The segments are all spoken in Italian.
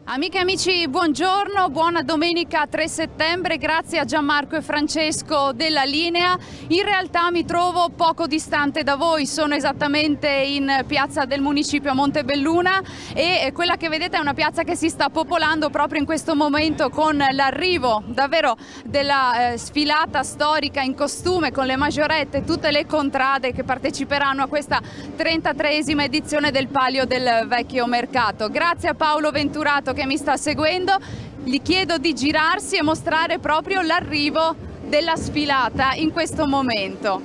Amiche e amici, buongiorno, buona domenica 3 settembre, grazie a Gianmarco e Francesco della Linea. In realtà mi trovo poco distante da voi, sono esattamente in piazza del municipio a Montebelluna e quella che vedete è una piazza che si sta popolando proprio in questo momento con l'arrivo davvero della sfilata storica in costume con le maggiorette, tutte le contrade che parteciperanno a questa 33esima edizione del Palio del Vecchio Mercato. Grazie a Paolo Venturato che mi sta seguendo, gli chiedo di girarsi e mostrare proprio l'arrivo della sfilata in questo momento.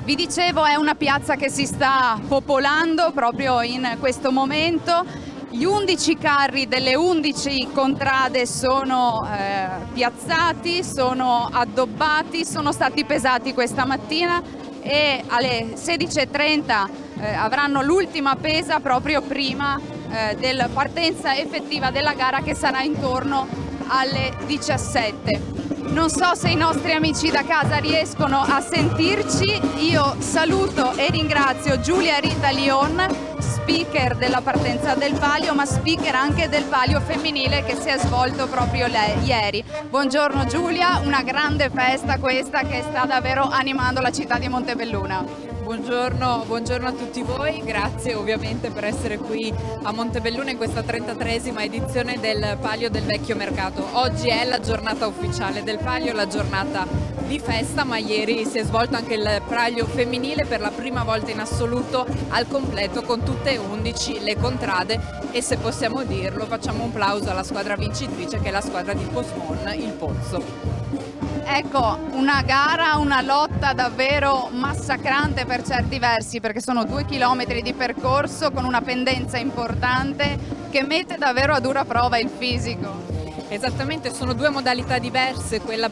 Vi dicevo, è una piazza che si sta popolando proprio in questo momento. Gli 11 carri delle 11 contrade sono piazzati, sono addobbati, sono stati pesati questa mattina e alle 16:30 avranno l'ultima pesa proprio prima della partenza effettiva della gara, che sarà intorno alle 17. Non so se i nostri amici da casa riescono a sentirci. Io saluto e ringrazio Giulia Rita Lion, speaker della partenza del Palio, ma speaker anche del Palio femminile che si è svolto proprio ieri. Buongiorno Giulia, una grande festa questa che sta davvero animando la città di Montebelluna. Buongiorno a tutti voi, grazie ovviamente per essere qui a Montebelluna in questa 33esima edizione del Palio del Vecchio Mercato. Oggi è la giornata ufficiale del Palio, la giornata di festa, ma ieri si è svolto anche il Palio femminile per la prima volta in assoluto al completo con tutte e 11 le contrade e, se possiamo dirlo, facciamo un plauso alla squadra vincitrice che è la squadra di Postmon, il Pozzo. Ecco, una gara, una lotta davvero massacrante per certi versi, perché sono 2 chilometri di percorso con una pendenza importante che mette davvero a dura prova il fisico. Esattamente, sono 2 modalità diverse, quella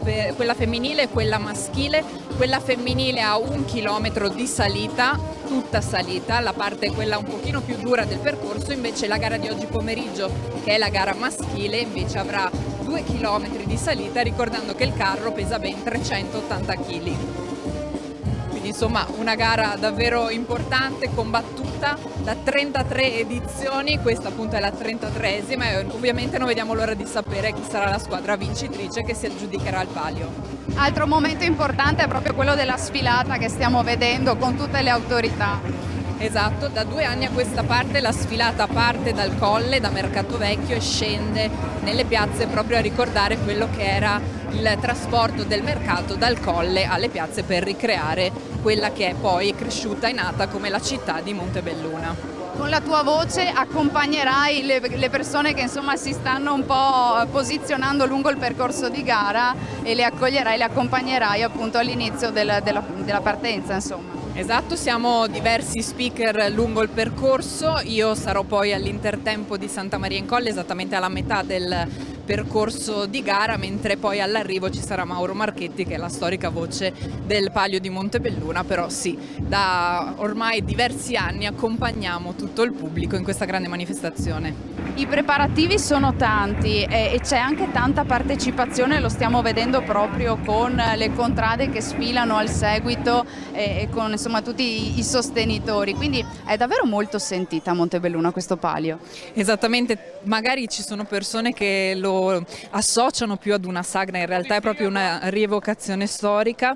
femminile e quella maschile. Quella femminile ha 1 chilometro di salita, tutta salita, la parte quella un pochino più dura del percorso, invece la gara di oggi pomeriggio, che è la gara maschile, invece avrà 2 chilometri di salita, ricordando che il carro pesa ben 380 kg. Quindi insomma una gara davvero importante, combattuta da 33 edizioni, questa appunto è la 33esima e ovviamente non vediamo l'ora di sapere chi sarà la squadra vincitrice che si aggiudicherà il palio. Altro momento importante è proprio quello della sfilata che stiamo vedendo con tutte le autorità. Esatto, da 2 anni a questa parte la sfilata parte dal Colle, da Mercato Vecchio, e scende nelle piazze proprio a ricordare quello che era il trasporto del mercato dal Colle alle piazze per ricreare quella che è poi cresciuta e nata come la città di Montebelluna. Con la tua voce accompagnerai le persone che insomma si stanno un po' posizionando lungo il percorso di gara e le accoglierai, le accompagnerai appunto all'inizio della partenza, insomma. Esatto, siamo diversi speaker lungo il percorso, io sarò poi all'intertempo di Santa Maria in Colle, esattamente alla metà del percorso di gara, mentre poi all'arrivo ci sarà Mauro Marchetti, che è la storica voce del Palio di Montebelluna. Però sì, da ormai diversi anni accompagniamo tutto il pubblico in questa grande manifestazione. I preparativi sono tanti e c'è anche tanta partecipazione, lo stiamo vedendo proprio con le contrade che sfilano al seguito e con insomma tutti i sostenitori, quindi è davvero molto sentita a Montebelluna questo palio. Esattamente, magari ci sono persone che lo associano più ad una sagra, in realtà è proprio una rievocazione storica.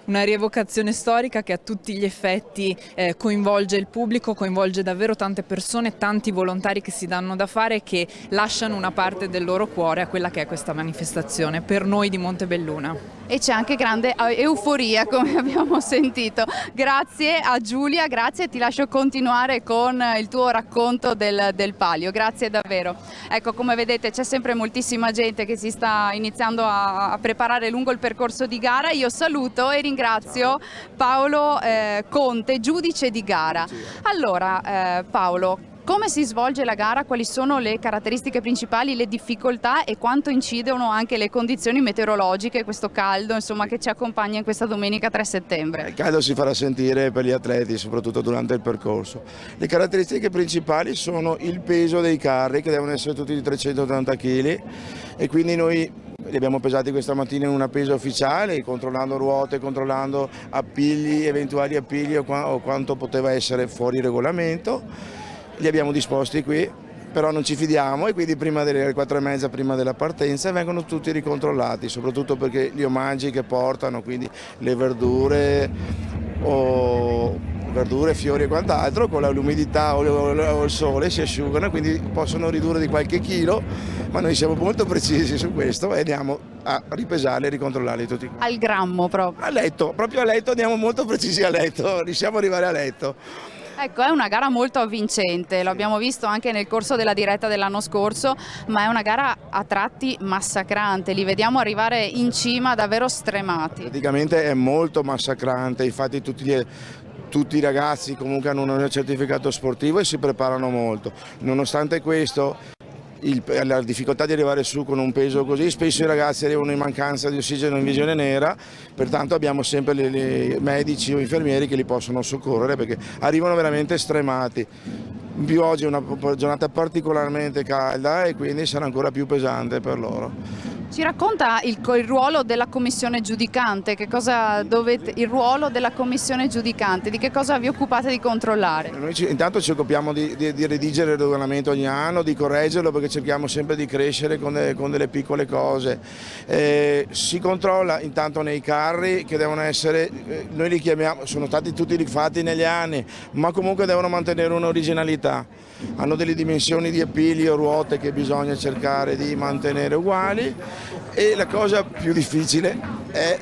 Una rievocazione storica che a tutti gli effetti coinvolge il pubblico, coinvolge davvero tante persone, tanti volontari che si danno da fare e che lasciano una parte del loro cuore a quella che è questa manifestazione per noi di Montebelluna. E c'è anche grande euforia, come abbiamo sentito. Grazie a Giulia, grazie, ti lascio continuare con il tuo racconto del palio. Grazie davvero. Ecco, come vedete c'è sempre moltissima gente che si sta iniziando a preparare lungo il percorso di gara. Io saluto e ringrazio Paolo Conte, giudice di gara. Allora Paolo, Come si svolge la gara? Quali sono le caratteristiche principali, le difficoltà e quanto incidono anche le condizioni meteorologiche, questo caldo insomma, che ci accompagna in questa domenica 3 settembre? Il caldo si farà sentire per gli atleti, soprattutto durante il percorso. Le caratteristiche principali sono il peso dei carri, che devono essere tutti di 380 kg, e quindi noi li abbiamo pesati questa mattina in una pesa ufficiale, controllando ruote, controllando appigli, eventuali appigli o quanto poteva essere fuori regolamento. Li abbiamo disposti qui, però non ci fidiamo e quindi prima delle 4:30, prima della partenza, vengono tutti ricontrollati, soprattutto perché gli omaggi che portano, quindi le verdure, fiori e quant'altro, con l'umidità o il sole si asciugano, quindi possono ridurre di qualche chilo, ma noi siamo molto precisi su questo e andiamo a ripesarli e ricontrollarli tutti. Al grammo proprio? A letto, proprio a letto, andiamo molto precisi a letto, riusciamo ad arrivare a letto. Ecco, è una gara molto avvincente, lo abbiamo visto anche nel corso della diretta dell'anno scorso, ma è una gara a tratti massacrante, li vediamo arrivare in cima davvero stremati. Praticamente è molto massacrante, infatti tutti i ragazzi comunque hanno un certificato sportivo e si preparano molto. Nonostante questo, la difficoltà di arrivare su con un peso così, spesso i ragazzi arrivano in mancanza di ossigeno in visione nera, pertanto abbiamo sempre i medici o infermieri che li possono soccorrere perché arrivano veramente stremati. In più oggi è una giornata particolarmente calda e quindi sarà ancora più pesante per loro. Ci racconta il ruolo della commissione giudicante, il ruolo della commissione giudicante, di che cosa vi occupate di controllare? Noi intanto ci occupiamo di redigere il regolamento ogni anno, di correggerlo perché cerchiamo sempre di crescere con delle piccole cose. Si controlla intanto nei carri che devono essere, noi li chiamiamo, sono stati tutti rifatti negli anni, ma comunque devono mantenere un'originalità. Hanno delle dimensioni di appigli o ruote che bisogna cercare di mantenere uguali e la cosa più difficile è,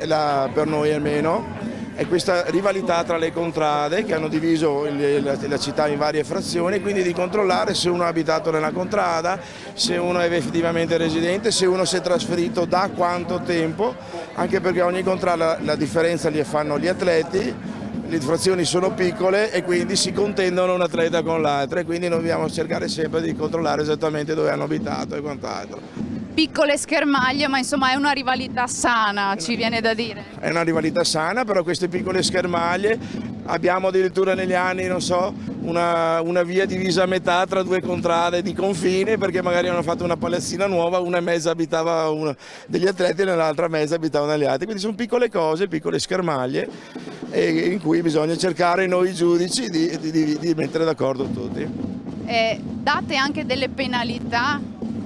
per noi almeno, è questa rivalità tra le contrade che hanno diviso la città in varie frazioni, quindi di controllare se uno è abitato nella contrada, se uno è effettivamente residente, se uno si è trasferito da quanto tempo, anche perché ogni contrada la differenza li fanno gli atleti. Le frazioni sono piccole e quindi si contendono un atleta con l'altro e quindi noi dobbiamo cercare sempre di controllare esattamente dove hanno abitato e quant'altro. Piccole schermaglie, ma insomma è una rivalità sana, ci viene da dire. È una rivalità sana, però queste piccole schermaglie, abbiamo addirittura negli anni, non so, una via divisa a metà tra due contrade di confine perché magari hanno fatto una palazzina nuova, una e mezza abitava uno degli atleti e nell'altra mezza abitavano gli altri, quindi sono piccole cose, piccole schermaglie in cui bisogna cercare noi giudici di mettere d'accordo tutti. Date anche delle penalità?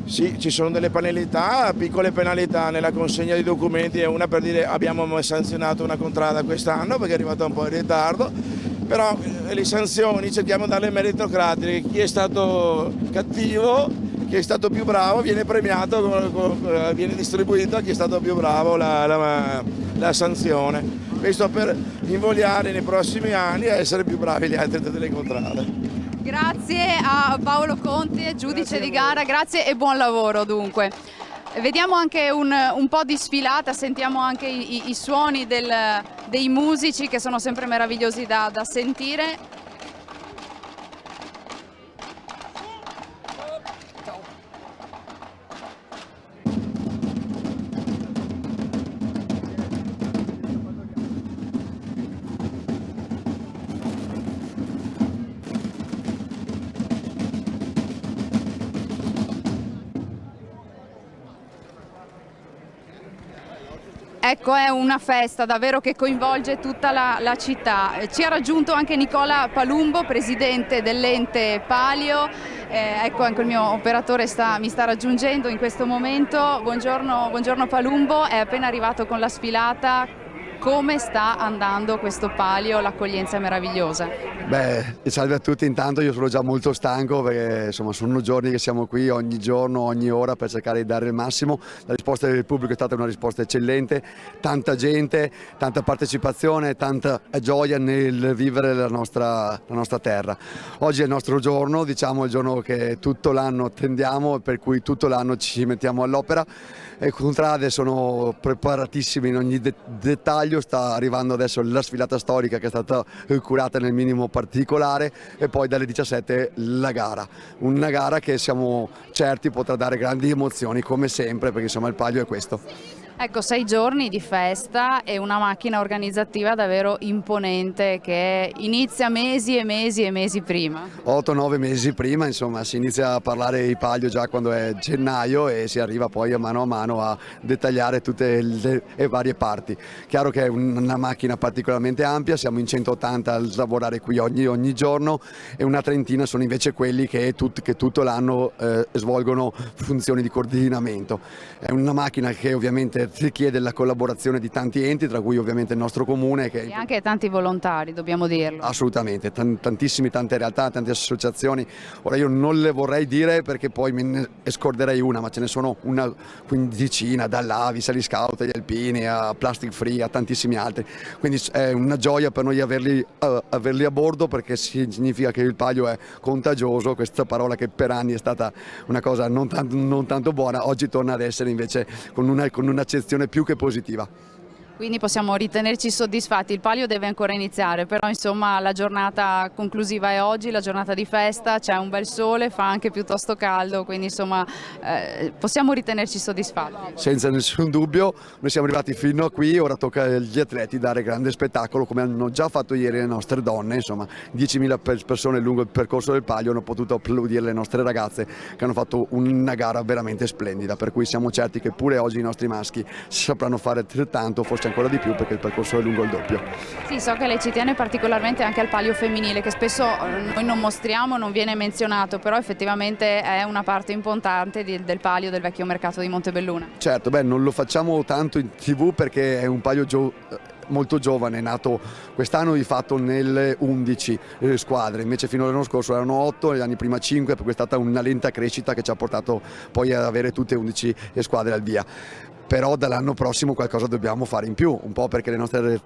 Sì, ci sono delle penalità, piccole penalità nella consegna di documenti, è una per dire abbiamo sanzionato una contrada quest'anno perché è arrivata un po' in ritardo, però le sanzioni cerchiamo di darle meritocratiche, chi è stato cattivo, chi è stato più bravo viene premiato, viene distribuito a chi è stato più bravo la sanzione. Questo per invogliare nei prossimi anni a essere più bravi gli altri delle contrade. Grazie a Paolo Conti, giudice di gara, grazie e buon lavoro dunque. Vediamo anche un po' di sfilata, sentiamo anche i suoni dei musici che sono sempre meravigliosi da sentire. Ecco, è una festa davvero che coinvolge tutta la città. Ci ha raggiunto anche Nicola Palumbo, presidente dell'ente Palio. Ecco, anche il mio operatore mi sta raggiungendo in questo momento. Buongiorno Palumbo, è appena arrivato con la sfilata. Come sta andando questo Palio? L'accoglienza è meravigliosa. Beh, salve a tutti, intanto io sono già molto stanco perché insomma sono giorni che siamo qui ogni giorno, ogni ora per cercare di dare il massimo. La risposta del pubblico è stata una risposta eccellente, tanta gente, tanta partecipazione, tanta gioia nel vivere la nostra terra. Oggi è il nostro giorno, diciamo il giorno che tutto l'anno attendiamo, per cui tutto l'anno ci mettiamo all'opera. Le contrade sono preparatissime in ogni dettaglio, palio, sta arrivando adesso la sfilata storica che è stata curata nel minimo particolare e poi dalle 17 la gara. Una gara che siamo certi potrà dare grandi emozioni come sempre, perché insomma il palio è questo. Ecco, 6 giorni di festa e una macchina organizzativa davvero imponente che inizia mesi e mesi e mesi prima. 8-9 mesi prima, insomma, si inizia a parlare di palio già quando è gennaio e si arriva poi a mano a dettagliare tutte le varie parti. Chiaro che è una macchina particolarmente ampia, siamo in 180 a lavorare qui ogni giorno e una trentina sono invece quelli che tutto l'anno svolgono funzioni di coordinamento. È una macchina che ovviamente richiede la collaborazione di tanti enti, tra cui ovviamente il nostro comune. E anche tanti volontari, dobbiamo dirlo. Assolutamente, tante realtà, tante associazioni. Ora io non le vorrei dire perché poi me ne scorderei una, ma ce ne sono una quindicina, dall'Avis agli Scout, agli Alpini, a Plastic Free, a tantissimi altri. Quindi è una gioia per noi averli a bordo, perché significa che il palio è contagioso, questa parola che per anni è stata una cosa non tanto buona, oggi torna ad essere invece con un'accezione più che positiva. Quindi possiamo ritenerci soddisfatti, il palio deve ancora iniziare, però insomma la giornata conclusiva è oggi, la giornata di festa, c'è un bel sole, fa anche piuttosto caldo, quindi insomma possiamo ritenerci soddisfatti. Senza nessun dubbio, noi siamo arrivati fino a qui, ora tocca agli atleti dare grande spettacolo come hanno già fatto ieri le nostre donne, insomma 10.000 persone lungo il percorso del palio hanno potuto applaudire le nostre ragazze che hanno fatto una gara veramente splendida, per cui siamo certi che pure oggi i nostri maschi sapranno fare altrettanto, forse ancora di più, perché il percorso è lungo il doppio. Sì, so che lei ci tiene particolarmente anche al palio femminile, che spesso noi non mostriamo, non viene menzionato, però effettivamente è una parte importante del palio del vecchio mercato di Montebelluna. Certo, non lo facciamo tanto in TV perché è un palio molto giovane, è nato quest'anno di fatto nelle 11 squadre, invece fino all'anno scorso erano 8, gli anni prima 5, perché è stata una lenta crescita che ci ha portato poi ad avere tutte 11 squadre al via. Però dall'anno prossimo qualcosa dobbiamo fare in più, un po' perché le nostre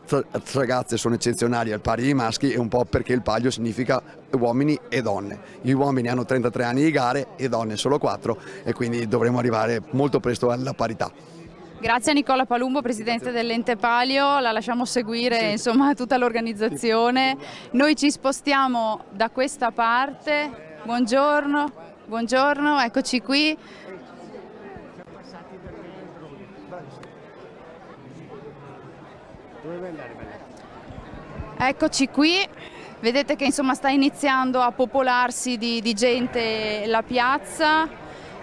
ragazze sono eccezionali al pari dei maschi e un po' perché il palio significa uomini e donne. Gli uomini hanno 33 anni di gare e donne solo 4 e quindi dovremo arrivare molto presto alla parità. Grazie a Nicola Palumbo, presidente dell'Ente Palio, la lasciamo seguire insomma tutta l'organizzazione. Noi ci spostiamo da questa parte, buongiorno, eccoci qui. Eccoci qui, vedete che insomma sta iniziando a popolarsi di gente la piazza.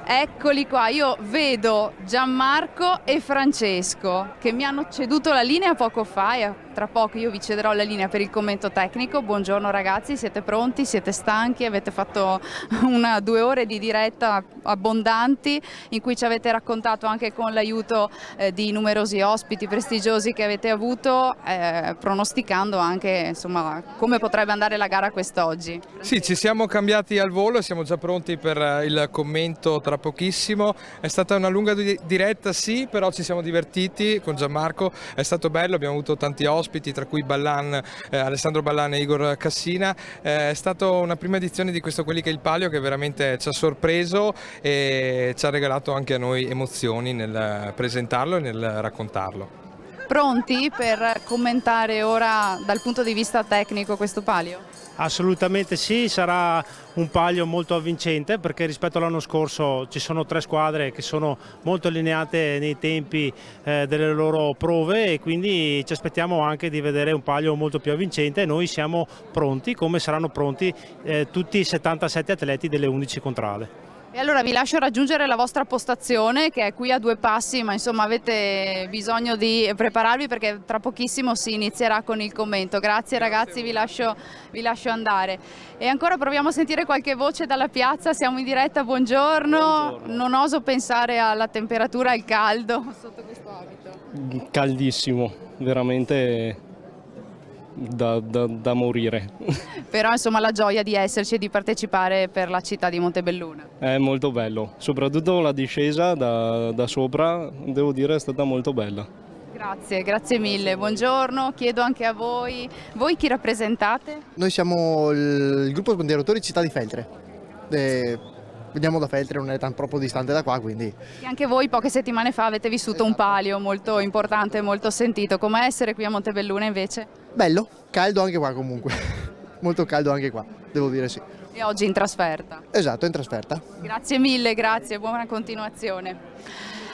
Eccoli qua, io vedo Gianmarco e Francesco che mi hanno ceduto la linea poco fa e tra poco io vi cederò la linea per il commento tecnico. Buongiorno ragazzi, siete pronti? Siete stanchi? Avete fatto 2 ore di diretta abbondanti in cui ci avete raccontato anche con l'aiuto di numerosi ospiti prestigiosi che avete avuto, pronosticando anche insomma come potrebbe andare la gara quest'oggi. Sì, ci siamo cambiati al volo, siamo già pronti per il commento tra pochissimo. È stata una lunga diretta, sì, però ci siamo divertiti con Gianmarco, è stato bello, abbiamo avuto tanti ospiti tra cui Alessandro Ballan e Igor Cassina. È stata una prima edizione di questo Quelli che è il Palio che veramente ci ha sorpreso e ci ha regalato anche a noi emozioni nel presentarlo e nel raccontarlo. Pronti per commentare ora dal punto di vista tecnico questo palio? Assolutamente sì, sarà un palio molto avvincente perché rispetto all'anno scorso ci sono 3 squadre che sono molto allineate nei tempi delle loro prove e quindi ci aspettiamo anche di vedere un palio molto più avvincente e noi siamo pronti come saranno pronti tutti i 77 atleti delle 11 contrade. E allora vi lascio raggiungere la vostra postazione che è qui a 2 passi, ma insomma avete bisogno di prepararvi perché tra pochissimo si inizierà con il commento. Grazie ragazzi, vi lascio andare. E ancora proviamo a sentire qualche voce dalla piazza, siamo in diretta, buongiorno. Non oso pensare alla temperatura, al caldo sotto questo abito. Caldissimo, veramente da morire. Però insomma la gioia di esserci e di partecipare per la città di Montebelluna. È molto bello, soprattutto la discesa da sopra, devo dire è stata molto bella. Grazie mille, buongiorno, chiedo anche a voi chi rappresentate? Noi siamo il gruppo sbandieratori Città di Feltre. veniamo da Feltre, non è troppo distante da qua, quindi... E anche voi poche settimane fa avete vissuto un palio molto importante, molto sentito. Com'è essere qui a Montebelluna invece? Bello, caldo anche qua comunque, molto caldo anche qua, devo dire sì. E oggi in trasferta. Esatto, in trasferta. Grazie mille, grazie, buona continuazione.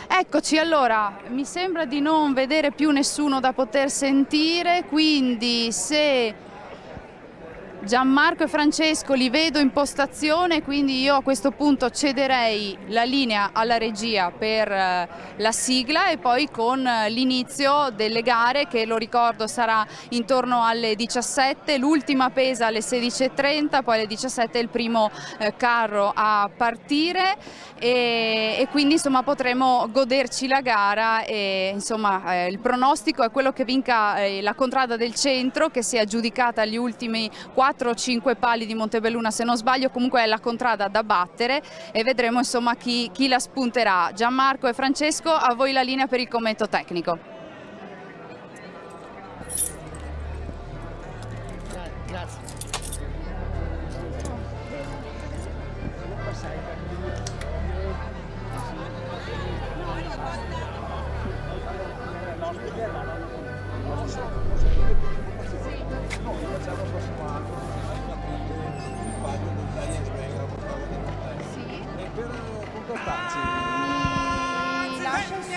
Eccoci, allora, mi sembra di non vedere più nessuno da poter sentire, quindi se Gianmarco e Francesco li vedo in postazione, quindi io a questo punto cederei la linea alla regia per la sigla e poi con l'inizio delle gare, che lo ricordo sarà intorno alle 17, l'ultima pesa alle 16:30, poi alle 17 il primo carro a partire e quindi insomma potremo goderci la gara e insomma il pronostico è quello che vinca la Contrada del Centro, che si è aggiudicata gli ultimi 4 o 5 pali di Montebelluna se non sbaglio, comunque è la contrada da battere e vedremo insomma chi la spunterà. Gianmarco e Francesco, a voi la linea per il commento tecnico. Grazie.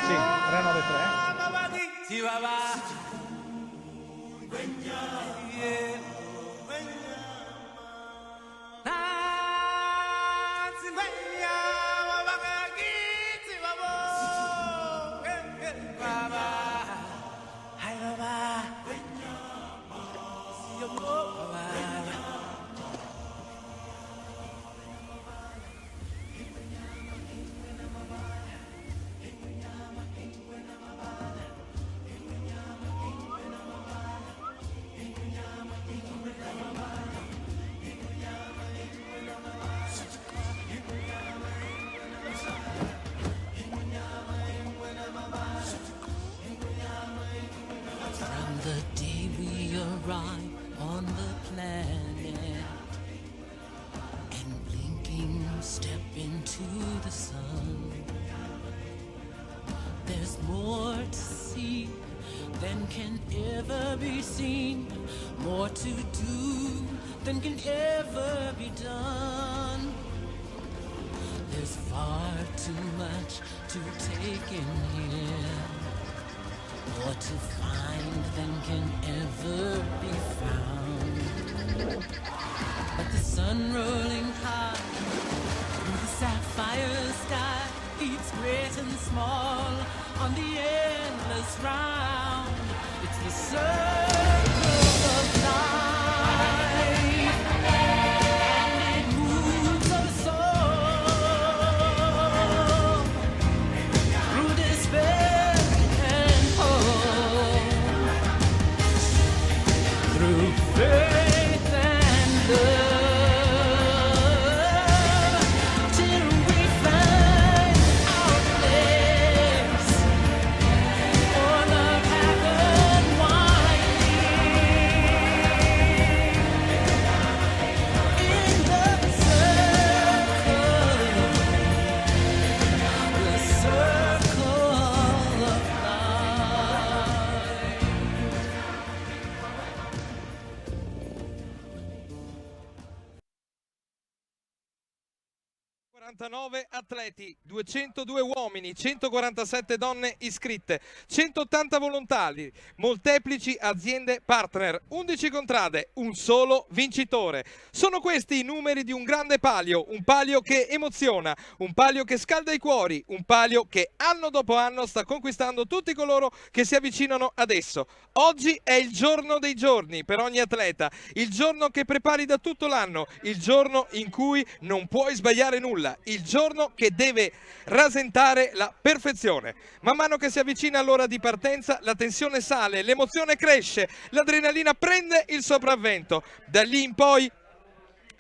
Sì, 393. From the day we arrive on the planet and blinking step into the sun, there's more to see than can ever be seen, more to do than can ever be done. There's far too much to take in here, more to find than can ever be found. But the sun rolling high through the sapphire sky beats great and small on the endless round. It's the circle of life, and it moves us all through despair and hope, through faith and love, till we find our place on the path unwinding. In the circle of life. 49 atleti, 202 uomini, 147 donne iscritte, 180 volontari, molteplici aziende partner, 11 contrade, un solo vincitore. Sono questi i numeri di un grande palio, un palio che emoziona, un palio che scalda i cuori, un palio che anno dopo anno sta conquistando tutti coloro che si avvicinano ad esso. Oggi è il giorno dei giorni per ogni atleta, il giorno che prepari da tutto l'anno, il giorno in cui non puoi sbagliare nulla, il giorno che deve rasentare la perfezione. Man mano che si avvicina l'ora di partenza, la tensione sale, l'emozione cresce, l'adrenalina prende il sopravvento. Da lì in poi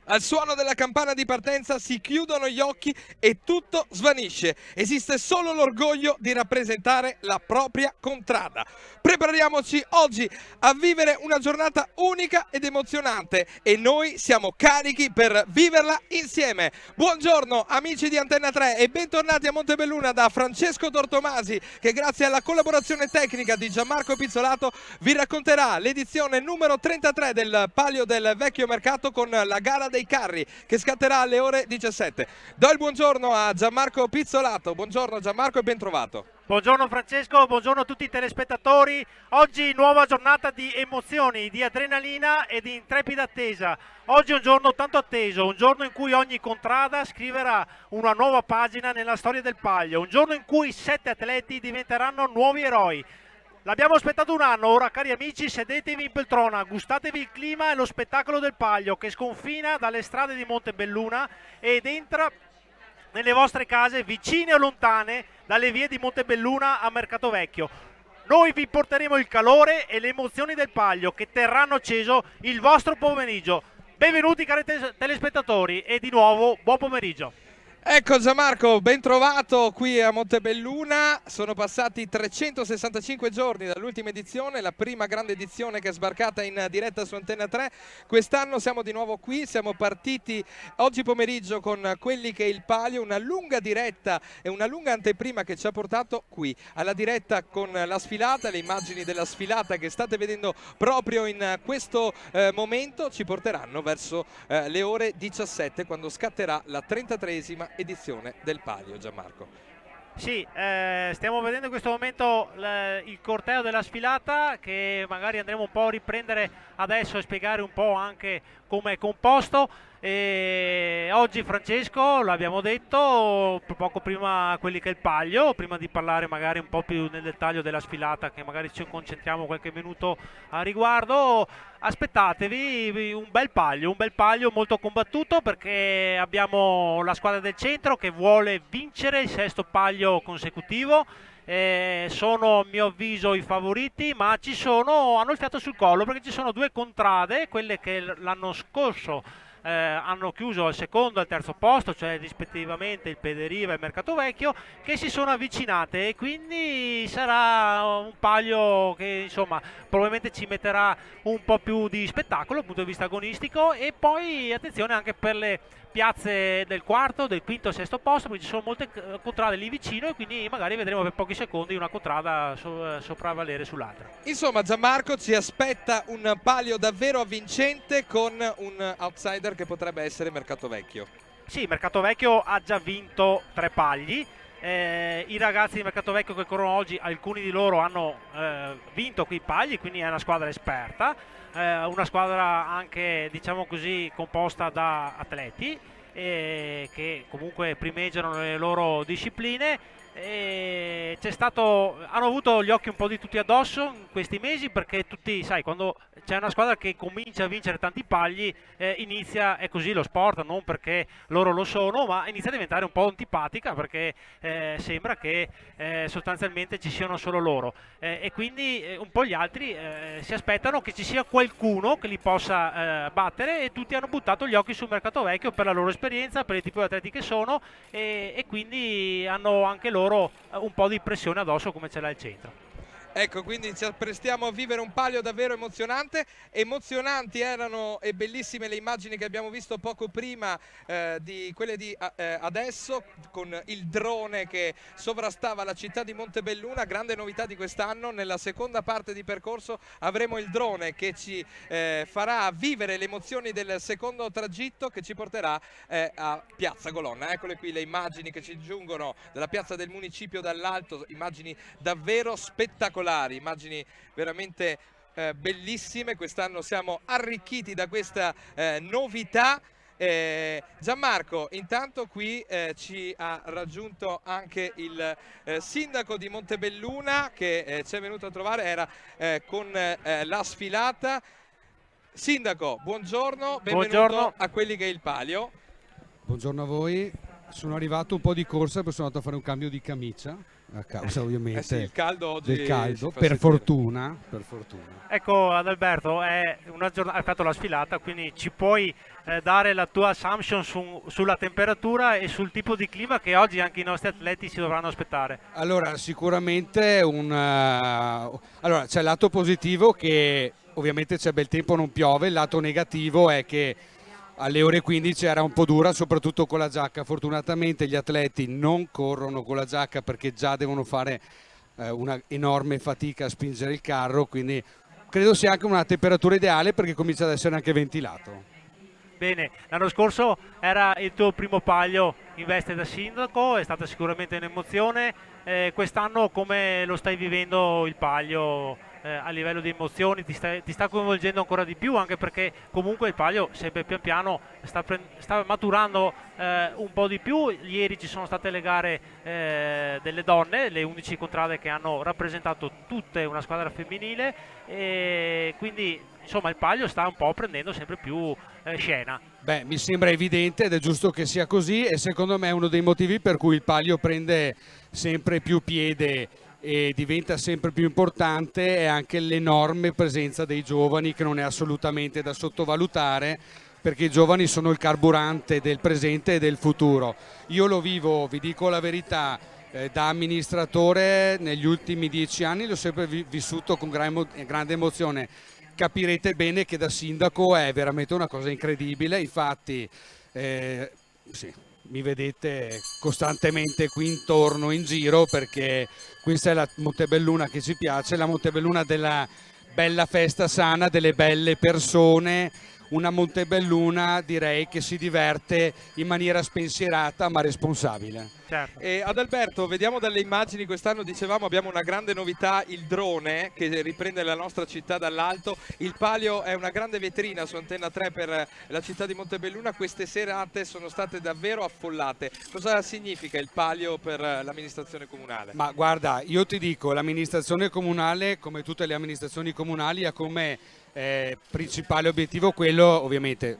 Al suono della campana di partenza si chiudono gli occhi e tutto svanisce. Esiste solo l'orgoglio di rappresentare la propria contrada. Prepariamoci oggi a vivere una giornata unica ed emozionante e noi siamo carichi per viverla insieme. Buongiorno amici di Antenna 3 e bentornati a Montebelluna da Francesco Tortomasi, che grazie alla collaborazione tecnica di Gianmarco Pizzolato vi racconterà l'edizione numero 33 del Palio del Vecchio Mercato con la gara dei carri che scatterà alle ore 17. Do il buongiorno a Gianmarco Pizzolato. Buongiorno Gianmarco e ben trovato. Buongiorno Francesco, buongiorno a tutti i telespettatori. Oggi nuova giornata di emozioni, di adrenalina e di intrepida attesa. Oggi è un giorno tanto atteso, un giorno in cui ogni contrada scriverà una nuova pagina nella storia del Palio, un giorno in cui 7 atleti diventeranno nuovi eroi. L'abbiamo aspettato un anno, ora cari amici sedetevi in poltrona, gustatevi il clima e lo spettacolo del Palio che sconfina dalle strade di Montebelluna ed entra nelle vostre case vicine o lontane dalle vie di Montebelluna a Mercato Vecchio. Noi vi porteremo il calore e le emozioni del Palio che terranno acceso il vostro pomeriggio. Benvenuti cari telespettatori e di nuovo buon pomeriggio. Ecco Gianmarco, ben trovato qui a Montebelluna. Sono passati 365 giorni dall'ultima edizione, la prima grande edizione che è sbarcata in diretta su Antenna 3. Quest'anno siamo di nuovo qui, siamo partiti oggi pomeriggio con quelli che è il Palio, una lunga diretta e una lunga anteprima che ci ha portato qui, alla diretta con la sfilata, le immagini della sfilata che state vedendo proprio in questo momento ci porteranno verso le ore 17 quando scatterà la 33esima edizione del Palio. Gianmarco. Sì, stiamo vedendo in questo momento il corteo della sfilata che magari andremo un po' a riprendere adesso e spiegare un po' anche come è composto. E oggi Francesco, l'abbiamo detto poco prima quelli che è il Palio, prima di parlare magari un po' più nel dettaglio della sfilata che magari ci concentriamo qualche minuto a riguardo, aspettatevi un bel Palio molto combattuto perché abbiamo la squadra del centro che vuole vincere il 6° Palio consecutivo. Sono a mio avviso i favoriti, ma hanno il fiato sul collo perché ci sono 2 contrade, quelle che l'anno scorso hanno chiuso al 2° e al 3° posto, cioè rispettivamente il Pederiva e il Mercato Vecchio, che si sono avvicinate e quindi sarà un Palio che insomma probabilmente ci metterà un po' più di spettacolo dal punto di vista agonistico. E poi attenzione anche per le piazze del 4°, del 5° e 6° posto, perché ci sono molte contrade lì vicino e quindi magari vedremo per pochi secondi una contrada sopravvalere sull'altra. Insomma Gianmarco, ci aspetta un Palio davvero avvincente con un outsider che potrebbe essere Mercato Vecchio. Sì, Mercato Vecchio ha già vinto 3 pagli. I ragazzi di Mercato Vecchio che corrono oggi, alcuni di loro hanno vinto quei pagli, quindi è una squadra esperta, una squadra anche diciamo così composta da atleti che comunque primeggiano nelle loro discipline. Hanno avuto gli occhi un po' di tutti addosso in questi mesi perché tutti, sai, quando c'è una squadra che comincia a vincere tanti pagli inizia, è così lo sport, non perché loro lo sono, ma inizia a diventare un po' antipatica perché sembra che sostanzialmente ci siano solo loro e quindi un po' gli altri si aspettano che ci sia qualcuno che li possa battere e tutti hanno buttato gli occhi sul Mercato Vecchio per la loro esperienza, per il tipo di atleti che sono e quindi hanno anche loro un po' di pressione addosso come ce l'ha il centro. Ecco, quindi ci apprestiamo a vivere un Palio davvero emozionante. Emozionanti erano e bellissime le immagini che abbiamo visto poco prima di quelle di adesso, con il drone che sovrastava la città di Montebelluna. Grande novità di quest'anno, nella seconda parte di percorso avremo il drone che ci farà vivere le emozioni del secondo tragitto che ci porterà a Piazza Colonna. Eccole qui le immagini che ci giungono dalla piazza del municipio dall'alto, immagini davvero spettacolari, immagini veramente bellissime. Quest'anno siamo arricchiti da questa novità. Gianmarco, intanto qui ci ha raggiunto anche il sindaco di Montebelluna che ci è venuto a trovare, era con la sfilata. Sindaco, buongiorno, benvenuto. Buongiorno a quelli che è il Palio. Buongiorno a voi, sono arrivato un po' di corsa perché sono andato a fare un cambio di camicia a causa ovviamente sì, il caldo oggi del caldo, si fa per sentire. fortuna. Ecco Adalberto, è una giornata, hai fatto la sfilata, quindi ci puoi dare la tua assumption sulla temperatura e sul tipo di clima che oggi anche i nostri atleti si dovranno aspettare? Allora, sicuramente allora, c'è il lato positivo che ovviamente c'è bel tempo, non piove, il lato negativo è che alle ore 15 era un po' dura, soprattutto con la giacca. Fortunatamente gli atleti non corrono con la giacca perché già devono fare una enorme fatica a spingere il carro, quindi credo sia anche una temperatura ideale perché comincia ad essere anche ventilato. Bene, l'anno scorso era il tuo primo palio in veste da sindaco, è stata sicuramente un'emozione. Quest'anno come lo stai vivendo il palio a livello di emozioni? Ti sta coinvolgendo ancora di più, anche perché comunque il palio sempre pian piano sta maturando un po' di più. Ieri ci sono state le gare delle donne, le 11 contrade che hanno rappresentato tutte una squadra femminile, e quindi insomma il palio sta un po' prendendo sempre più scena. Beh, mi sembra evidente ed è giusto che sia così, e secondo me è uno dei motivi per cui il palio prende sempre più piede e diventa sempre più importante è anche l'enorme presenza dei giovani, che non è assolutamente da sottovalutare, perché i giovani sono il carburante del presente e del futuro. Io lo vivo, vi dico la verità, da amministratore negli ultimi 10 anni l'ho sempre vissuto con grande emozione. Capirete bene che da sindaco è veramente una cosa incredibile, infatti sì, mi vedete costantemente qui intorno in giro perché questa è la Montebelluna che ci piace, la Montebelluna della bella festa sana, delle belle persone, una Montebelluna direi che si diverte in maniera spensierata ma responsabile. Certo. E Adalberto, vediamo dalle immagini, quest'anno dicevamo abbiamo una grande novità, il drone che riprende la nostra città dall'alto. Il palio è una grande vetrina su Antenna 3 per la città di Montebelluna, queste serate sono state davvero affollate. Cosa significa il palio per l'amministrazione comunale? Ma guarda, io ti dico, l'amministrazione comunale, come tutte le amministrazioni comunali, ha come principale obiettivo quello, ovviamente,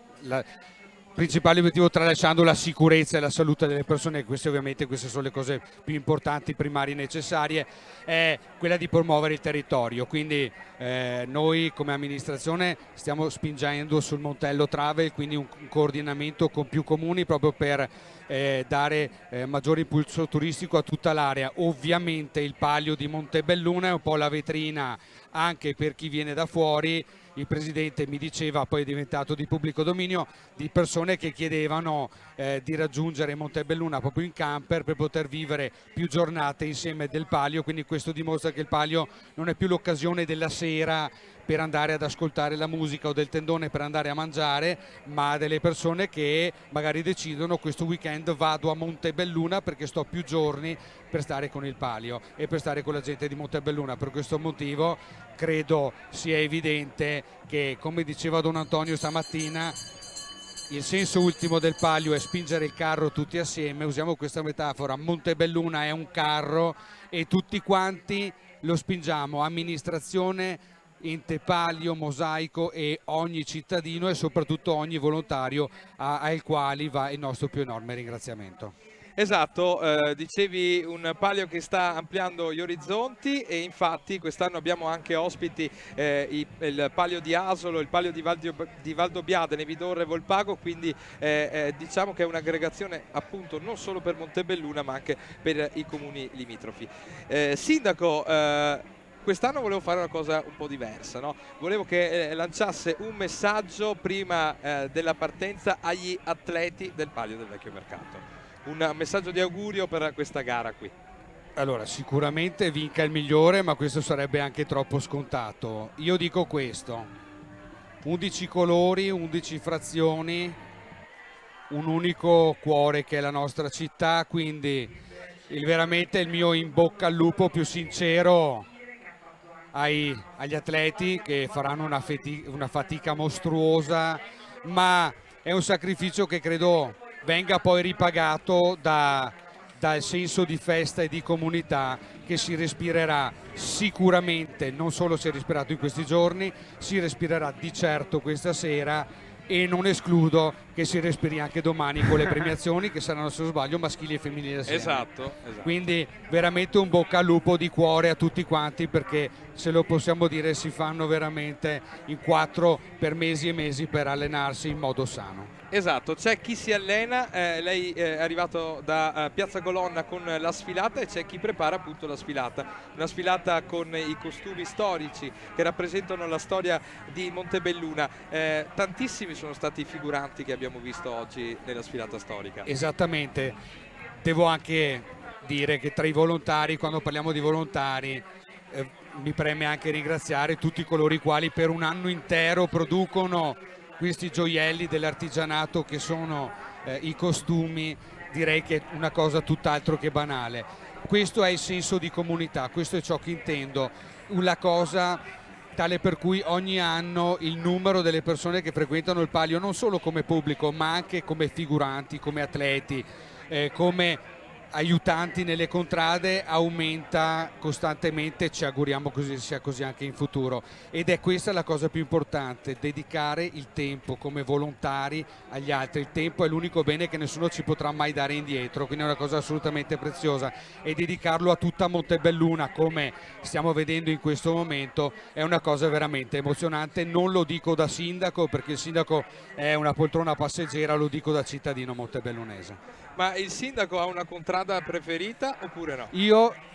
principale obiettivo tralasciando la sicurezza e la salute delle persone, queste sono le cose più importanti, primarie e necessarie, è quella di promuovere il territorio. Quindi noi come amministrazione stiamo spingendo sul Montello Travel, quindi un coordinamento con più comuni proprio per dare maggiore impulso turistico a tutta l'area. Ovviamente il palio di Montebelluna è un po' la vetrina anche per chi viene da fuori. Il presidente mi diceva, poi è diventato di pubblico dominio, di persone che chiedevano di raggiungere Montebelluna proprio in camper per poter vivere più giornate insieme del palio, quindi questo dimostra che il palio non è più l'occasione della sera per andare ad ascoltare la musica o del tendone per andare a mangiare, ma delle persone che magari decidono questo weekend vado a Montebelluna perché sto più giorni per stare con il palio e per stare con la gente di Montebelluna. Per questo motivo credo sia evidente che, come diceva Don Antonio stamattina, il senso ultimo del palio è spingere il carro tutti assieme. Usiamo questa metafora: Montebelluna è un carro e tutti quanti lo spingiamo, amministrazione, ente palio, mosaico e ogni cittadino e soprattutto ogni volontario ai quali va il nostro più enorme ringraziamento. Esatto, dicevi un palio che sta ampliando gli orizzonti, e infatti quest'anno abbiamo anche ospiti il palio di Asolo, il palio di Valdobbiadene, Vidorre e Volpago, quindi diciamo che è un'aggregazione appunto non solo per Montebelluna ma anche per i comuni limitrofi. Sindaco, quest'anno volevo fare una cosa un po' diversa, no? Volevo che lanciasse un messaggio prima della partenza agli atleti del palio del Vecchio Mercato. Un messaggio di augurio per questa gara qui. Allora, sicuramente vinca il migliore, ma questo sarebbe anche troppo scontato. Io dico questo: 11 colori, 11 frazioni, un unico cuore che è la nostra città, quindi veramente il mio in bocca al lupo più sincero agli atleti che faranno una fatica mostruosa, ma è un sacrificio che credo venga poi ripagato dal senso di festa e di comunità che si respirerà sicuramente, non solo si è respirato in questi giorni, si respirerà di certo questa sera, e non escludo che si respiri anche domani con le premiazioni che saranno, se non sbaglio, maschili e femminili assieme. Esatto. Quindi veramente un bocca al lupo di cuore a tutti quanti, perché se lo possiamo dire si fanno veramente in 4 per mesi e mesi per allenarsi in modo sano. Esatto, c'è chi si allena, lei è arrivato da Piazza Colonna con la sfilata e c'è chi prepara appunto la sfilata, una sfilata con i costumi storici che rappresentano la storia di Montebelluna. Tantissimi sono stati i figuranti che abbiamo visto oggi nella sfilata storica. Esattamente, devo anche dire che tra i volontari, quando parliamo di volontari, mi preme anche ringraziare tutti coloro i quali per un anno intero producono questi gioielli dell'artigianato che sono i costumi. Direi che è una cosa tutt'altro che banale. Questo è il senso di comunità, questo è ciò che intendo, una cosa tale per cui ogni anno il numero delle persone che frequentano il palio, non solo come pubblico ma anche come figuranti, come atleti, come aiutanti nelle contrade, aumenta costantemente. Ci auguriamo così sia così anche in futuro, ed è questa la cosa più importante: dedicare il tempo come volontari agli altri. Il tempo è l'unico bene che nessuno ci potrà mai dare indietro, quindi è una cosa assolutamente preziosa, e dedicarlo a tutta Montebelluna come stiamo vedendo in questo momento è una cosa veramente emozionante. Non lo dico da sindaco, perché il sindaco è una poltrona passeggera, lo dico da cittadino montebellunese. Ma il sindaco ha una contrada preferita oppure no?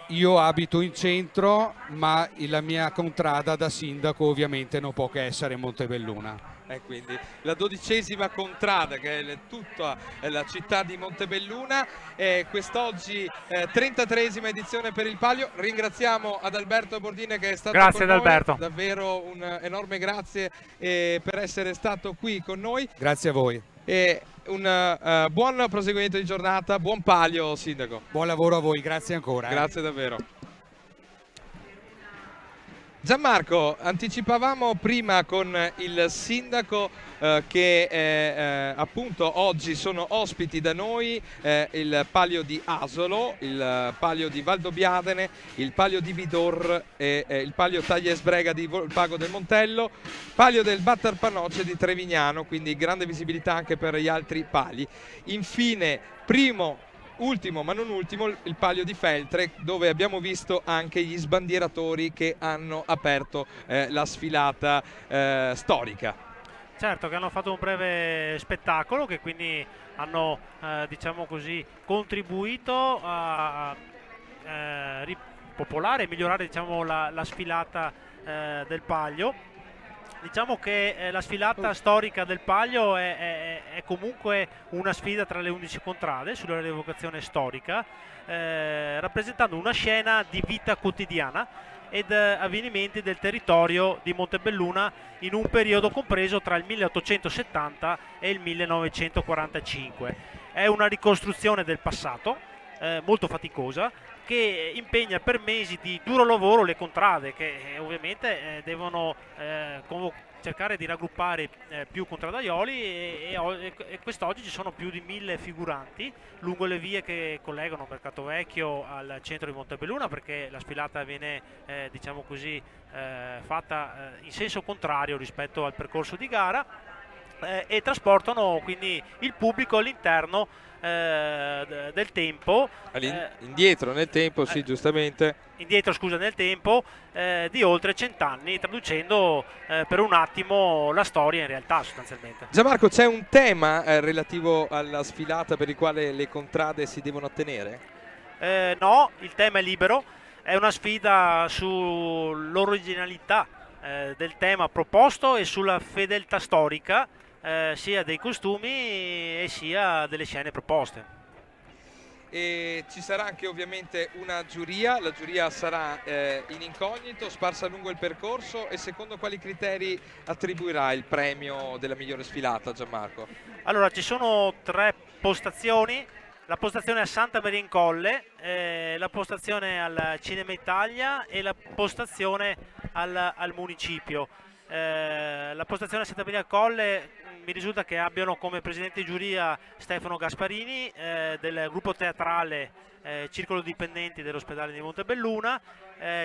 Io abito in centro, ma la mia contrada da sindaco ovviamente non può che essere Montebelluna. E quindi la 12ª contrada, che è tutta la città di Montebelluna, e quest'oggi 33esima edizione per il palio. Ringraziamo Adalberto Bordine che è stato grazie con Adalberto. Noi. Davvero un enorme grazie per essere stato qui con noi. Grazie a voi. E un buon proseguimento di giornata, buon palio sindaco. Buon lavoro a voi, grazie ancora. Grazie davvero. Gianmarco, anticipavamo prima con il sindaco che appunto oggi sono ospiti da noi il palio di Asolo, il palio di Valdobbiadene, il palio di Vidor e il palio Tagliesbrega di Volpago del Montello, palio del Battarpanoce di Trevignano, quindi grande visibilità anche per gli altri pali. Infine, ultimo ma non ultimo, il palio di Feltre, dove abbiamo visto anche gli sbandieratori che hanno aperto la sfilata storica. Certo, che hanno fatto un breve spettacolo, che quindi hanno diciamo così contribuito a ripopolare e migliorare diciamo, la sfilata del palio. Diciamo che la sfilata storica del palio è comunque una sfida tra le 11 contrade sulla rievocazione storica, rappresentando una scena di vita quotidiana ed avvenimenti del territorio di Montebelluna in un periodo compreso tra il 1870 e il 1945. È una ricostruzione del passato, molto faticosa, che impegna per mesi di duro lavoro le contrade, che ovviamente devono cercare di raggruppare più contradaioli e quest'oggi ci sono più di 1000 figuranti lungo le vie che collegano Mercato Vecchio al centro di Montebelluna, perché la sfilata viene diciamo così fatta in senso contrario rispetto al percorso di gara, e trasportano quindi il pubblico all'interno del tempo, indietro nel tempo, sì, giustamente indietro scusa nel tempo di oltre 100 anni, traducendo per un attimo la storia in realtà sostanzialmente. Gianmarco, c'è un tema relativo alla sfilata per il quale le contrade si devono attenere? No, il tema è libero, è una sfida sull'originalità del tema proposto e sulla fedeltà storica sia dei costumi e sia delle scene proposte. E ci sarà anche ovviamente una giuria, la giuria sarà in incognito, sparsa lungo il percorso. E secondo quali criteri attribuirà il premio della migliore sfilata, Gianmarco? Allora, ci sono 3 postazioni: la postazione a Santa Maria in Colle, la postazione al Cinema Italia e la postazione al municipio. La postazione a Santa Maria in Colle mi risulta che abbiano come presidente di giuria Stefano Gasparini del gruppo teatrale Circolo Dipendenti dell'ospedale di Montebelluna,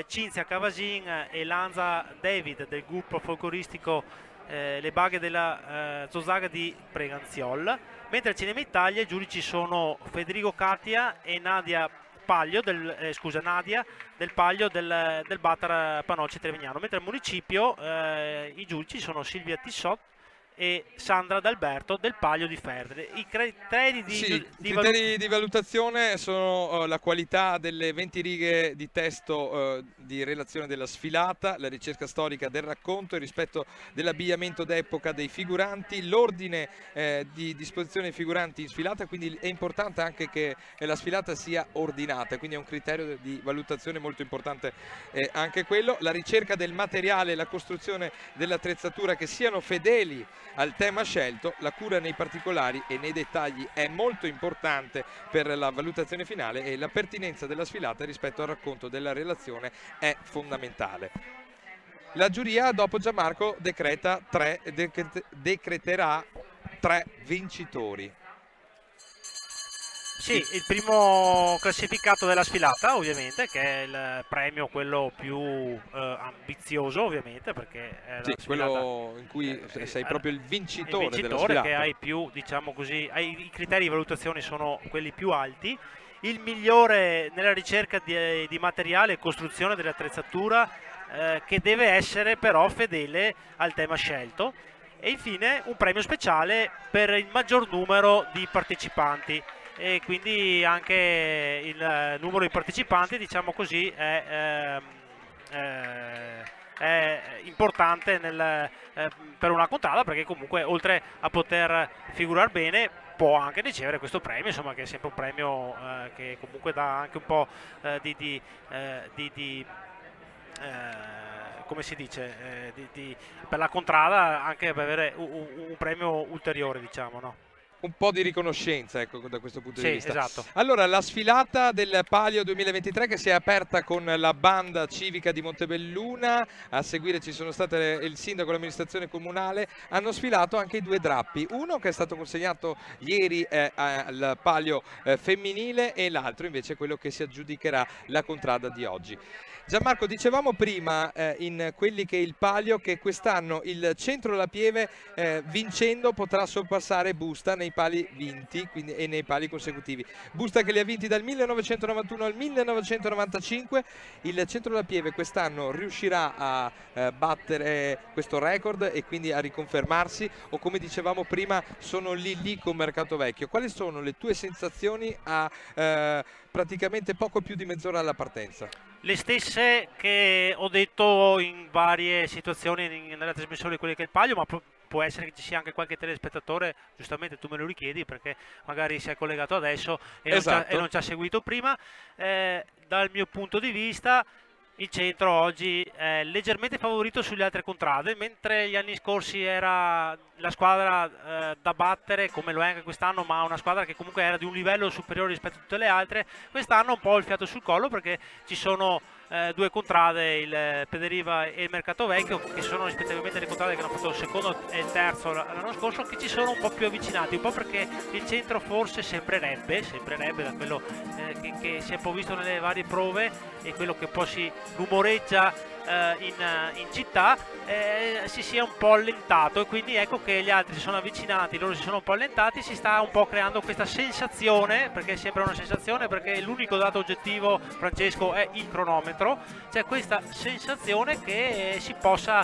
Cinzia Cavasin e Lanza David del gruppo folcloristico le baghe della Zozzaga di Preganziol, mentre al Cinema Italia i giudici sono Federico Catia e Nadia Paglio Nadia del Paglio del Batar Panocci Trevignano, mentre al municipio i giudici sono Silvia Tissot e Sandra D'Alberto del Paglio di Ferdere. I criteri di valutazione sono la qualità delle 20 righe di testo di relazione della sfilata, la ricerca storica del racconto, il rispetto dell'abbigliamento d'epoca dei figuranti, l'ordine di disposizione dei figuranti in sfilata, quindi è importante anche che la sfilata sia ordinata, quindi è un criterio di valutazione molto importante anche quello, la ricerca del materiale e la costruzione dell'attrezzatura che siano fedeli al tema scelto, la cura nei particolari e nei dettagli è molto importante per la valutazione finale e la pertinenza della sfilata rispetto al racconto della relazione è fondamentale. La giuria dopo Gianmarco decreterà 3 vincitori. Sì, il primo classificato della sfilata ovviamente, che è il premio quello più ambizioso ovviamente, perché è la sfilata, quello in cui sei proprio il vincitore della sfilata, che hai più, diciamo così, i criteri di valutazione sono quelli più alti, il migliore nella ricerca di materiale e costruzione dell'attrezzatura, che deve essere però fedele al tema scelto, e infine un premio speciale per il maggior numero di partecipanti. E quindi anche il numero di partecipanti, diciamo così, è importante per una contrada, perché comunque oltre a poter figurare bene può anche ricevere questo premio, insomma, che è sempre un premio che comunque dà anche un po' come si dice, per la contrada, anche per avere un premio ulteriore, diciamo, no? Un po' di riconoscenza, ecco, da questo punto di vista. Esatto. Allora, la sfilata del Palio 2023 che si è aperta con la banda civica di Montebelluna, a seguire ci sono state il sindaco e l'amministrazione comunale, hanno sfilato anche i 2 drappi, uno che è stato consegnato ieri al Palio femminile e l'altro invece è quello che si aggiudicherà la contrada di oggi. Gianmarco, dicevamo prima in quelli che il Palio che quest'anno il Centro La Pieve vincendo potrà sorpassare Busta nei pali vinti e nei pali consecutivi. Busta che li ha vinti dal 1991 al 1995, il Centro La Pieve quest'anno riuscirà a battere questo record e quindi a riconfermarsi, o come dicevamo prima sono lì con Mercato Vecchio. Quali sono le tue sensazioni a praticamente poco più di mezz'ora alla partenza? Le stesse che ho detto in varie situazioni nella trasmissione di quelli che è il Palio, ma può essere che ci sia anche qualche telespettatore, giustamente tu me lo richiedi perché magari si è collegato adesso e non ci ha seguito prima. Dal mio punto di vista il centro oggi è leggermente favorito sulle altre contrade, mentre gli anni scorsi era la squadra da battere, come lo è anche quest'anno, ma una squadra che comunque era di un livello superiore rispetto a tutte le altre. Quest'anno un po' il fiato sul collo, perché ci sono 2 contrade, il Pederiva e il Mercato Vecchio, che sono rispettivamente le contrade che hanno fatto il secondo e il terzo l'anno scorso, che ci sono un po' più avvicinati, un po' perché il centro forse sembrerebbe da quello che si è poi visto nelle varie prove e quello che poi si rumoreggia in città, si sia un po' allentato, e quindi ecco che gli altri si sono avvicinati, loro si sono un po' allentati, si sta un po' creando questa sensazione, perché sembra una sensazione, perché l'unico dato oggettivo, Francesco, è il cronometro. C'è questa sensazione che si possa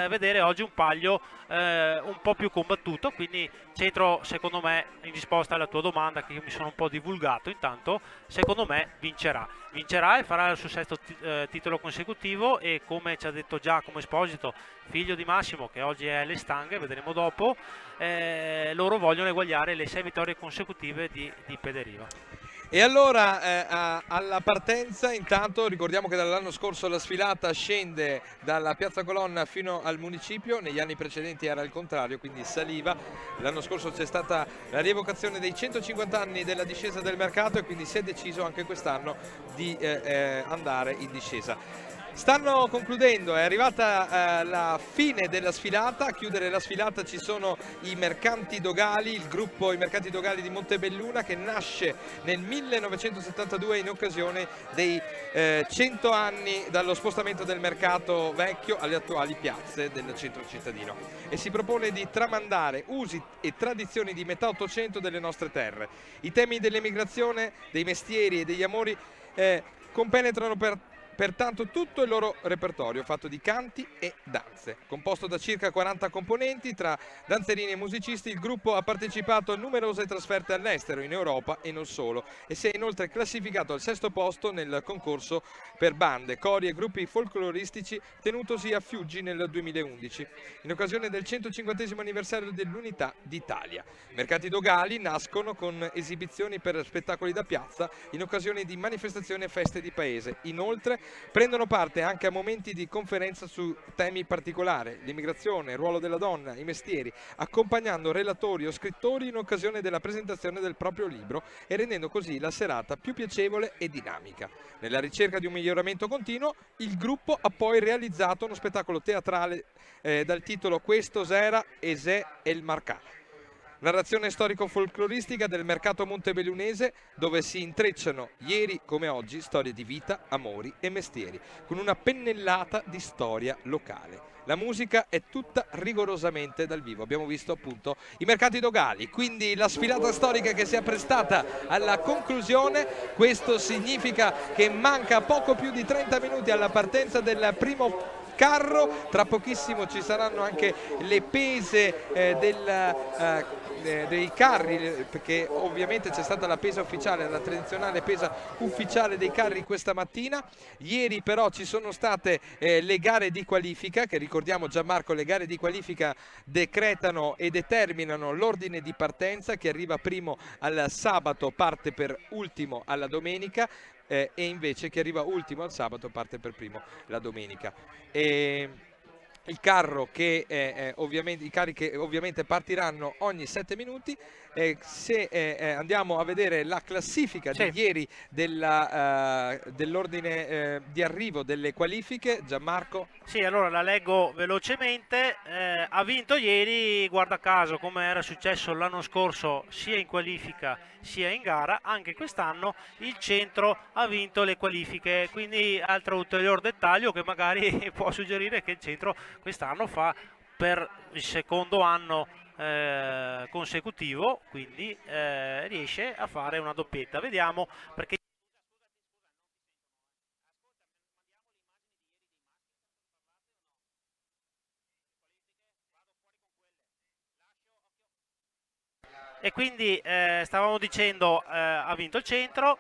vedere oggi un Palio un po' più combattuto, quindi centro, secondo me, in risposta alla tua domanda che io mi sono un po' divulgato intanto, secondo me vincerà e farà il suo 6° titolo consecutivo, e come ci ha detto Giacomo Esposito, figlio di Massimo, che oggi è alle stanghe, vedremo dopo, loro vogliono eguagliare le 6 vittorie consecutive di Pederiva. E allora alla partenza, intanto ricordiamo che dall'anno scorso la sfilata scende dalla Piazza Colonna fino al municipio, negli anni precedenti era il contrario, quindi saliva. L'anno scorso c'è stata la rievocazione dei 150 anni della discesa del mercato e quindi si è deciso anche quest'anno di andare in discesa. Stanno concludendo, è arrivata la fine della sfilata. A chiudere la sfilata ci sono i Mercanti Dogali, il gruppo I Mercanti Dogali di Montebelluna, che nasce nel 1972 in occasione dei 100 anni dallo spostamento del mercato vecchio alle attuali piazze del centro cittadino, e si propone di tramandare usi e tradizioni di metà Ottocento delle nostre terre. I temi dell'emigrazione, dei mestieri e degli amori compenetrano pertanto tutto il loro repertorio, fatto di canti e danze. Composto da circa 40 componenti, tra danzerini e musicisti, il gruppo ha partecipato a numerose trasferte all'estero, in Europa e non solo, e si è inoltre classificato al 6° posto nel concorso per bande, cori e gruppi folcloristici tenutosi a Fiuggi nel 2011, in occasione del 150° anniversario dell'Unità d'Italia. Mercati Dogali nascono con esibizioni per spettacoli da piazza in occasione di manifestazioni e feste di paese. Inoltre prendono parte anche a momenti di conferenza su temi particolari, l'immigrazione, il ruolo della donna, i mestieri, accompagnando relatori o scrittori in occasione della presentazione del proprio libro e rendendo così la serata più piacevole e dinamica. Nella ricerca di un miglioramento continuo, il gruppo ha poi realizzato uno spettacolo teatrale dal titolo Questo Sera Esè El Marcà. Narrazione storico-folcloristica del mercato montebellunese, dove si intrecciano ieri come oggi storie di vita, amori e mestieri, con una pennellata di storia locale. La musica è tutta rigorosamente dal vivo, abbiamo visto appunto i Mercati Dogali, quindi la sfilata storica che si è prestata alla conclusione. Questo significa che manca poco più di 30 minuti alla partenza del primo carro. Tra pochissimo ci saranno anche le pese dei carri, perché ovviamente c'è stata la pesa ufficiale, la tradizionale pesa ufficiale dei carri questa mattina. Ieri però ci sono state le gare di qualifica, che ricordiamo, Gianmarco, le gare di qualifica decretano e determinano l'ordine di partenza. Chi arriva primo al sabato parte per ultimo alla domenica, e invece chi arriva ultimo al sabato parte per primo la domenica. Il carro che i carri che ovviamente partiranno ogni 7 minuti. Se andiamo a vedere la classifica di ieri dell'ordine di arrivo delle qualifiche, Gianmarco. Sì, allora la leggo velocemente. Ha vinto ieri, guarda caso, come era successo l'anno scorso sia in qualifica sia in gara, anche quest'anno il centro ha vinto le qualifiche, quindi altro ulteriore dettaglio che magari può suggerire che il centro quest'anno fa per il secondo anno consecutivo, quindi riesce a fare una doppietta. Vediamo, perché e quindi stavamo dicendo ha vinto il centro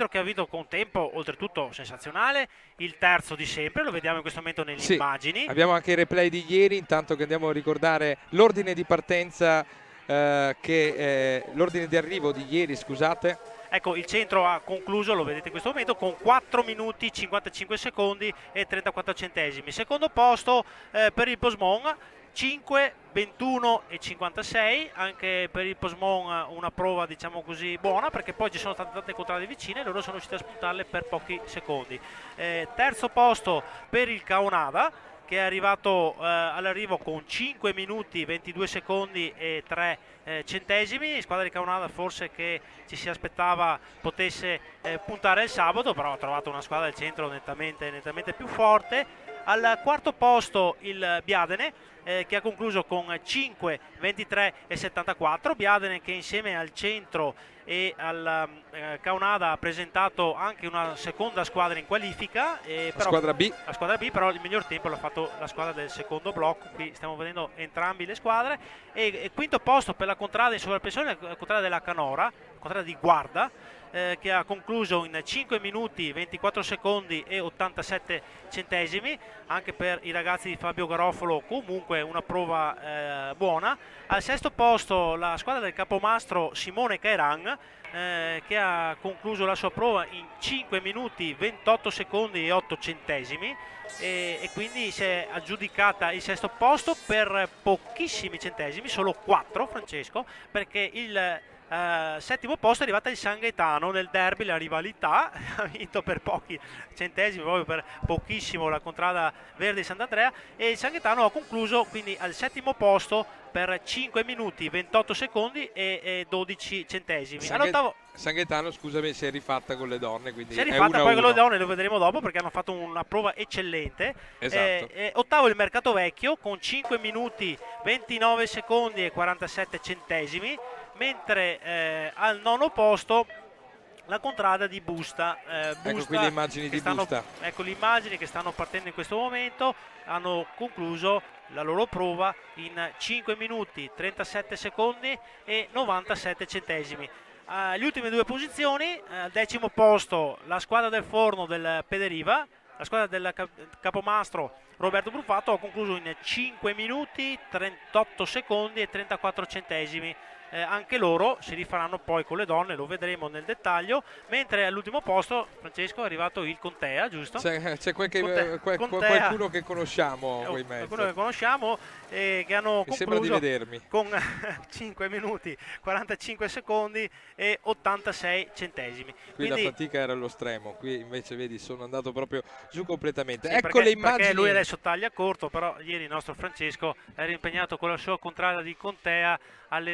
che ha vinto con tempo oltretutto sensazionale, il terzo di sempre, lo vediamo in questo momento nelle immagini. Abbiamo anche i replay di ieri, intanto che andiamo a ricordare l'ordine di partenza, l'ordine di arrivo di ieri, scusate. Ecco, il centro ha concluso, lo vedete in questo momento, con 4 minuti 55 secondi e 34 centesimi. Secondo posto per il Posemon, 5, 21 e 56, anche per il Posemon una prova diciamo così buona, perché poi ci sono state tante contrade vicine e loro sono riusciti a spuntarle per pochi secondi. Terzo posto per il Caonada, che è arrivato all'arrivo con 5 minuti 22 secondi e 3 centesimi. Squadra di Caonada forse che ci si aspettava potesse puntare il sabato, però ha trovato una squadra del centro nettamente più forte. Al quarto posto il Biadene, che ha concluso con 5, 23 e 74. Biadene che insieme al centro e al Caonada ha presentato anche una seconda squadra in qualifica, La squadra B, però il miglior tempo l'ha fatto la squadra del secondo blocco. Qui stiamo vedendo entrambi le squadre. E quinto posto per la contrada in sovrappressione, la contrada della Canora, contrada di Guarda, che ha concluso in 5 minuti 24 secondi e 87 centesimi. Anche per i ragazzi di Fabio Garofalo comunque una prova buona. Al sesto posto la squadra del capomastro Simone Cairan, che ha concluso la sua prova in 5 minuti 28 secondi e 8 centesimi, e quindi si è aggiudicata il sesto posto per pochissimi centesimi, solo 4, Francesco, perché il Settimo posto è arrivata il San Gaetano nel derby, la rivalità, ha vinto per pochi centesimi, proprio per pochissimo la Contrada Verde di Sant'Andrea, e il San Gaetano ha concluso quindi al settimo posto per 5 minuti 28 secondi e 12 centesimi. San Gaetano, scusami, si è rifatta con le donne, quindi si è è rifatta poi con 1-1. le donne, lo vedremo dopo perché hanno fatto una prova eccellente. Esatto. Ottavo il Mercato Vecchio con 5 minuti 29 secondi e 47 centesimi, mentre al nono posto la Contrada di Busta. Ecco qui le immagini di Busta. Ecco le immagini che stanno partendo in questo momento, hanno concluso la loro prova in 5 minuti 37 secondi e 97 centesimi. Le ultime due posizioni, al decimo posto la squadra del Forno del Pederiva, la squadra del capomastro Roberto Bruffato ha concluso in 5 minuti 38 secondi e 34 centesimi. Anche loro si rifaranno poi con le donne, lo vedremo nel dettaglio, mentre all'ultimo posto, Francesco, è arrivato il Contea, giusto? C'è Contea. qualcuno che conosciamo qui in mezzo. Qualcuno che conosciamo, che hanno Che sembra di concluso vedermi. con 5 minuti 45 secondi e 86 centesimi. Qui Quindi, la fatica era allo stremo, qui invece vedi sono andato proprio giù completamente. sì, Ecco perché, le immagini. perché lui adesso taglia corto, però ieri il nostro Francesco era impegnato con la sua Contrada di Contea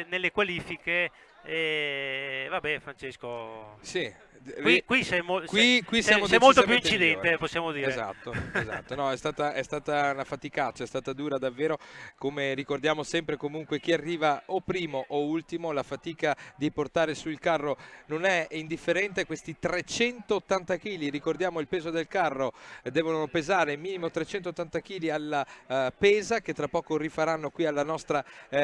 nelle qualifiche. E vabbè, Francesco, Sì, qui sei molto siamo molto più decisamente incidente, migliori. possiamo dire. Esatto. No, è stata una faticaccia, è stata dura davvero, come ricordiamo sempre. Comunque chi arriva o primo o ultimo, la fatica di portare sul carro non è indifferente. Questi 380 kg, ricordiamo il peso del carro, devono pesare minimo 380 kg alla pesa, che tra poco rifaranno qui alla nostra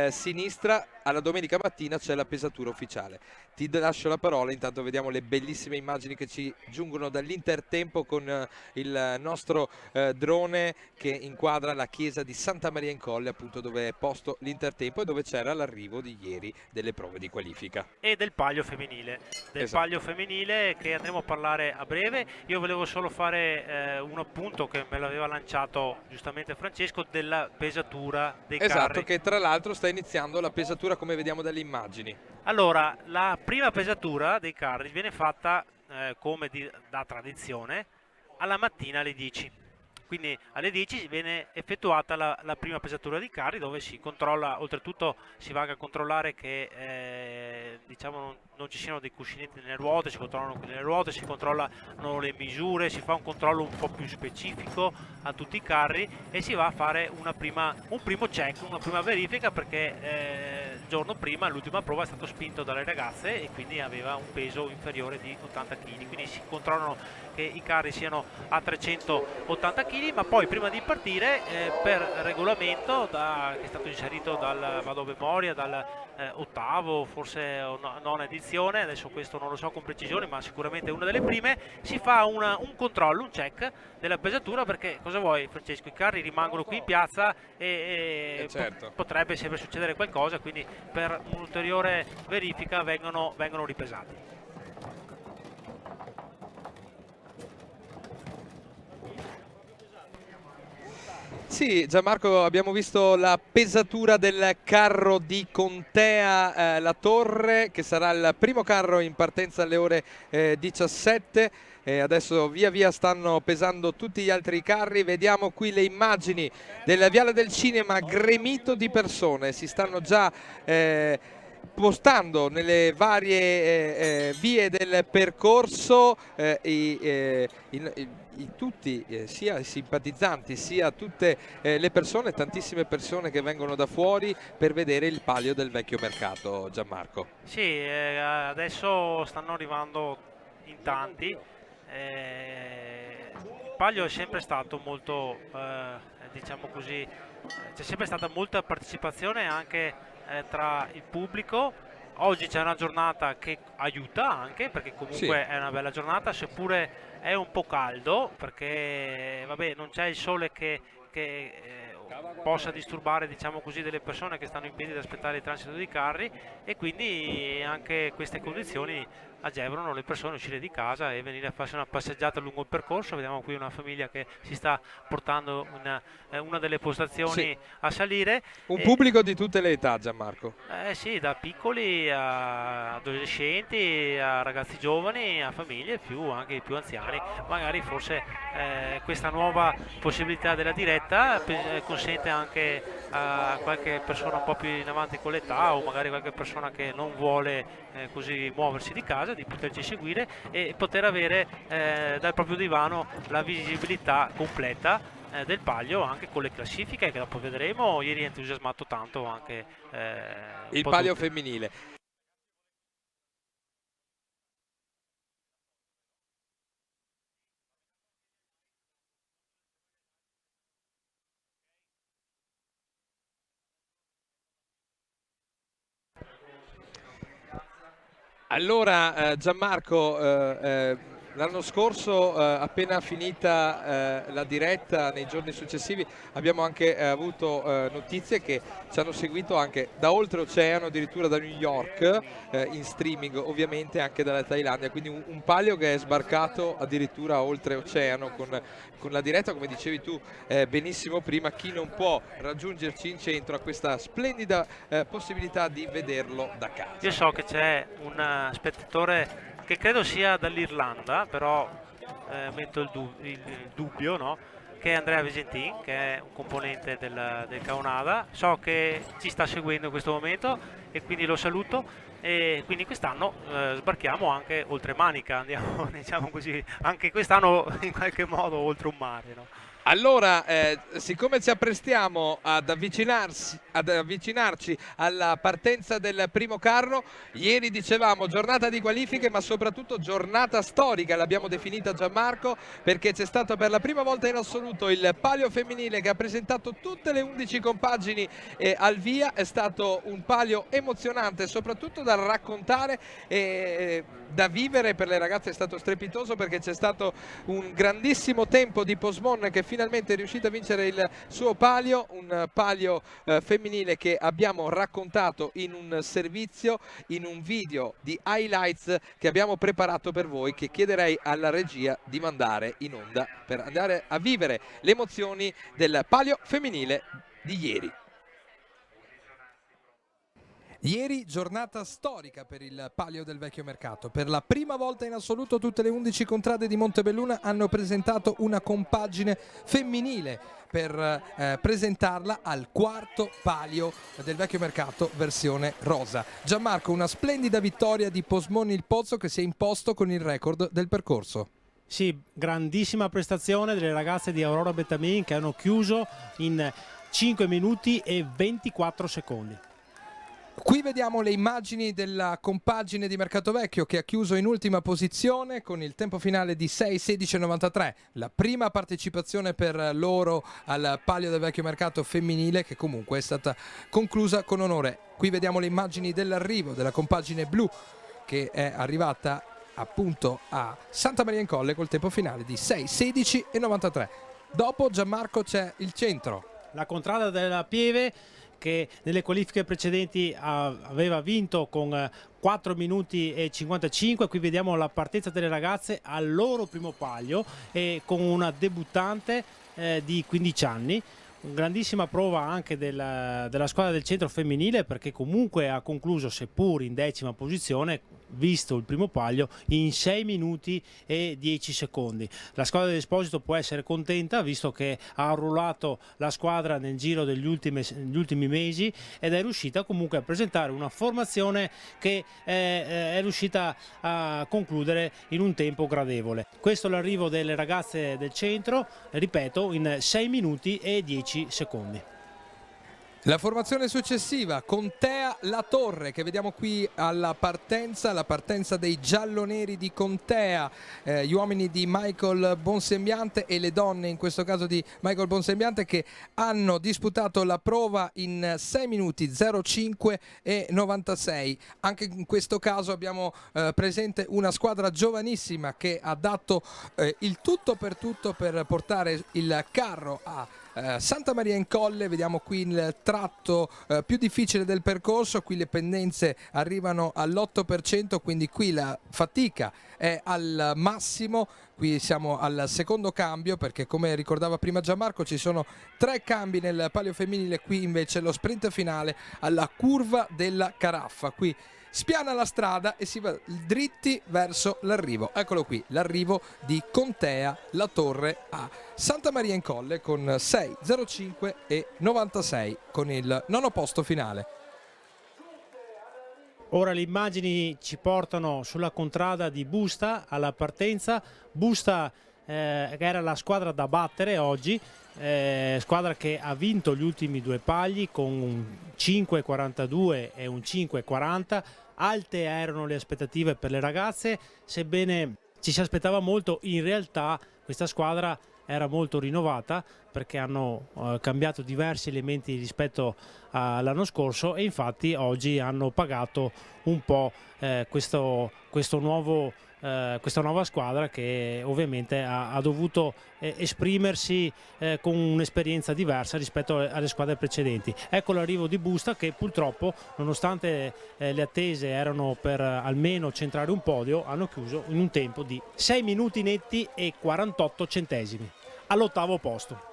sinistra. Alla domenica mattina c'è la pesatura ufficiale. Ti lascio la parola, intanto vediamo le bellissime immagini che ci giungono dall'Intertempo con il nostro drone che inquadra la chiesa di Santa Maria in Colle, appunto dove è posto l'Intertempo e dove c'era l'arrivo di ieri delle prove di qualifica. E del palio femminile, palio femminile che andremo a parlare a breve. Io volevo solo fare un appunto che me l'aveva lanciato giustamente Francesco, della pesatura dei carri. Esatto, che tra l'altro sta iniziando la pesatura, come vediamo dalle immagini. Allora, la prima pesatura dei carri viene fatta come da tradizione alla mattina alle 10. Quindi alle 10 viene effettuata la prima pesatura dei carri, dove si controlla, oltretutto si va a controllare che diciamo non ci siano dei cuscinetti nelle ruote, si controllano le ruote, si controllano le misure, si fa un controllo un po' più specifico a tutti i carri e si va a fare un primo check, una prima verifica, perché il giorno prima l'ultima prova è stato spinto dalle ragazze e quindi aveva un peso inferiore di 80 kg, quindi si controllano che i carri siano a 380 kg, ma poi prima di partire per regolamento che è stato inserito vado a memoria, dal ottavo, forse nona edizione, adesso questo non lo so con precisione, ma sicuramente una delle prime, si fa un controllo, un check della pesatura, perché cosa vuoi, Francesco, i carri rimangono qui in piazza e certo. Potrebbe sempre succedere qualcosa, quindi per un'ulteriore verifica vengono ripesati. Sì, Gianmarco, abbiamo visto la pesatura del carro di Contea La Torre, che sarà il primo carro in partenza alle ore 17. Adesso via via stanno pesando tutti gli altri carri. Vediamo qui le immagini del Viale del Cinema gremito di persone. Si stanno già postando nelle varie vie del percorso tutti, sia i simpatizzanti sia tutte le persone, tantissime persone che vengono da fuori per vedere il palio del vecchio mercato. Gianmarco. Sì, adesso stanno arrivando in tanti. Il palio è sempre stato molto, diciamo così, c'è sempre stata molta partecipazione anche tra il pubblico. Oggi c'è una giornata che aiuta anche, perché comunque Sì. è una bella giornata, seppure è un po' caldo, perché vabbè, non c'è il sole che possa disturbare, diciamo così, delle persone che stanno in piedi ad aspettare il transito dei carri, e quindi anche queste condizioni agevolano le persone a uscire di casa e venire a farsi una passeggiata lungo il percorso. Vediamo qui una famiglia che si sta portando una delle postazioni a salire. Un pubblico di tutte le età, Gianmarco. Sì, da piccoli a adolescenti, a ragazzi giovani, a famiglie anche più anziani. Magari forse questa nuova possibilità della diretta consente anche a qualche persona un po' più in avanti con l'età, o magari qualche persona che non vuole così muoversi di casa, di poterci seguire e poter avere dal proprio divano la visibilità completa del Palio, anche con le classifiche che dopo vedremo. Ieri è entusiasmato tanto anche il Palio femminile. Allora Gianmarco, l'anno scorso, appena finita la diretta, nei giorni successivi abbiamo anche avuto notizie che ci hanno seguito anche da oltreoceano, addirittura da New York, in streaming ovviamente anche dalla Thailandia, quindi un Palio che è sbarcato addirittura oltreoceano con la diretta, come dicevi tu benissimo prima. Chi non può raggiungerci in centro ha questa splendida possibilità di vederlo da casa. Io so che c'è un spettatore che credo sia dall'Irlanda, però metto il dubbio, no? Che è Andrea Vigentin, che è un componente del Caonada. So che ci sta seguendo in questo momento e quindi lo saluto. E quindi quest'anno sbarchiamo anche oltre Manica, andiamo, diciamo così, anche quest'anno in qualche modo oltre un mare, no? Allora, siccome ci apprestiamo ad avvicinarci alla partenza del primo carro, ieri dicevamo giornata di qualifiche, ma soprattutto giornata storica, l'abbiamo definita Gianmarco, perché c'è stato per la prima volta in assoluto il Palio femminile che ha presentato tutte le 11 compagini al via. È stato un palio emozionante, soprattutto da raccontare e da vivere. Per le ragazze è stato strepitoso, perché c'è stato un grandissimo tempo di Poismon che finalmente è riuscita a vincere il suo palio, un palio femminile che abbiamo raccontato in un servizio, in un video di highlights che abbiamo preparato per voi, che chiederei alla regia di mandare in onda per andare a vivere le emozioni del palio femminile di ieri. Ieri giornata storica per il Palio del Vecchio Mercato. Per la prima volta in assoluto tutte le 11 contrade di Montebelluna hanno presentato una compagine femminile per presentarla al quarto Palio del Vecchio Mercato versione rosa. Gianmarco, una splendida vittoria di Poismon il Pozzo che si è imposto con il record del percorso. Sì, grandissima prestazione delle ragazze di Aurora Betamin, che hanno chiuso in 5 minuti e 24 secondi. Qui vediamo le immagini della compagine di Mercatovecchio che ha chiuso in ultima posizione con il tempo finale di 6:16:93, la prima partecipazione per loro al Palio del Vecchio Mercato femminile, che comunque è stata conclusa con onore. Qui vediamo le immagini dell'arrivo della compagine blu che è arrivata appunto a Santa Maria in Colle col tempo finale di 6:16:93. Dopo, Gianmarco, c'è il centro. La contrada della Pieve, che nelle qualifiche precedenti aveva vinto con 4 minuti e 55. Qui vediamo la partenza delle ragazze al loro primo palio e con una debuttante di 15 anni. Grandissima prova anche della squadra del centro femminile, perché comunque ha concluso, seppur in 10ª posizione, visto il primo palio, in 6 minuti e 10 secondi. La squadra dell'Esposito può essere contenta, visto che ha arruolato la squadra nel giro degli ultimi mesi ed è riuscita comunque a presentare una formazione che è riuscita a concludere in un tempo gradevole. Questo è l'arrivo delle ragazze del centro, ripeto, in 6 minuti e 10 secondi. La formazione successiva, Contea La Torre, che vediamo qui alla partenza, la partenza dei gialloneri di Contea, gli uomini di Michael Bonsembiante e le donne, in questo caso di Michael Bonsembiante, che hanno disputato la prova in 6 minuti 05 e 96. Anche in questo caso abbiamo presente una squadra giovanissima che ha dato il tutto per portare il carro a Santa Maria in Colle. Vediamo qui il tratto più difficile del percorso, qui le pendenze arrivano all'8%, quindi qui la fatica è al massimo. Qui siamo al secondo cambio, perché come ricordava prima Gianmarco ci sono 3 cambi nel palio femminile, qui invece lo sprint finale alla curva della Caraffa. Qui spiana la strada e si va dritti verso l'arrivo. Eccolo qui, l'arrivo di Contea La Torre a Santa Maria in Colle con 6:05 e 96 con il nono posto finale. Ora le immagini ci portano sulla contrada di Busta alla partenza. Busta che era la squadra da battere oggi, squadra che ha vinto gli ultimi 2 pagli con un 5,42 e un 5,40. Alte erano le aspettative per le ragazze, sebbene ci si aspettava molto, in realtà questa squadra era molto rinnovata perché hanno cambiato diversi elementi rispetto all'anno scorso, e infatti oggi hanno pagato un po' questa nuova squadra, che ovviamente ha dovuto esprimersi con un'esperienza diversa rispetto alle squadre precedenti. Ecco l'arrivo di Busta, che purtroppo, nonostante le attese erano per almeno centrare un podio, hanno chiuso in un tempo di 6 minuti netti e 48 centesimi all'8° posto.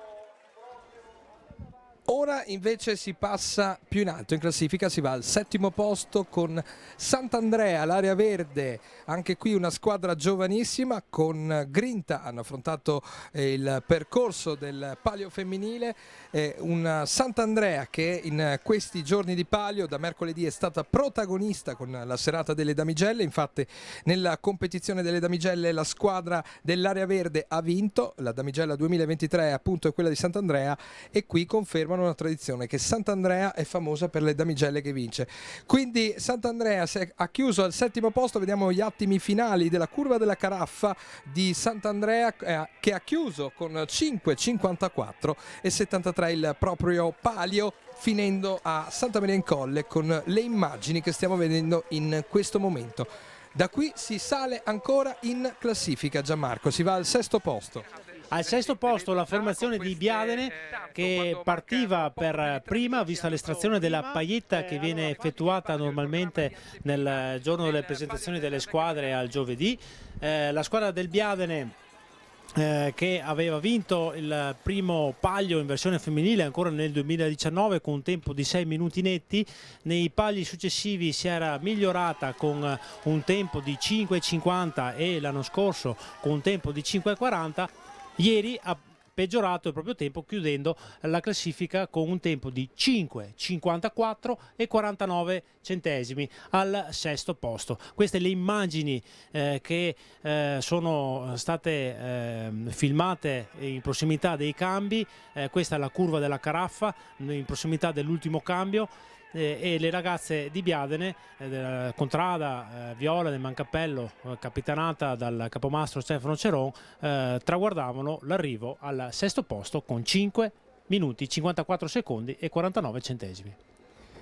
Ora invece si passa più in alto in classifica, si va al 7° posto con Sant'Andrea, l'area verde. Anche qui una squadra giovanissima, con grinta hanno affrontato il percorso del palio femminile. Un Sant'Andrea che in questi giorni di palio da mercoledì è stata protagonista con la serata delle damigelle. Infatti nella competizione delle damigelle la squadra dell'area verde ha vinto, la damigella 2023 appunto è quella di Sant'Andrea, e qui confermano una tradizione che Sant'Andrea è famosa per le damigelle che vince. Quindi Sant'Andrea ha chiuso al 7° posto. Vediamo gli attimi finali della curva della Caraffa di Sant'Andrea, che ha chiuso con 5,54 e 73 il proprio palio, finendo a Santa Maria in Colle con le immagini che stiamo vedendo in questo momento. Da qui si sale ancora in classifica, Gianmarco, si va al 6° posto. Al 6° posto la formazione di Biadene, che partiva per prima, vista l'estrazione della paglietta che viene effettuata normalmente nel giorno delle presentazioni delle squadre al giovedì. La squadra del Biadene che aveva vinto il primo palio in versione femminile ancora nel 2019 con un tempo di 6 minuti netti. Nei pagli successivi si era migliorata con un tempo di 5,50 e l'anno scorso con un tempo di 5,40. Ieri ha peggiorato il proprio tempo, chiudendo la classifica con un tempo di 5,54 e 49 centesimi al 6° posto. Queste le immagini che sono state filmate in prossimità dei cambi. Questa è la curva della Caraffa in prossimità dell'ultimo cambio. E le ragazze di Biadene, della contrada viola del Mancappello, capitanata dal capomastro Stefano Ceron, traguardavano l'arrivo al 6° posto con 5 minuti 54 secondi e 49 centesimi.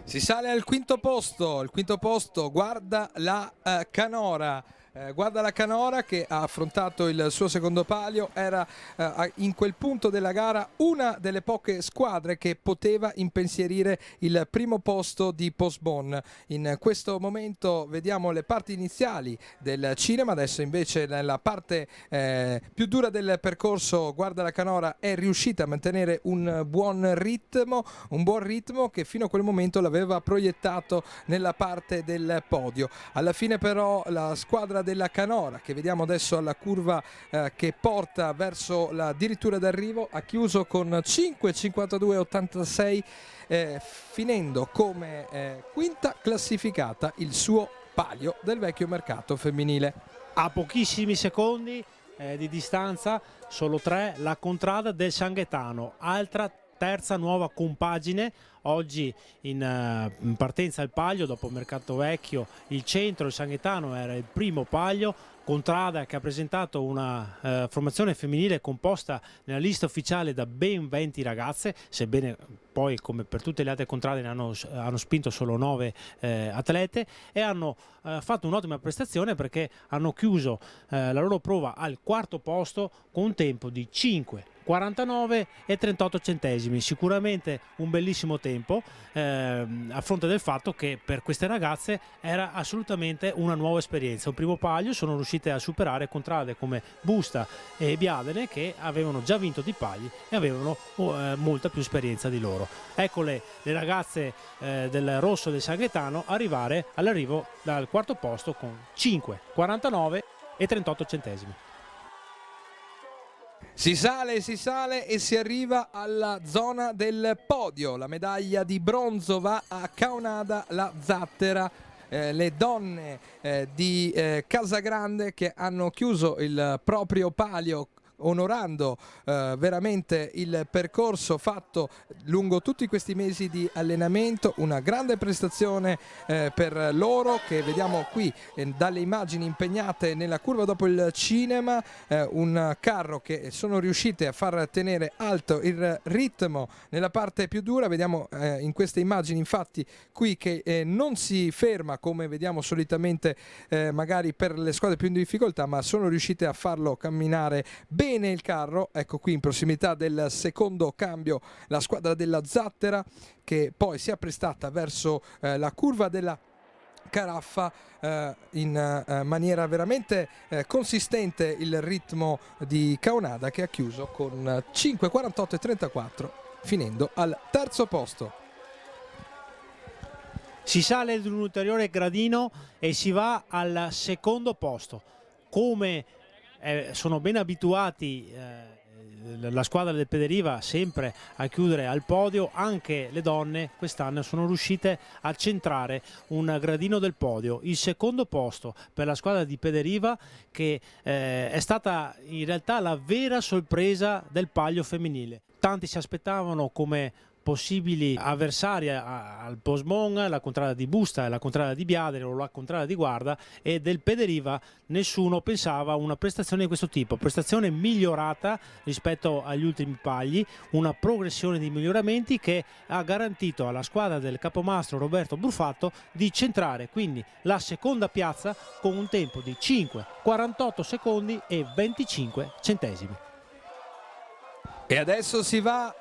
Si sale al 5° posto, il 5° posto guarda la Canora. Guarda la Canora che ha affrontato il suo secondo palio, era in quel punto della gara una delle poche squadre che poteva impensierire il primo posto di Postbon. In questo momento vediamo le parti iniziali del cinema, adesso invece nella parte più dura del percorso Guarda la Canora è riuscita a mantenere un buon ritmo che fino a quel momento l'aveva proiettato nella parte del podio. Alla fine però la squadra della Canora, che vediamo adesso alla curva che porta verso la dirittura d'arrivo, ha chiuso con 5,52,86 finendo come quinta classificata il suo palio del vecchio mercato femminile. A pochissimi secondi di distanza, solo 3, la contrada del San Gaetano, altra terza nuova compagine oggi in partenza al Palio, dopo Mercato Vecchio, il centro, il San Gaetano era il primo palio. Contrada che ha presentato una formazione femminile composta nella lista ufficiale da ben 20 ragazze, sebbene poi come per tutte le altre contrade ne hanno spinto solo 9 atlete, e hanno fatto un'ottima prestazione perché hanno chiuso la loro prova al quarto posto con un tempo di 5:49 e 38 centesimi, sicuramente un bellissimo tempo a fronte del fatto che per queste ragazze era assolutamente una nuova esperienza, un primo palio. Sono riuscite a superare contrade come Busta e Biadene che avevano già vinto di pagli e avevano molta più esperienza di loro. Eccole le ragazze del rosso del San Gaetano all'arrivo dal quarto posto con 5:49 e 38 centesimi. Si sale e si arriva alla zona del podio. La medaglia di bronzo va a Caonada La Zattera. Le donne di Casagrande che hanno chiuso il proprio palio onorando veramente il percorso fatto lungo tutti questi mesi di allenamento. Una grande prestazione per loro, che vediamo qui dalle immagini impegnate nella curva dopo il cinema, un carro che sono riuscite a far tenere alto il ritmo nella parte più dura. Vediamo in queste immagini infatti qui che non si ferma come vediamo solitamente magari per le squadre più in difficoltà, ma sono riuscite a farlo camminare bene il carro. Ecco qui in prossimità del secondo cambio la squadra della Zattera, che poi si è apprestata verso la curva della Caraffa in maniera veramente consistente. Il ritmo di Caonada che ha chiuso con 5:48 e 34 finendo al terzo posto. Si sale di un ulteriore gradino e si va al secondo posto. Come sono ben abituati la squadra del Pederiva sempre a chiudere al podio, anche le donne quest'anno sono riuscite a centrare un gradino del podio. Il secondo posto per la squadra di Pederiva, che è stata in realtà la vera sorpresa del palio femminile. Tanti si aspettavano come possibili avversari al Pogemon, la contrada di Busta, la contrada di Biadene o la contrada di Guarda, e del Pederiva nessuno pensava a una prestazione di questo tipo, prestazione migliorata rispetto agli ultimi pagli, una progressione di miglioramenti che ha garantito alla squadra del capomastro Roberto Brufatto di centrare quindi la seconda piazza con un tempo di 5:48 secondi e 25 centesimi. E adesso si va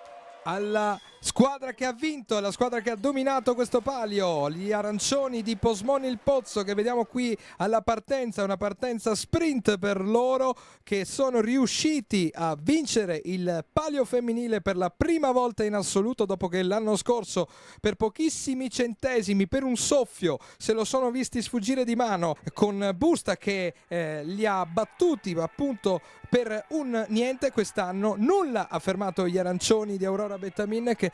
alla squadra che ha vinto, la squadra che ha dominato questo palio, gli arancioni di Pogemon Il Pozzo, che vediamo qui alla partenza, una partenza sprint per loro, che sono riusciti a vincere il palio femminile per la prima volta in assoluto, dopo che l'anno scorso per pochissimi centesimi, per un soffio, se lo sono visti sfuggire di mano, con Busta che li ha battuti appunto per un niente. Quest'anno nulla ha fermato gli arancioni di Aurora Bettamin, che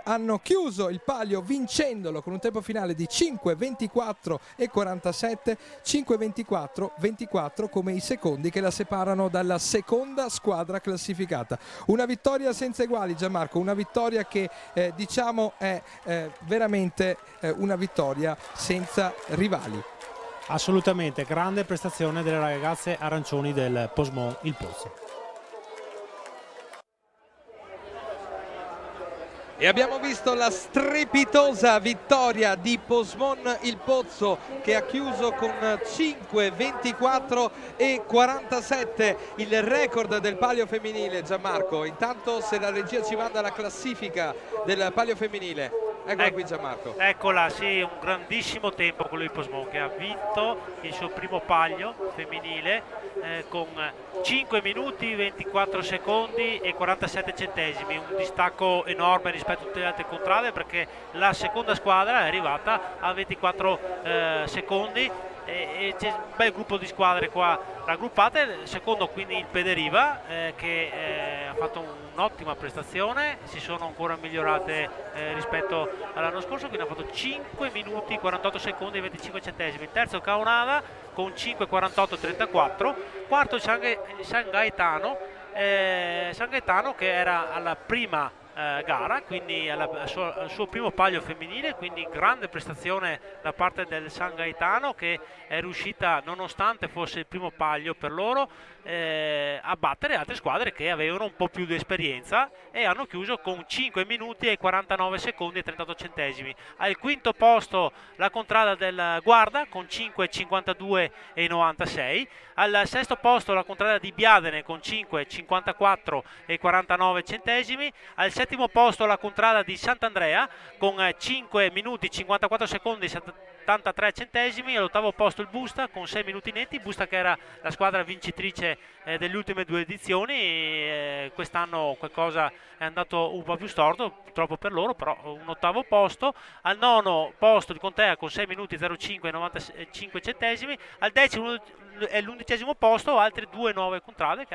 hanno chiuso il palio vincendolo con un tempo finale di 5:24 e 47, 5:24-24 come i secondi che la separano dalla seconda squadra classificata. Una vittoria senza eguali, Gianmarco, una vittoria che diciamo è veramente una vittoria senza rivali. Assolutamente, grande prestazione delle ragazze arancioni del Pogemon Il Pozzo. E abbiamo visto la strepitosa vittoria di Pogemon Il Pozzo, che ha chiuso con 5:24 e 47 il record del palio femminile. Gianmarco, intanto se la regia ci manda la classifica del palio femminile. Eccola qui Gianmarco. Eccola, sì, un grandissimo tempo quello di Pogemon, che ha vinto il suo primo palio femminile con 5 minuti, 24 secondi e 47 centesimi, un distacco enorme rispetto a tutte le altre contrade, perché la seconda squadra è arrivata a 24 secondi e c'è un bel gruppo di squadre qua raggruppate. Secondo quindi il Pederiva che ha fatto un'ottima prestazione, si sono ancora migliorate rispetto all'anno scorso, quindi ha fatto 5 minuti 48 secondi e 25 centesimi. Terzo Caonada con 5:48-34, quarto San Gaetano che era alla prima gara, quindi al suo primo palio femminile, quindi grande prestazione da parte del San Gaetano, che è riuscita, nonostante fosse il primo palio per loro, a battere altre squadre che avevano un po' più di esperienza e hanno chiuso con 5 minuti e 49 secondi e 38 centesimi. Al quinto posto la contrada del Guarda con 5,52 e 96, al sesto posto la contrada di Biadene con 5,54 e 49 centesimi, al settimo posto la contrada di Sant'Andrea con 5 minuti 54 secondi e 73 centesimi, all'ottavo posto il Busta con 6 minuti netti, Busta che era la squadra vincitrice delle ultime 2 edizioni. Quest'anno qualcosa è andato un po' più storto, purtroppo per loro, però un ottavo posto. Al nono posto il Contea con 6 minuti 05 e 95 centesimi, al decimo e l'11° posto altre 2 nuove contrade,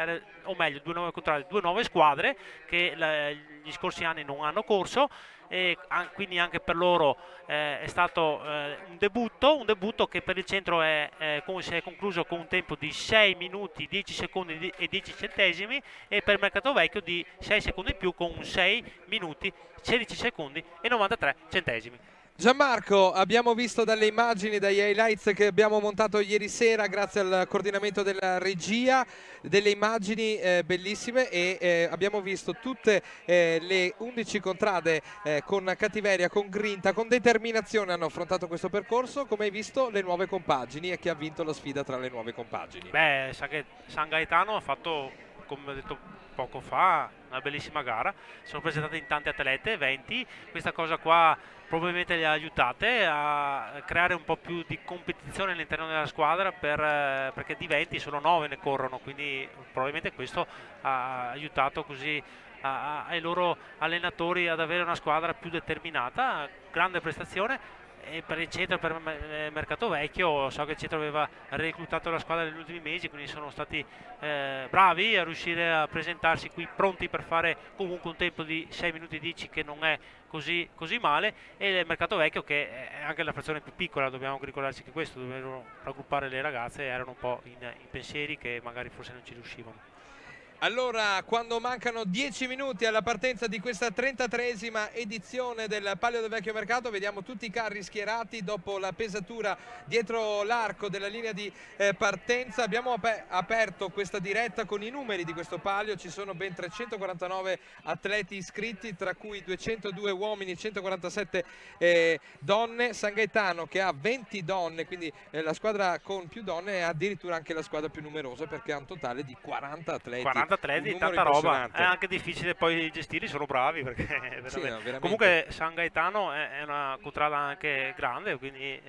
o meglio 2 nuove contrade, 2 nuove squadre che gli scorsi anni non hanno corso, e quindi anche per loro è stato un debutto che per il centro si è concluso con un tempo di 6 minuti 10 secondi e 10 centesimi, e per il Mercatovecchio di 6 secondi in più con 6 minuti 16 secondi e 93 centesimi. Gianmarco, abbiamo visto dalle immagini, dagli highlights che abbiamo montato ieri sera grazie al coordinamento della regia, delle immagini bellissime, e abbiamo visto tutte le 11 contrade con cattiveria, con grinta, con determinazione hanno affrontato questo percorso. Come hai visto le nuove compagini e chi ha vinto la sfida tra le nuove compagini? Beh, San Gaetano ha fatto, come ho detto poco fa, una bellissima gara, sono presentate in tante atlete, 20, questa cosa qua probabilmente le ha aiutate a creare un po' più di competizione all'interno della squadra, perché di 20 solo 9 ne corrono, quindi probabilmente questo ha aiutato così ai loro allenatori ad avere una squadra più determinata. Grande prestazione. E per il centro, per il Mercatovecchio, so che il centro aveva reclutato la squadra negli ultimi mesi, quindi sono stati bravi a riuscire a presentarsi qui pronti per fare comunque un tempo di 6 minuti 10, che non è così male, e il Mercatovecchio che è anche la frazione più piccola, dobbiamo ricordarci che questo, dovevano raggruppare le ragazze, erano un po' in pensieri che magari forse non ci riuscivano. Allora, quando mancano 10 minuti alla partenza di questa 33esima edizione del Palio del Vecchio Mercato, vediamo tutti i carri schierati dopo la pesatura dietro l'arco della linea di partenza. Abbiamo aperto questa diretta con i numeri di questo palio, ci sono ben 349 atleti iscritti, tra cui 202 uomini, 147 donne. San Gaetano, che ha 20 donne, quindi la squadra con più donne, è addirittura anche la squadra più numerosa, perché ha un totale di 40 atleti. 40 atleti, tanta roba, è anche difficile poi gestirli, sono bravi perché veramente. Comunque San Gaetano è una contrada anche grande, quindi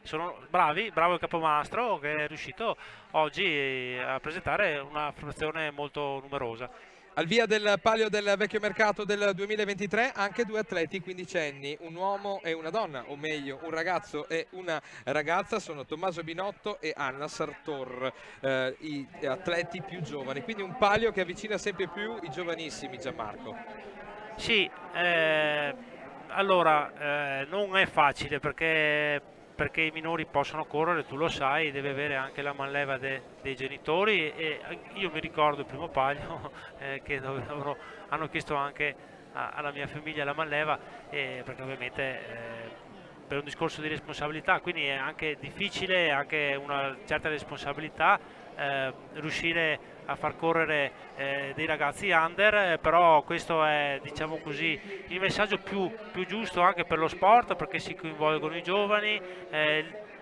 sono bravo il capomastro che è riuscito oggi a presentare una frazione molto numerosa. Al via del Palio del Vecchio Mercato del 2023 anche 2 atleti quindicenni, un uomo e una donna, o meglio un ragazzo e una ragazza, sono Tommaso Binotto e Anna Sartor, i atleti più giovani, quindi un palio che avvicina sempre più i giovanissimi. Gianmarco. Sì, allora non è facile perché i minori possono correre, tu lo sai, deve avere anche la manleva dei genitori, e io mi ricordo il primo palio che hanno chiesto anche alla mia famiglia la manleva, perché ovviamente per un discorso di responsabilità, quindi è anche difficile, anche una certa responsabilità riuscire a far correre dei ragazzi under, però questo è, diciamo così, il messaggio più giusto anche per lo sport, perché si coinvolgono i giovani.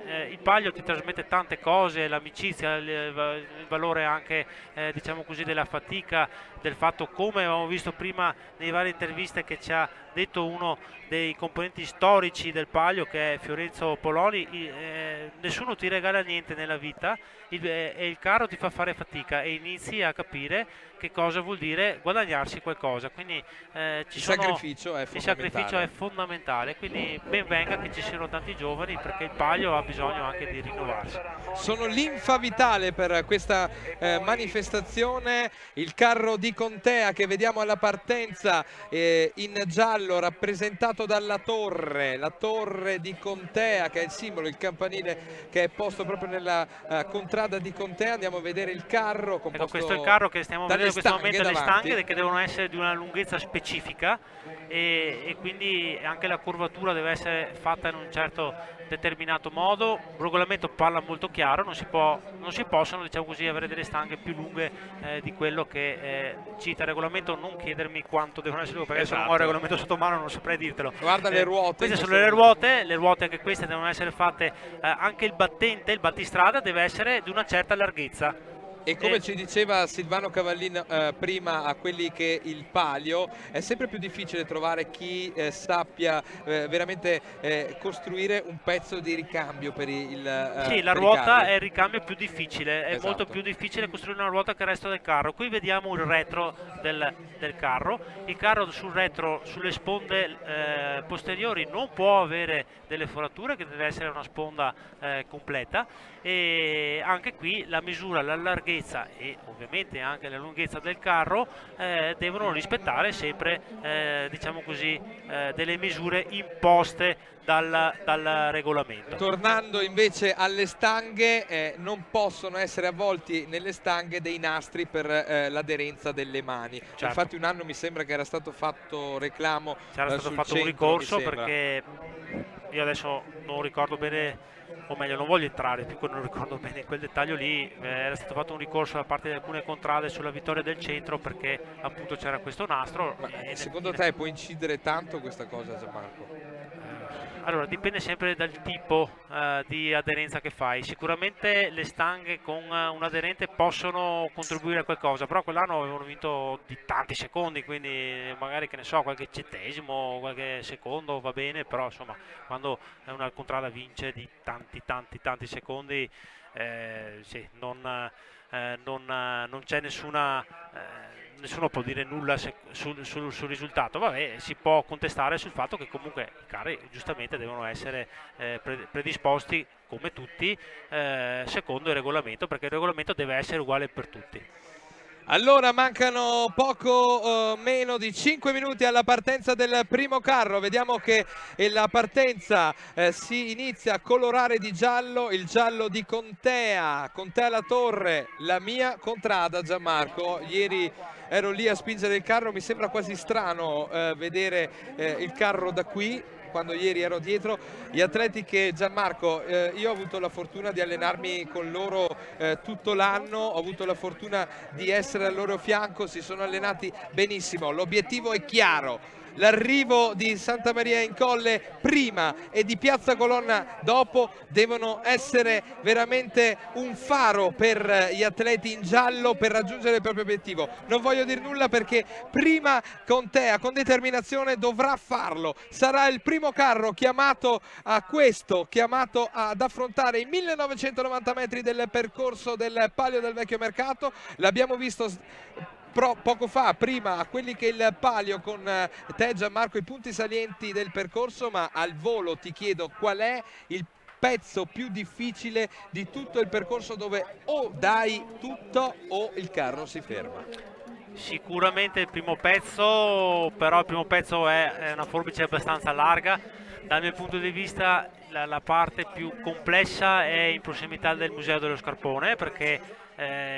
Il palio ti trasmette tante cose, l'amicizia, il valore anche diciamo così della fatica, del fatto, come avevamo visto prima nei varie interviste che ci ha detto uno dei componenti storici del palio, che è Fiorenzo Poloni, nessuno ti regala niente nella vita, e il carro ti fa fare fatica e inizi a capire che cosa vuol dire guadagnarsi qualcosa, quindi il sacrificio è fondamentale, quindi ben venga che ci siano tanti giovani, perché il palio ha bisogno anche di rinnovarsi. Sono linfa vitale per questa manifestazione, il carro di Contea che vediamo alla partenza in giallo giallo rappresentato dalla torre, la torre di Contea, che è il simbolo, il campanile che è posto proprio nella contrada di Contea. Andiamo a vedere il carro composto. Ecco, questo è il carro che stiamo vedendo in questo momento, le davanti. stanghe che devono essere di una lunghezza specifica e quindi anche la curvatura deve essere fatta in un certo determinato modo. Il regolamento parla molto chiaro, non si possono, diciamo così, avere delle stanghe più lunghe di quello che cita il regolamento. Non chiedermi quanto devono essere lunghe, perché se non ho il regolamento sotto mano non saprei dirtelo. Guarda le ruote. Queste sono le ruote anche queste devono essere fatte, anche il battente, il battistrada deve essere di una certa larghezza. E come ci diceva Silvano Cavallin prima, a quelli che il palio è sempre più difficile trovare chi sappia veramente costruire un pezzo di ricambio per il sì, la ruota è il ricambio più difficile, è molto più difficile costruire una ruota che il resto del carro. Qui vediamo il retro del carro. Il carro sul retro, sulle sponde posteriori non può avere delle forature, che deve essere una sponda completa, e anche qui la misura, la larghezza e ovviamente anche la lunghezza del carro devono rispettare sempre diciamo così delle misure imposte dal regolamento. Tornando invece alle stanghe, non possono essere avvolti nelle stanghe dei nastri per l'aderenza delle mani. Certo. Infatti un anno mi sembra che era stato fatto reclamo, c'era stato fatto un ricorso, perché io adesso non ricordo bene, o meglio non voglio entrare più, non ricordo bene quel dettaglio lì. Era stato fatto un ricorso da parte di alcune contrade sulla vittoria del centro, perché appunto c'era questo nastro. Ma secondo te può incidere tanto questa cosa, Gianmarco? Allora, dipende sempre dal tipo di aderenza che fai. Sicuramente le stanghe con un aderente possono contribuire a qualcosa, però quell'anno avevano vinto di tanti secondi, quindi magari, che ne so, qualche centesimo, qualche secondo va bene, però insomma quando una contrada vince di tanti secondi, sì, non c'è nessuno può dire nulla sul risultato. Vabbè, si può contestare sul fatto che comunque i carri giustamente devono essere predisposti come tutti secondo il regolamento, perché il regolamento deve essere uguale per tutti. Allora mancano poco meno di 5 minuti alla partenza del primo carro. Vediamo che la partenza si inizia a colorare di giallo, il giallo di Contea la Torre, la mia contrada, Gianmarco. Ieri ero lì a spingere il carro, mi sembra quasi strano vedere il carro da qui, quando ieri ero dietro. Gli atleti che, Gianmarco, io ho avuto la fortuna di allenarmi con loro tutto l'anno, ho avuto la fortuna di essere al loro fianco, si sono allenati benissimo, l'obiettivo è chiaro. L'arrivo di Santa Maria in Colle prima e di Piazza Colonna dopo devono essere veramente un faro per gli atleti in giallo per raggiungere il proprio obiettivo. Non voglio dire nulla, perché prima Contea con determinazione dovrà farlo. Sarà il primo carro chiamato ad affrontare i 1990 metri del percorso del Palio del Vecchio Mercato. L'abbiamo visto poco fa, prima, a quelli che il palio con te, Gianmarco, i punti salienti del percorso, ma al volo ti chiedo qual è il pezzo più difficile di tutto il percorso, dove o dai tutto o il carro si ferma. Sicuramente il primo pezzo, però il primo pezzo è una forbice abbastanza larga. Dal mio punto di vista la parte più complessa è in prossimità del Museo dello Scarpone, perché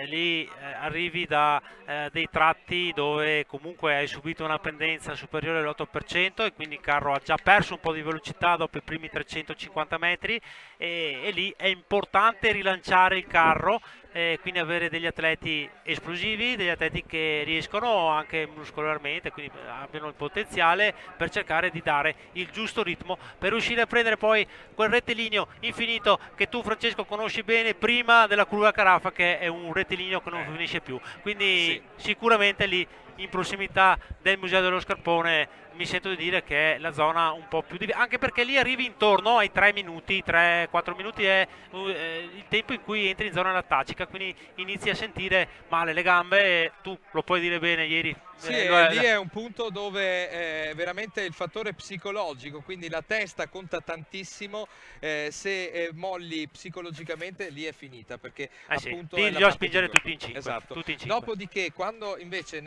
lì arrivi da dei tratti dove comunque hai subito una pendenza superiore all'8% e quindi il carro ha già perso un po' di velocità dopo i primi 350 metri e lì è importante rilanciare il carro, quindi avere degli atleti esplosivi, degli atleti che riescono anche muscolarmente, quindi abbiano il potenziale per cercare di dare il giusto ritmo per riuscire a prendere poi quel rettilineo infinito che tu, Francesco, conosci bene, prima della curva Carafa, che è un rettilineo che non finisce più. Quindi sicuramente lì in prossimità del Museo dello Scarpone mi sento di dire che è la zona un po' più anche perché lì arrivi intorno ai 3 minuti, 3-4 minuti è il tempo in cui entri in zona lattacica, quindi inizi a sentire male le gambe, e tu lo puoi dire bene ieri. Sì, lì è un punto dove veramente il fattore psicologico, quindi la testa conta tantissimo, se molli psicologicamente lì è finita, perché appunto bisogna spingere tutti in 5. Esatto. Tutti in 5. Dopodiché, quando invece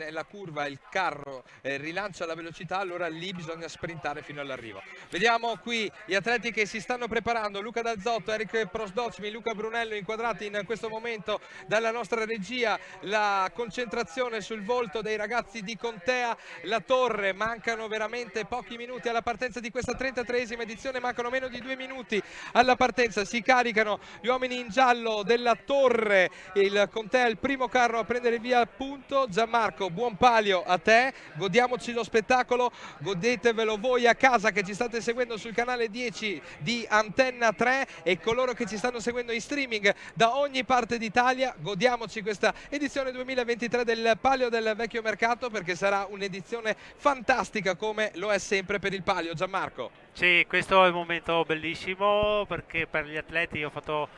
curva il carro rilancia la velocità, allora lì bisogna sprintare fino all'arrivo. Vediamo qui gli atleti che si stanno preparando, Luca Dalzotto, Eric Prosdocmi, Luca Brunello inquadrati in questo momento dalla nostra regia, la concentrazione sul volto dei ragazzi di Contea, La Torre. Mancano veramente pochi minuti alla partenza di questa 33esima edizione, mancano meno di 2 minuti alla partenza, si caricano gli uomini in giallo della Torre, il Contea è il primo carro a prendere via appunto. Gianmarco, buon palio a te, godiamoci lo spettacolo, godetevelo voi a casa che ci state seguendo sul canale 10 di Antenna 3 e coloro che ci stanno seguendo in streaming da ogni parte d'Italia. Godiamoci questa edizione 2023 del Palio del Vecchio Mercato, perché sarà un'edizione fantastica come lo è sempre per il Palio. Gianmarco. Sì, questo è un momento bellissimo perché per gli atleti io ho fatto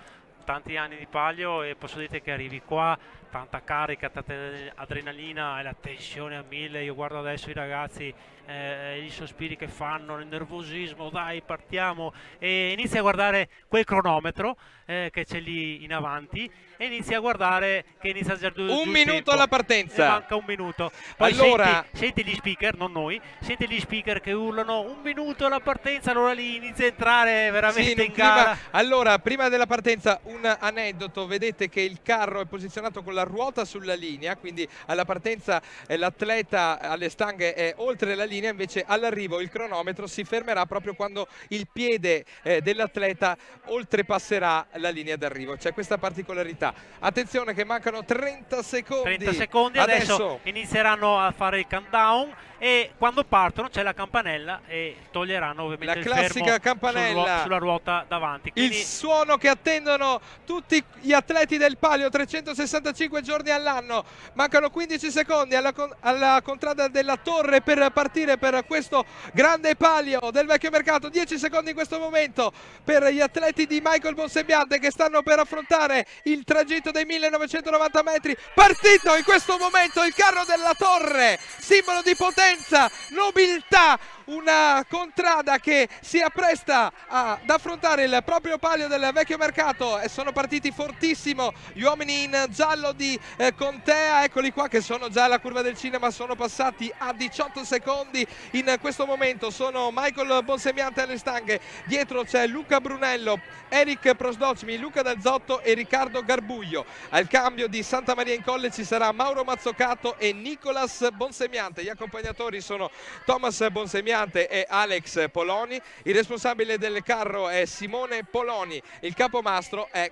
tanti anni di palio e posso dire che arrivi qua, tanta carica, tanta adrenalina e la tensione a 1000. Io guardo adesso i ragazzi, i sospiri che fanno, il nervosismo, dai partiamo, e inizi a guardare quel cronometro che c'è lì in avanti e inizi a guardare che inizia a giù un minuto alla partenza, e manca un minuto. Poi allora senti gli speaker, non noi, senti gli speaker che urlano un minuto alla partenza, allora lì inizia a entrare veramente in gara. Allora, prima della partenza un aneddoto: vedete che il carro è posizionato con la ruota sulla linea, quindi alla partenza l'atleta alle stanghe è oltre la linea, invece all'arrivo il cronometro si fermerà proprio quando il piede dell'atleta oltrepasserà la linea d'arrivo. C'è questa particolarità. Attenzione che mancano 30 secondi. 30 secondi, adesso inizieranno a fare il countdown e quando partono c'è la campanella e toglieranno ovviamente la classica campanella sulla ruota davanti. Quindi il suono che attendono tutti gli atleti del Palio 365 giorni all'anno. Mancano 15 secondi alla contrada della Torre per partire per questo grande Palio del Vecchio Mercato. 10 secondi in questo momento per gli atleti di Michael Bonsembiante che stanno per affrontare il tragitto dei 1990 metri. Partito in questo momento il carro della Torre, simbolo di potenza, nobiltà, una contrada che si appresta ad affrontare il proprio Palio del Vecchio Mercato e sono partiti fortissimo gli uomini in giallo di Contea. Eccoli qua che sono già alla curva del cinema, sono passati a 18 secondi in questo momento. Sono Michael Bonsembiante alle stanghe, dietro c'è Luca Brunello, Eric Prosdocmi, Luca Dalzotto e Riccardo Garbuglio. Al cambio di Santa Maria in Colle ci sarà Mauro Mazzocato e Nicolas Bonsembiante. Gli accompagnatori sono Thomas Bonsembiante e Alex Poloni. Il responsabile del carro è Simone Poloni. Il capomastro è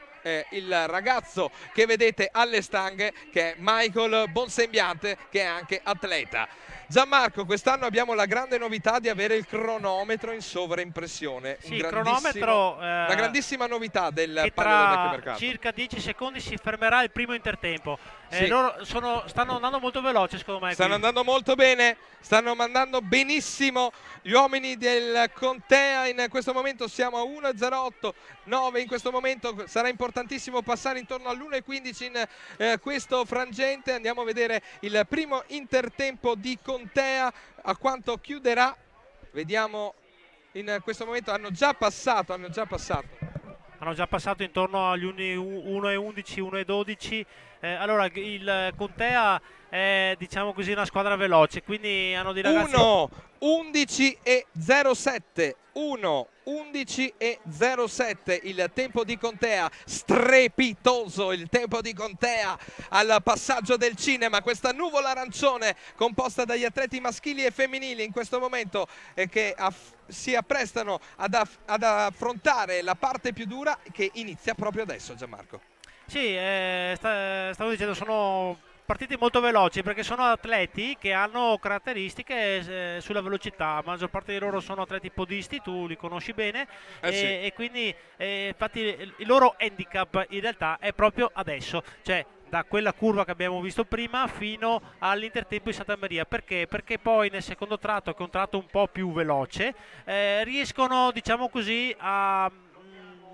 il ragazzo che vedete alle stanghe, che è Michael Bonsembiante, che è anche atleta. Gianmarco, quest'anno abbiamo la grande novità di avere il cronometro in sovraimpressione. Sì, il cronometro, una grandissima novità del che Palio del Vecchio Mercato. Circa 10 secondi si fermerà il primo intertempo. Sì. Loro stanno andando molto veloci, secondo me. Stanno andando molto bene, stanno mandando benissimo gli uomini del Contea. In questo momento siamo a 1:08,9. In questo momento sarà importantissimo passare intorno all'1:15 in questo frangente. Andiamo a vedere il primo intertempo di Contea, a quanto chiuderà. Vediamo, in questo momento hanno già passato intorno agli 1:11, 1:12. Allora il Contea è, diciamo così, una squadra veloce, quindi hanno dei ragazzi 1:11,07. 1:11,07 il tempo di Contea, strepitoso il tempo di Contea al passaggio del cinema. Questa nuvola arancione composta dagli atleti maschili e femminili in questo momento che si apprestano ad affrontare la parte più dura, che inizia proprio adesso. Gianmarco. Sì, stavo dicendo, sono partiti molto veloci perché sono atleti che hanno caratteristiche sulla velocità. La maggior parte di loro sono atleti podisti, tu li conosci bene, e quindi infatti il loro handicap in realtà è proprio adesso, cioè da quella curva che abbiamo visto prima fino all'intertempo di Santa Maria. Perché? Perché poi nel secondo tratto, che è un tratto un po' più veloce, riescono, diciamo così, a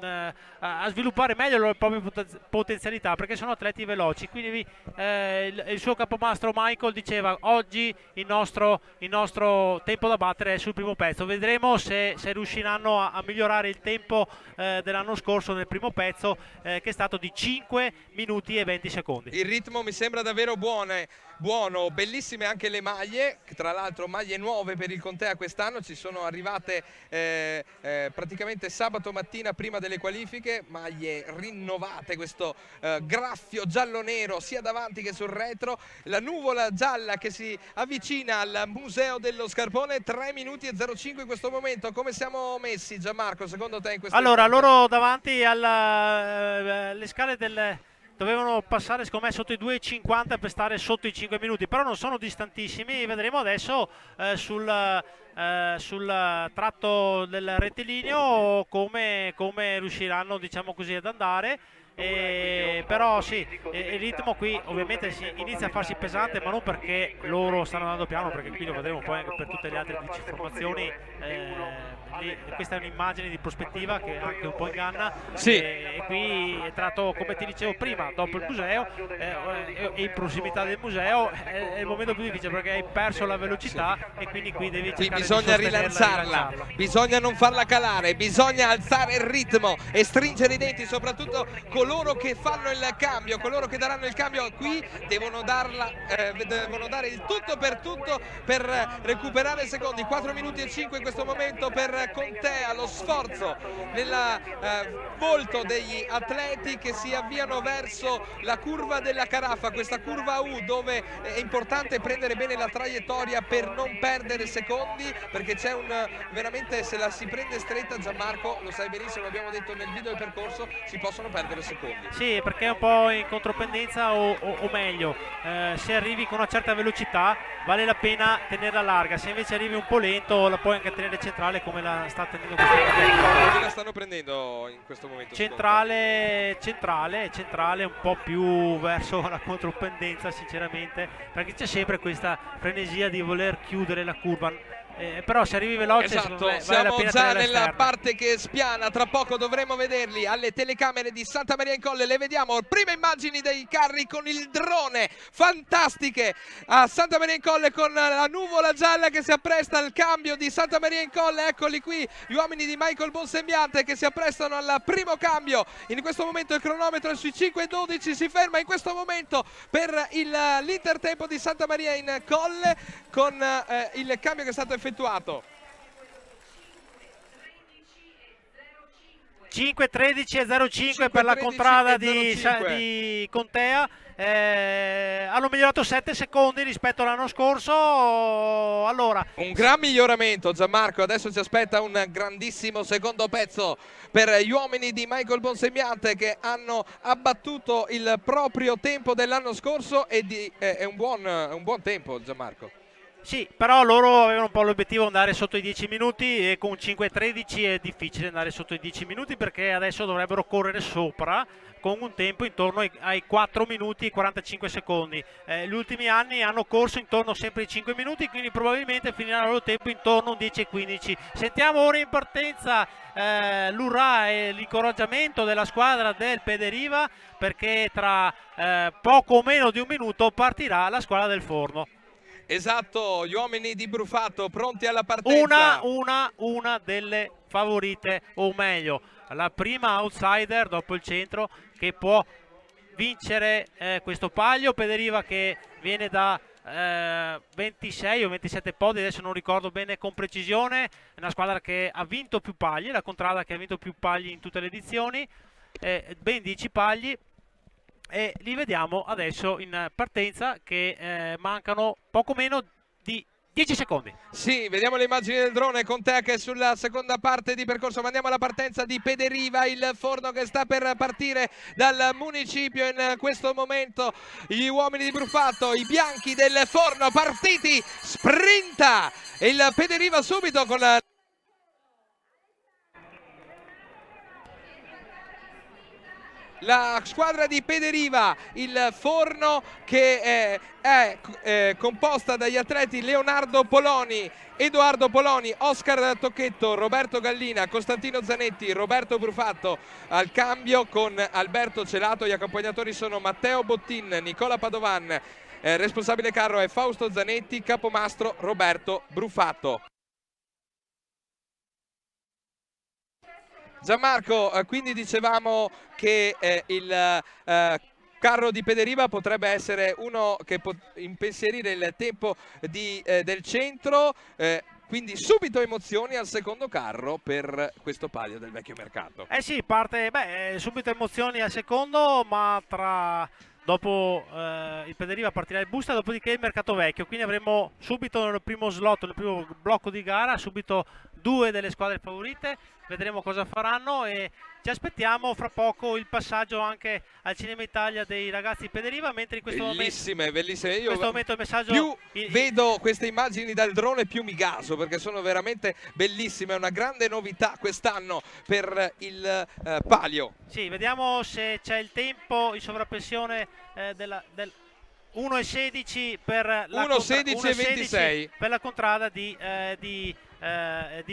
a sviluppare meglio le proprie potenzialità, perché sono atleti veloci. Quindi il suo capomastro Michael diceva: oggi il nostro tempo da battere è sul primo pezzo, vedremo se riusciranno a migliorare il tempo dell'anno scorso nel primo pezzo, che è stato di 5 minuti e 20 secondi. Il ritmo mi sembra davvero buono, bellissime anche le maglie, tra l'altro maglie nuove per il Contea quest'anno, ci sono arrivate praticamente sabato mattina prima delle qualifiche, maglie rinnovate, questo graffio giallo-nero sia davanti che sul retro, la nuvola gialla che si avvicina al Museo dello Scarpone. 3 minuti e 05 in questo momento. Come siamo messi, Gianmarco, secondo te in questo Allora, momento? loro davanti alle scale dovevano passare secondo me sotto i 2,50 per stare sotto i 5 minuti, però non sono distantissimi. Vedremo adesso sul tratto del rettilineo come riusciranno, diciamo così, ad andare. Però sì, il ritmo qui ovviamente si inizia a farsi pesante, ma non perché loro stanno andando piano, perché qui lo vedremo poi anche per tutte le altre 10 formazioni. Questa è un'immagine di prospettiva che anche un po' inganna, sì. E qui è tratto, come ti dicevo prima, dopo il museo e in prossimità del museo è il momento più difficile, perché hai perso la velocità, sì. E quindi qui devi cercare bisogna di rilanciarla, bisogna non farla calare, bisogna alzare il ritmo e stringere i denti, soprattutto coloro che fanno il cambio, coloro che daranno il cambio qui devono dare il tutto per recuperare secondi. 4 minuti e 5 in questo momento per Contea, lo sforzo nel volto degli atleti che si avviano verso la curva della Caraffa, questa curva U dove è importante prendere bene la traiettoria per non perdere secondi, perché c'è veramente, se la si prende stretta, Gianmarco lo sai benissimo, l'abbiamo detto nel video del percorso, si possono perdere secondi. Sì, perché è un po' in contropendenza o meglio, se arrivi con una certa velocità vale la pena tenerla larga, se invece arrivi un po' lento la puoi anche tenere centrale, come la sta tenendo questa volta. Come la stanno prendendo in questo momento? Centrale un po' più verso la contropendenza, sinceramente, perché c'è sempre questa frenesia di voler chiudere la curva. Però se arrivi veloce, esatto, vale siamo la pena già nella esterna. parte che spiana, tra poco dovremo vederli alle telecamere di Santa Maria in Colle, le vediamo, prime immagini dei carri con il drone, fantastiche a Santa Maria in Colle, con la nuvola gialla che si appresta al cambio di Santa Maria in Colle. Eccoli qui gli uomini di Michael Bonsembiante che si apprestano al primo cambio. In questo momento il cronometro è sui 5:12, si ferma in questo momento per l'intertempo di Santa Maria in Colle con il cambio che è stato effettuato. 5:13.05 per la contrada di Contea. Hanno migliorato 7 secondi rispetto all'anno scorso. Allora, un gran miglioramento, Gianmarco. Adesso ci aspetta un grandissimo secondo pezzo per gli uomini di Michael Bonsembiante, che hanno abbattuto il proprio tempo dell'anno scorso e è un buon tempo, Gianmarco. sì, però loro avevano un po' l'obiettivo di andare sotto i 10 minuti e con 5:13 è difficile andare sotto i 10 minuti, perché adesso dovrebbero correre sopra con un tempo intorno ai 4 minuti e 45 secondi. Gli ultimi anni hanno corso intorno sempre ai 5 minuti, quindi probabilmente finiranno il loro tempo intorno a 10:15. Sentiamo ora in partenza l'urrà e l'incoraggiamento della squadra del Pederiva, perché tra poco o meno di un minuto partirà la squadra del Forno. Esatto, gli uomini di Brufato pronti alla partenza. Una delle favorite, o meglio, la prima outsider dopo il centro che può vincere questo palio. Pederiva che viene da 26 o 27 podi, adesso non ricordo bene con precisione, è una squadra che ha vinto più pagli, la contrada che ha vinto più pagli in tutte le edizioni, ben 10 pagli. E li vediamo adesso in partenza, che mancano poco meno di 10 secondi. Sì, vediamo le immagini del drone. Contea che è sulla seconda parte di percorso. Mandiamo alla partenza di Pederiva, il Forno che sta per partire dal municipio in questo momento. Gli uomini di Brufato, i bianchi del Forno partiti, sprinta il Pederiva subito con la... la squadra di Pederiva, il forno che è composta dagli atleti Leonardo Poloni, Edoardo Poloni, Oscar Tocchetto, Roberto Gallina, Costantino Zanetti, Roberto Brufatto al cambio con Alberto Celato. Gli accompagnatori sono Matteo Bottin, Nicola Padovan, responsabile carro è Fausto Zanetti, capomastro Roberto Brufatto. Gianmarco, quindi dicevamo che il carro di Pederiva potrebbe essere uno che può impensierire il tempo del centro, quindi subito emozioni al secondo carro per questo palio del vecchio mercato. Sì, parte subito emozioni al secondo, ma dopo il Pederiva partirà il Busta, dopodiché il mercato vecchio, quindi avremo subito nel primo slot, nel primo blocco di gara, subito due delle squadre favorite. Vedremo cosa faranno e ci aspettiamo fra poco il passaggio anche al Cinema Italia dei ragazzi di Pederiva, mentre in questo bellissime. Io in questo momento il messaggio più vedo queste immagini dal drone più mi gaso, perché sono veramente bellissime, è una grande novità quest'anno per il palio. Sì, vediamo se c'è il tempo in sovrappressione del 1.16 per la 1.16.26 per la contrada di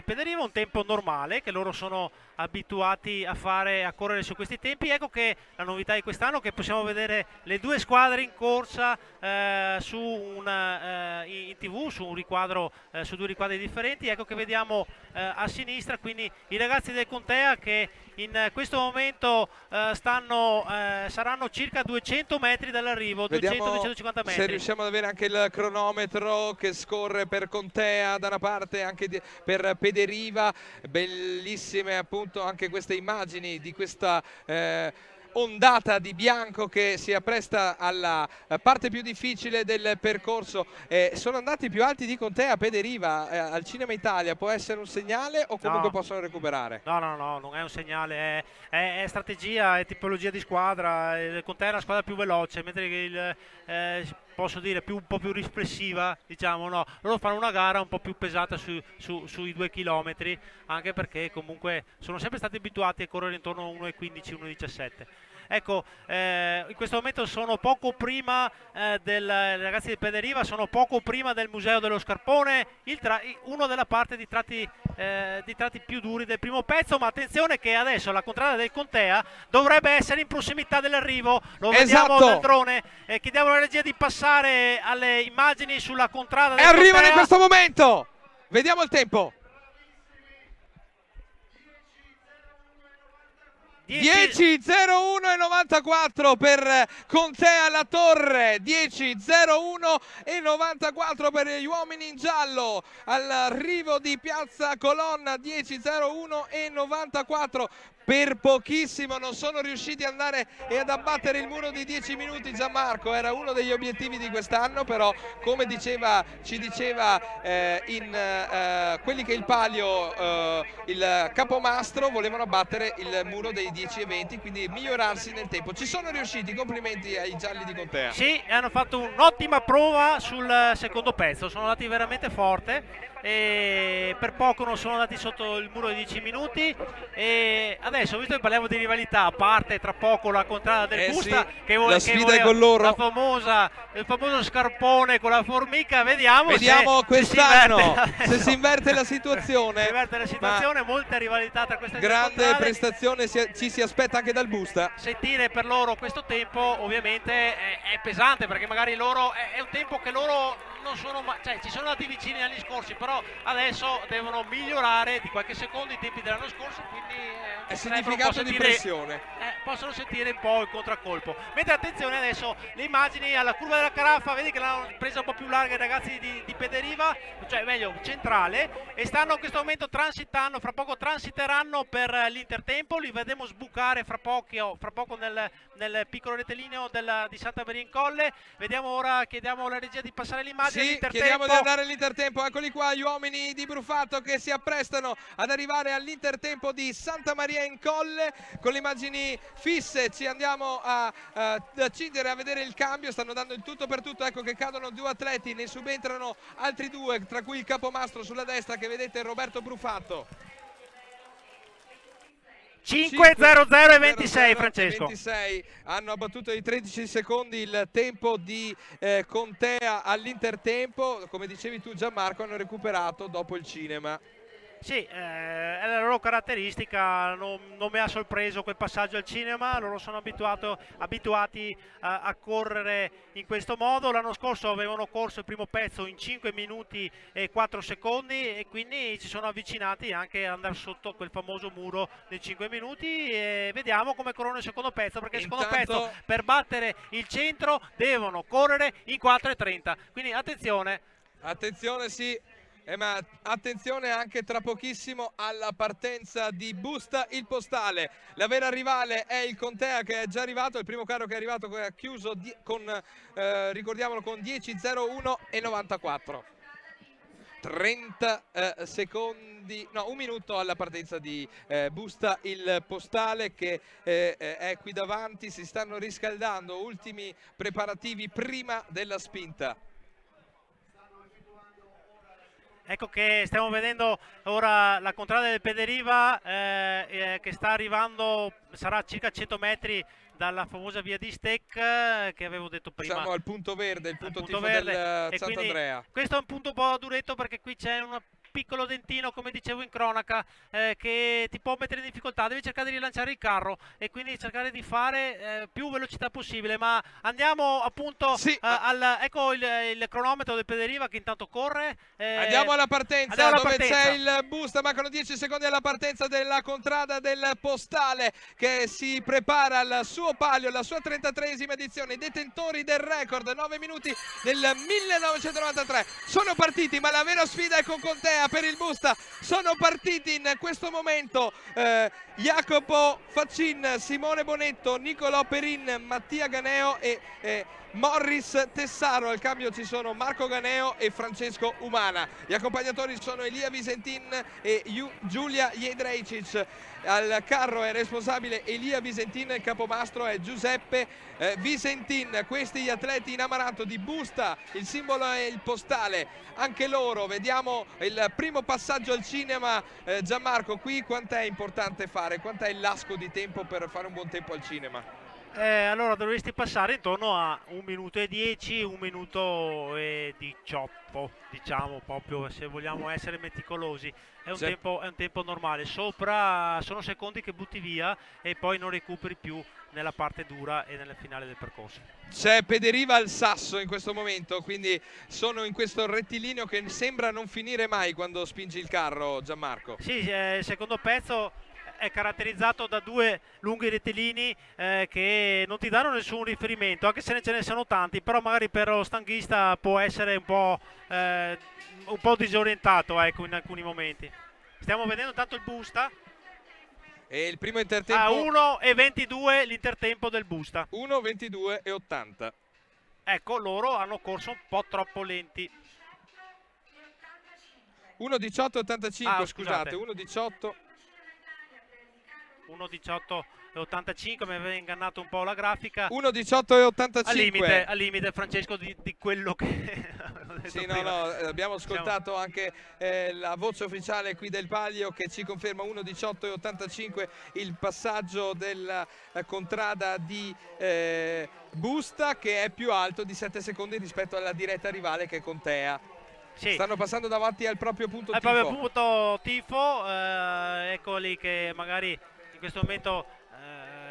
Pederiva, un tempo normale che loro sono abituati a fare, a correre su questi tempi. Ecco che la novità di quest'anno è che possiamo vedere le due squadre in corsa in TV su un riquadro, su due riquadri differenti. Ecco che vediamo a sinistra quindi i ragazzi del Contea che in questo momento saranno circa 200 metri dall'arrivo, 200-250 metri. Se riusciamo ad avere anche il cronometro che scorre per Contea da una parte, anche per Pederiva. Bellissime appunto anche queste immagini di questa ondata di bianco che si appresta alla parte più difficile del percorso. Sono andati più alti di Contea. Pederiva al Cinema Italia può essere un segnale o comunque possono recuperare? No, non è un segnale, è strategia, è tipologia di squadra. Il Contea è la squadra più veloce, mentre posso dire un po' più riflessiva, diciamo, no. Loro fanno una gara un po' più pesata sui 2 chilometri, anche perché comunque sono sempre stati abituati a correre intorno a 1,15, 1,17. Ecco, in questo momento sono poco prima ragazzi di Pederiva, sono poco prima del Museo dello Scarpone, uno della parte di tratti più duri del primo pezzo, ma attenzione che adesso la contrada del Contea dovrebbe essere in prossimità dell'arrivo, lo vediamo dal drone, chiediamo alla regia di passare alle immagini sulla contrada del Contea. Arrivano in questo momento, vediamo il tempo. 10.01.94 per Contea La Torre, 10.01.94 per gli uomini in giallo all'arrivo di Piazza Colonna, 10.01.94. Per pochissimo non sono riusciti ad andare e ad abbattere il muro di 10 minuti. Gianmarco, era uno degli obiettivi di quest'anno, però come ci diceva quelli che il palio, il capomastro, volevano abbattere il muro dei 10:20, quindi migliorarsi nel tempo. Ci sono riusciti, complimenti ai gialli di Contea. Sì, hanno fatto un'ottima prova sul secondo pezzo, sono andati veramente forte e per poco non sono andati sotto il muro di 10 minuti. E adesso, visto che parliamo di rivalità, parte tra poco la contrada del Busta, sì, che vuole, la sfida è con loro, il famoso scarpone con la formica. Vediamo quest'anno se si inverte la situazione. Si inverte la situazione, molta rivalità tra queste due grande contrade. Prestazione ci si aspetta anche dal Busta. Sentire per loro questo tempo ovviamente è pesante, perché magari loro è un tempo che loro non sono ci sono andati vicini agli anni scorsi, però adesso devono migliorare di qualche secondo i tempi dell'anno scorso, quindi è significato di pressione, possono sentire un po' il contraccolpo. Mentre attenzione adesso le immagini alla curva della Caraffa, vedi che l'hanno presa un po' più larga i ragazzi di Pederiva, cioè meglio centrale, e stanno in questo momento transitando, fra poco transiteranno per l'Intertempo, li vedremo sbucare fra poco nel piccolo rettilineo di Santa Maria in Colle. Vediamo ora, chiediamo alla regia di passare l'immagine. Sì, chiediamo di andare all'Intertempo. Eccoli qua gli uomini di Brufatto che si apprestano ad arrivare all'Intertempo di Santa Maria in Colle. Con le immagini fisse ci andiamo a accingere a vedere il cambio. Stanno dando il tutto per tutto. Ecco che cadono due atleti, ne subentrano altri due, tra cui il capomastro sulla destra che vedete, Roberto Brufatto. 5:00 e 26, Francesco. 26 hanno abbattuto di 13 secondi il tempo di Contea all'intertempo. Come dicevi tu, Gianmarco, hanno recuperato dopo il cinema. Sì, è la loro caratteristica, non mi ha sorpreso quel passaggio al cinema, loro sono abituati a correre in questo modo. L'anno scorso avevano corso il primo pezzo in 5 minuti e 4 secondi e quindi si sono avvicinati anche ad andare sotto quel famoso muro dei 5 minuti e vediamo come corrono il secondo pezzo, perché il secondo pezzo per battere il centro devono correre in 4:30, quindi attenzione. Attenzione, sì. Ma attenzione anche tra pochissimo alla partenza di Busta il Postale. La vera rivale è il Contea, che è già arrivato, il primo carro che è arrivato, che ha chiuso ricordiamolo, con 10:01 e 94. 30 secondi, no, un minuto alla partenza di Busta il Postale, che è qui davanti. Si stanno riscaldando, ultimi preparativi prima della spinta. Ecco che stiamo vedendo ora la contrada del Pederiva che sta arrivando, sarà circa 100 metri dalla famosa via di Stec che avevo detto prima. Siamo al punto verde, il punto tifo del Sant'Andrea. Questo è un punto un po' duretto, perché qui c'è un piccolo dentino, come dicevo in cronaca, che ti può mettere in difficoltà. Devi cercare di rilanciare il carro e quindi cercare di fare più velocità possibile. Ma andiamo appunto ecco il cronometro del Pederiva che intanto corre. Andiamo alla partenza, dove c'è il Busta. Mancano 10 secondi alla partenza della contrada del Postale, che si prepara al suo palio, la sua 33esima edizione. I detentori del record 9 minuti del 1993 sono partiti, ma la vera sfida è con Contea per il Busta. Sono partiti in questo momento Jacopo Faccin, Simone Bonetto, Nicolò Perin, Mattia Ganeo e Morris Tessaro. Al cambio ci sono Marco Ganeo e Francesco Umana. Gli accompagnatori sono Elia Visentin e Giulia Jedrejcic. Al carro è responsabile Elia Visentin, il capomastro è Giuseppe Visentin. Questi gli atleti in amaranto di Busta, il simbolo è il Postale. Anche loro, vediamo il primo passaggio al cinema. Gianmarco, qui quant'è importante fare? Quant'è il lasco di tempo per fare un buon tempo al cinema? Allora dovresti passare intorno a 1 minuto e 10, 1 minuto e 18, diciamo, proprio se vogliamo essere meticolosi. È un tempo normale. Sopra sono secondi che butti via e poi non recuperi più nella parte dura e nel finale del percorso. C'è Pederiva al sasso in questo momento, quindi sono in questo rettilineo che sembra non finire mai quando spingi il carro, Gianmarco. Sì, il secondo pezzo è caratterizzato da 2 lunghi rettilini che non ti danno nessun riferimento, anche se ce ne sono tanti, però magari per lo stanghista può essere un po' disorientato, ecco, in alcuni momenti. Stiamo vedendo tanto il Busta. E il primo intertempo a 1:22 l'intertempo del Busta. 1:22 e 80. Ecco, loro hanno corso un po' troppo lenti. 1:18 e 85, scusate, 1:18 e 85, mi aveva ingannato un po' la grafica. 1:18 e 85. Al limite, Francesco, di quello che sì, no, abbiamo ascoltato anche la voce ufficiale qui del palio che ci conferma 1:18 e 85 il passaggio della contrada di Busta, che è più alto di 7 secondi rispetto alla diretta rivale che è Contea. Sì. Stanno passando davanti al proprio punto tifo. Al proprio punto tifo, eccoli che magari in questo momento,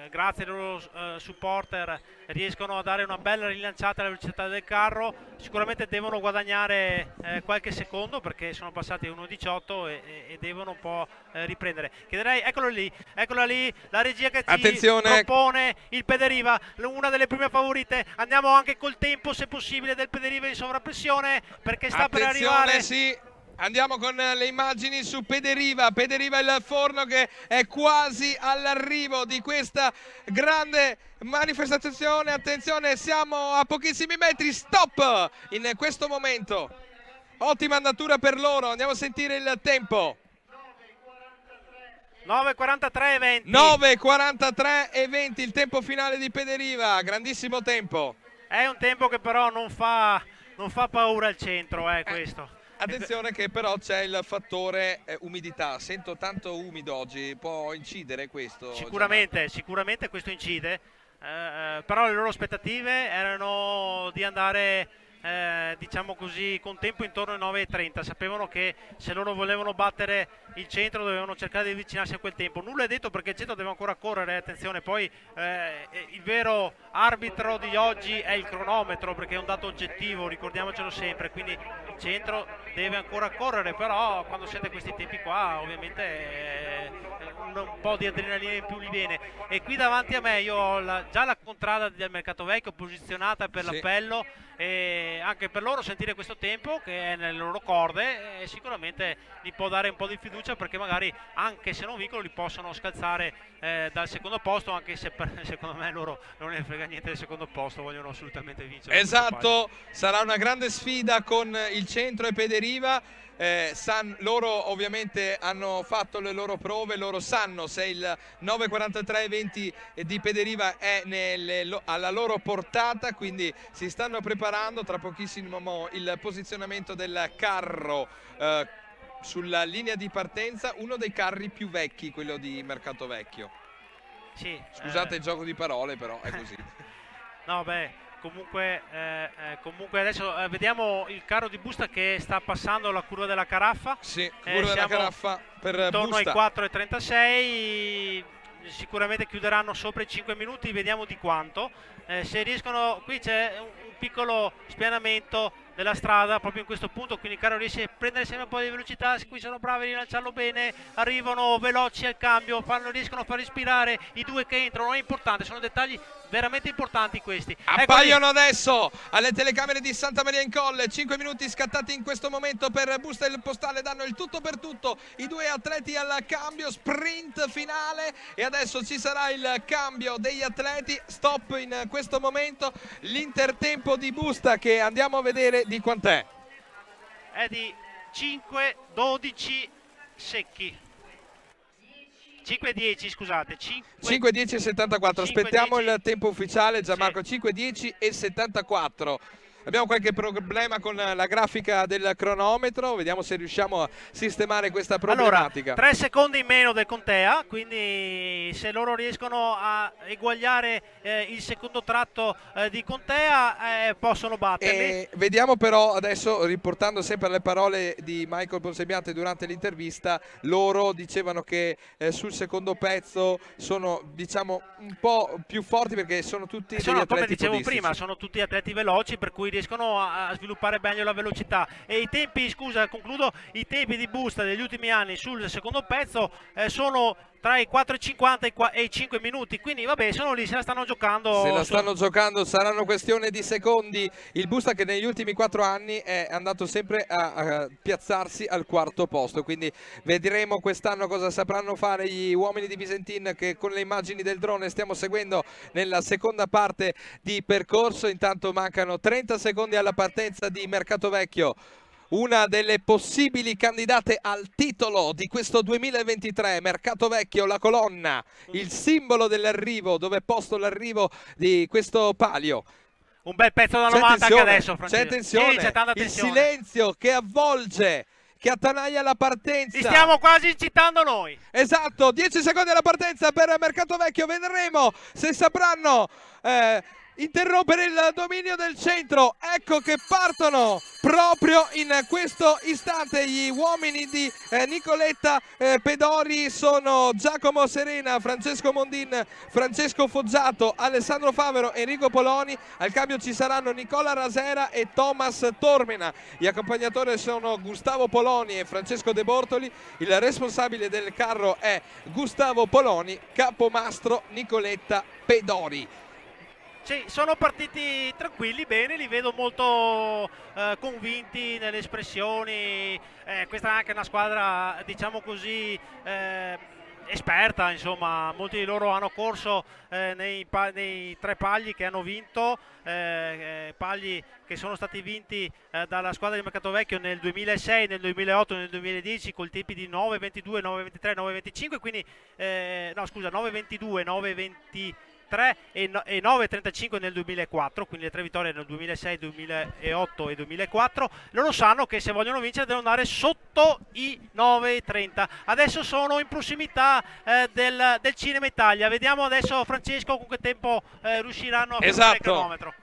grazie ai loro supporter, riescono a dare una bella rilanciata alla velocità del carro. Sicuramente devono guadagnare qualche secondo, perché sono passati 1:18 e devono un po' riprendere. Chiederei, eccola lì, la regia che ci propone il Pederiva, una delle prime favorite. Andiamo anche col tempo, se possibile, del Pederiva in sovrappressione, perché sta per arrivare. Sì. Andiamo con le immagini su Pederiva il forno che è quasi all'arrivo di questa grande manifestazione. Attenzione, siamo a pochissimi metri, stop in questo momento. Ottima andatura per loro, andiamo a sentire il tempo. 9:43 e 20. 9:43 e 20 il tempo finale di Pederiva, grandissimo tempo. È un tempo che però non fa paura al centro, questo. Attenzione che però c'è il fattore umidità, sento tanto umido oggi, può incidere questo? Sicuramente questo incide, però le loro aspettative erano di andare diciamo così con tempo intorno alle 9:30. Sapevano che se loro volevano battere il centro dovevano cercare di avvicinarsi a quel tempo. Nulla è detto perché il centro deve ancora correre, attenzione, poi il vero arbitro di oggi è il cronometro, perché è un dato oggettivo, ricordiamocelo sempre, quindi il centro deve ancora correre, però quando siete questi tempi qua ovviamente un po' di adrenalina in più li viene. E qui davanti a me io ho già la contrada del Mercato Vecchio posizionata per l'appello, e anche per loro sentire questo tempo che è nelle loro corde sicuramente gli può dare un po' di fiducia, perché magari anche se non vincono li possono scalzare dal secondo posto, anche se secondo me loro non ne frega niente del secondo posto, vogliono assolutamente vincere. Esatto, sarà una grande sfida con il centro e Pederiva. Loro ovviamente hanno fatto le loro prove, loro sanno se il 9:43:20 di Pederiva è alla loro portata, quindi si stanno preparando. Tra pochissimo il posizionamento del carro sulla linea di partenza, uno dei carri più vecchi, quello di Mercato Vecchio. Sì, scusate il gioco di parole, però è così. No, comunque adesso vediamo il carro di Busta che sta passando la curva della Caraffa. Sì, curva della Caraffa per intorno Busta. ai 4:36, sicuramente chiuderanno sopra i 5 minuti, vediamo di quanto. Se riescono, qui c'è un piccolo spianamento della strada proprio in questo punto, quindi il carro riesce a prendere sempre un po' di velocità, qui sono bravi a rilanciarlo bene, arrivano veloci al cambio, riescono a far respirare i due che entrano, è importante, sono dettagli veramente importanti questi. Appaiono adesso alle telecamere di Santa Maria in Colle, 5 minuti scattati in questo momento per Busta e il Postale, danno il tutto per tutto i due atleti al cambio, sprint finale, e adesso ci sarà il cambio degli atleti. Stop in questo momento, l'intertempo di Busta che andiamo a vedere di quant'è. È di 5:12 secchi. 5:10, scusate. 5:10:74. Aspettiamo il tempo ufficiale, Gianmarco. 5:10:74. Abbiamo qualche problema con la grafica del cronometro, vediamo se riusciamo a sistemare questa problematica. Allora, 3 secondi in meno del Contea, quindi se loro riescono a eguagliare il secondo tratto di Contea possono batterli. Vediamo però adesso, riportando sempre le parole di Michael Ponsebiante durante l'intervista, loro dicevano che sul secondo pezzo sono, diciamo, un po' più forti perché sono tutti degli atleti come dicevo podistici. prima, sono tutti atleti veloci, per cui riescono a sviluppare meglio la velocità, e i tempi, concludo, i tempi di Busta degli ultimi anni sul secondo pezzo sono tra i 4:50 e i 5 minuti, quindi vabbè, sono lì, se la stanno giocando. Se la stanno giocando, saranno questione di secondi. Il Busta che negli ultimi 4 anni è andato sempre a piazzarsi al quarto posto, quindi vedremo quest'anno cosa sapranno fare gli uomini di Visentin, che con le immagini del drone stiamo seguendo nella seconda parte di percorso. Intanto mancano 30 secondi alla partenza di Mercato Vecchio, una delle possibili candidate al titolo di questo 2023. Mercato Vecchio, la colonna, il simbolo dell'arrivo, dove è posto l'arrivo di questo palio. Un bel pezzo da 90 anche adesso, c'è attenzione, sì, c'è tanta il attenzione. silenzio che avvolge, che attanaglia la partenza. Li stiamo quasi incitando noi. Esatto, 10 secondi alla partenza per Mercato Vecchio, vedremo se sapranno interrompere il dominio del centro. Ecco che partono proprio in questo istante gli uomini di Nicoletta Pedori. Sono Giacomo Serena, Francesco Mondin, Francesco Foggiato, Alessandro Favero, Enrico Poloni. Al cambio ci saranno Nicola Rasera e Thomas Tormena. Gli accompagnatori sono Gustavo Poloni e Francesco De Bortoli. Il responsabile del carro è Gustavo Poloni, capomastro Nicoletta Pedori. Sì, sono partiti tranquilli, bene, li vedo molto convinti nelle espressioni. Questa è anche una squadra, diciamo così, esperta, insomma, molti di loro hanno corso nei 3 pagli che hanno vinto, pagli che sono stati vinti dalla squadra di Mercato Vecchio nel 2006, nel 2008 e nel 2010 col tempi di 9:22, 9:23, 9:25, quindi no scusa, 9:22, 9:23 9,35 nel 2004, quindi le 3 vittorie nel 2006, 2008 e 2004. Loro sanno che se vogliono vincere devono andare sotto i 9,30. Adesso sono in prossimità del Cinema Italia. Vediamo adesso, Francesco, con che tempo riusciranno a fermare il cronometro.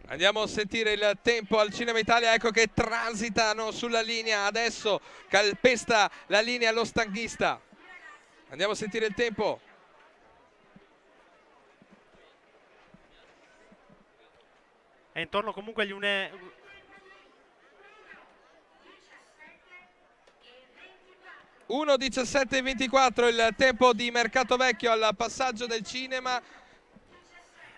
Andiamo a sentire il tempo al Cinema Italia, ecco che transitano sulla linea, adesso calpesta la linea lo stanghista. Andiamo a sentire il tempo. È intorno comunque agli 1:17:24 il tempo di Mercato Vecchio al passaggio del cinema.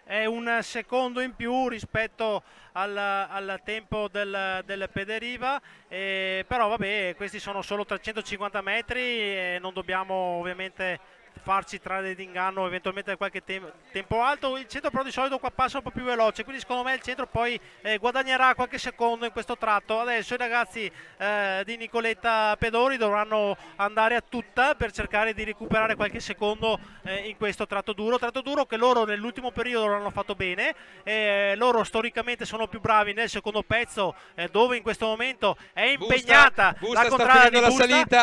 È un secondo in più rispetto al tempo del Pederiva, però vabbè, questi sono solo 350 metri e non dobbiamo ovviamente farci trarre d'inganno eventualmente da qualche tempo alto. Il centro però di solito qua passa un po' più veloce, quindi secondo me il centro poi guadagnerà qualche secondo in questo tratto. Adesso i ragazzi di Nicoletta Pedori dovranno andare a tutta per cercare di recuperare qualche secondo in questo tratto duro che loro nell'ultimo periodo l'hanno fatto bene. Loro storicamente sono più bravi nel secondo pezzo, dove in questo momento è impegnata Busta la contrada di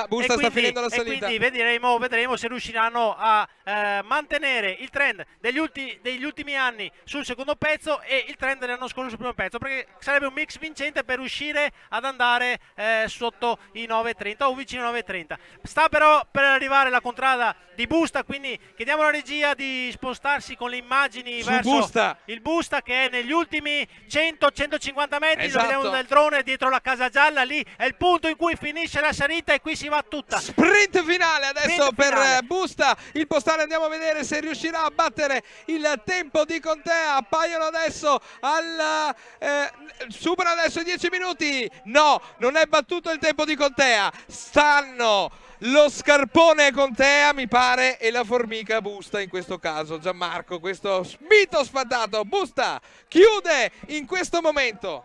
Busta sta finendo la salita. Quindi vedremo se riusciranno a mantenere il trend degli ultimi anni sul secondo pezzo e il trend dell'anno scorso sul primo pezzo, perché sarebbe un mix vincente per riuscire ad andare sotto i 9,30 o vicino ai 9,30. Sta però per arrivare la contrada di Busta, quindi chiediamo alla regia di spostarsi con le immagini verso il Busta, che è negli ultimi 100-150 metri. Esatto. Lo vediamo dal drone dietro la Casa Gialla, lì è il punto in cui finisce la salita e qui si va tutta. Sprint finale adesso Sprint per finale. Busta, il postale. Andiamo a vedere se riuscirà a battere il tempo di Contea. Appaiono adesso supera adesso i 10 minuti. No, non è battuto il tempo di Contea. Stanno lo scarpone Contea, mi pare, e la formica Busta in questo caso. Gianmarco, questo mito sfatato. Busta chiude in questo momento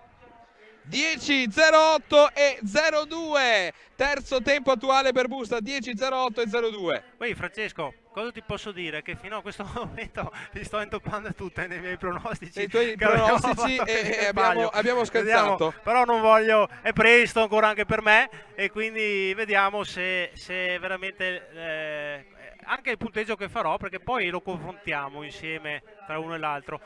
10:08 e 02, terzo tempo attuale per Busta, 10:08 e 02. Poi Francesco, cosa ti posso dire? Che fino a questo momento ti sto intoppando tutte nei miei pronostici. I tuoi pronostici abbiamo scherzato. Vediamo, però non voglio, è presto ancora anche per me e quindi vediamo se veramente anche il punteggio che farò, perché poi lo confrontiamo insieme tra uno e l'altro.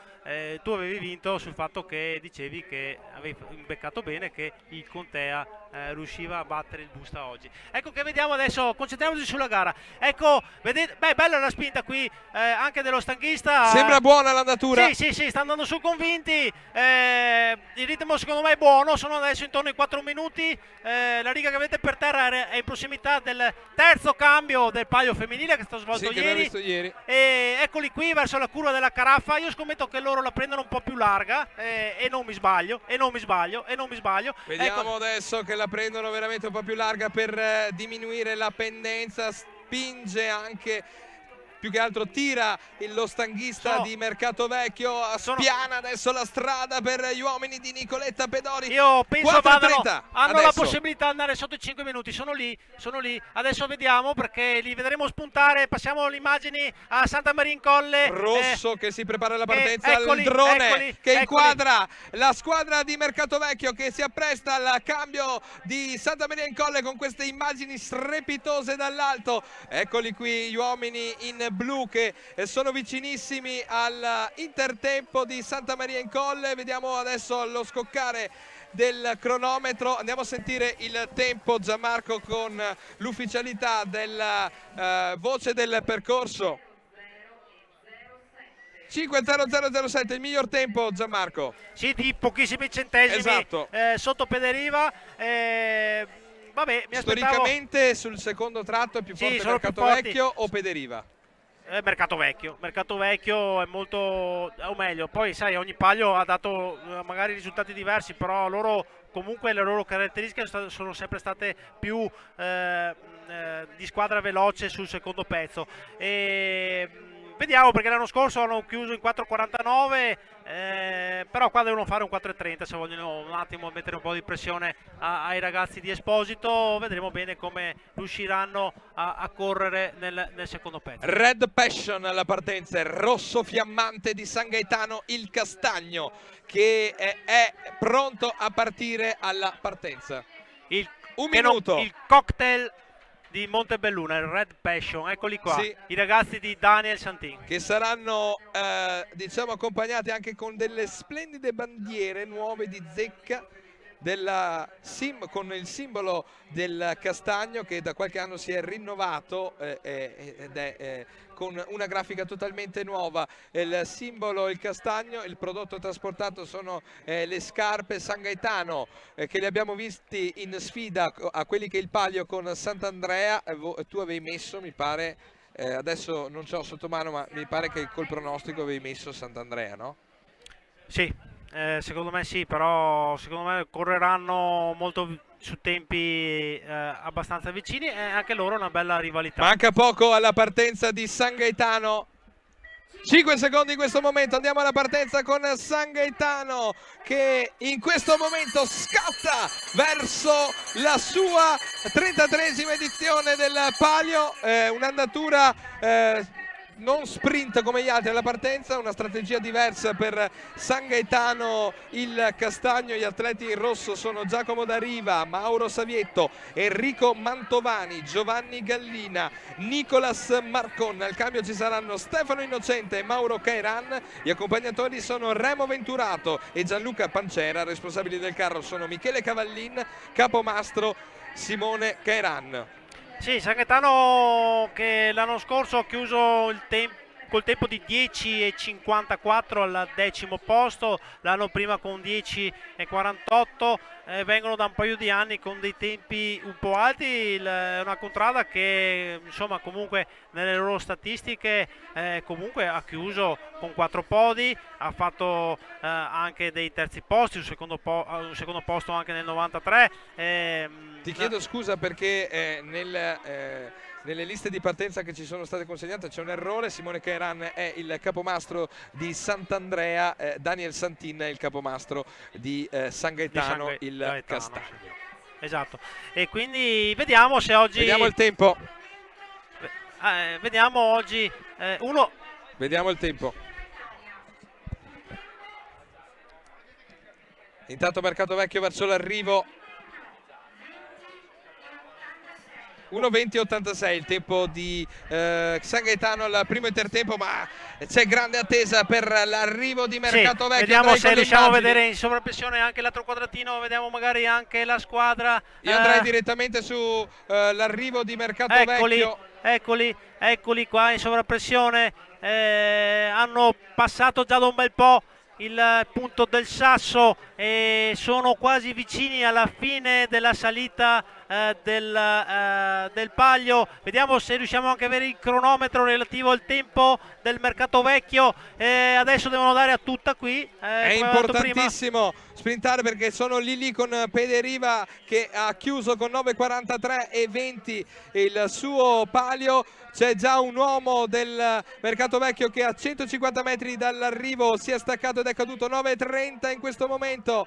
Tu avevi vinto sul fatto che dicevi che avevi beccato bene che il Contea riusciva a battere il Busta oggi. Ecco che vediamo adesso, concentriamoci sulla gara. Ecco, vedete, bella la spinta qui anche dello stanghista. Sembra buona l'andatura. Sì, sta andando su convinti. Il ritmo secondo me è buono, sono adesso intorno ai 4 minuti. La riga che avete per terra è in prossimità del terzo cambio del palio femminile che è stato svolto Che abbiamo visto ieri. E eccoli qui verso la curva della Caraffa. Io scommetto che loro la prendono un po' più larga e non mi sbaglio. Vediamo ecco. Adesso che la prendono veramente un po' più larga per diminuire la pendenza. Spinge anche, più che altro tira lo stanghista di Mercato Vecchio, spiana adesso la strada per gli uomini di Nicoletta Pedori. Io penso hanno adesso la possibilità di andare sotto i 5 minuti, sono lì, adesso vediamo perché li vedremo spuntare. Passiamo le immagini a Santa Maria in Colle. Rosso che si prepara alla partenza, eccoli, il drone eccoli, che inquadra la squadra di Mercato Vecchio che si appresta al cambio di Santa Maria in Colle con queste immagini strepitose dall'alto. Eccoli qui gli uomini in blu che sono vicinissimi all'intertempo di Santa Maria in Colle. Vediamo adesso lo scoccare del cronometro, andiamo a sentire il tempo, Gianmarco, con l'ufficialità della voce del percorso. 5:00:07, il miglior tempo, Gianmarco. Sì, di pochissimi centesimi. Esatto. Sotto Pederiva. Vabbè, mi storicamente sul secondo tratto è più forte Mercato Vecchio o Pederiva? Mercato Vecchio è molto, o meglio, poi sai, ogni palio ha dato magari risultati diversi, però loro comunque le loro caratteristiche sono sempre state più di squadra veloce sul secondo pezzo. Vediamo, perché l'anno scorso hanno chiuso in 4,49, però qua devono fare un 4,30 se vogliono un attimo mettere un po' di pressione ai ragazzi di Esposito. Vedremo bene come riusciranno a correre nel secondo pezzo. Red Passion alla partenza, il rosso fiammante di San Gaetano il Castagno, che è pronto a partire alla partenza. Un minuto. Il cocktail di Montebelluna, il Red Passion, eccoli qua, sì, i ragazzi di Daniel Santin, che saranno diciamo accompagnati anche con delle splendide bandiere nuove di zecca con il simbolo del castagno, che da qualche anno si è rinnovato ed è con una grafica totalmente nuova. Il simbolo, il castagno, il prodotto trasportato sono le scarpe San Gaetano, che li abbiamo visti in sfida a quelli che è il palio con Sant'Andrea. Tu avevi messo, mi pare, adesso non ce l'ho sotto mano, ma mi pare che col pronostico avevi messo Sant'Andrea, no? Sì. Secondo me sì, però secondo me correranno molto su tempi abbastanza vicini, e anche loro una bella rivalità. Manca poco alla partenza di San Gaetano. 5 secondi in questo momento, andiamo alla partenza con San Gaetano, che in questo momento scatta verso la sua 33esima edizione del palio, un'andatura non sprint come gli altri alla partenza, una strategia diversa per San Gaetano il Castagno. Gli atleti in rosso sono Giacomo D'Ariva, Mauro Savietto, Enrico Mantovani, Giovanni Gallina, Nicolas Marcon. Al cambio ci saranno Stefano Innocente e Mauro Cairan. Gli accompagnatori sono Remo Venturato e Gianluca Pancera. Responsabili del carro sono Michele Cavallin, capomastro Simone Cairan. Sì, San Gaetano che l'anno scorso ha chiuso col tempo di 10,54 al 10° posto, l'anno prima con 10,48, vengono da un paio di anni con dei tempi un po' alti. È una contrada che insomma comunque nelle loro statistiche comunque ha chiuso con 4 podi, ha fatto anche dei terzi posti, un secondo posto anche nel 93. Ti chiedo scusa perché nelle liste di partenza che ci sono state consegnate c'è un errore. Simone Cairan è il capomastro di Sant'Andrea, Daniel Santin è il capomastro di San Gaetano il Castagno. Sì. Esatto, e quindi vediamo se oggi... Vediamo il tempo. Vediamo oggi Vediamo il tempo. Intanto Mercato Vecchio verso l'arrivo. 1:20.86 il tempo di San Gaetano al primo intertempo, ma c'è grande attesa per l'arrivo di Mercato Vecchio. Vediamo se riusciamo a vedere in sovrappressione anche l'altro quadratino, vediamo magari anche la squadra. Io andrei direttamente su l'arrivo di Mercato Vecchio. Eccoli qua in sovrappressione, hanno passato già da un bel po' il punto del Sasso e sono quasi vicini alla fine della salita del palio. Vediamo se riusciamo anche a avere il cronometro relativo al tempo del Mercato Vecchio. Adesso devono dare a tutta qui. È importantissimo sprintare perché sono lì con Pederiva che ha chiuso con 9:43.20 il suo palio. C'è già un uomo del Mercato Vecchio che a 150 metri dall'arrivo si è staccato ed è caduto. 9:30 in questo momento.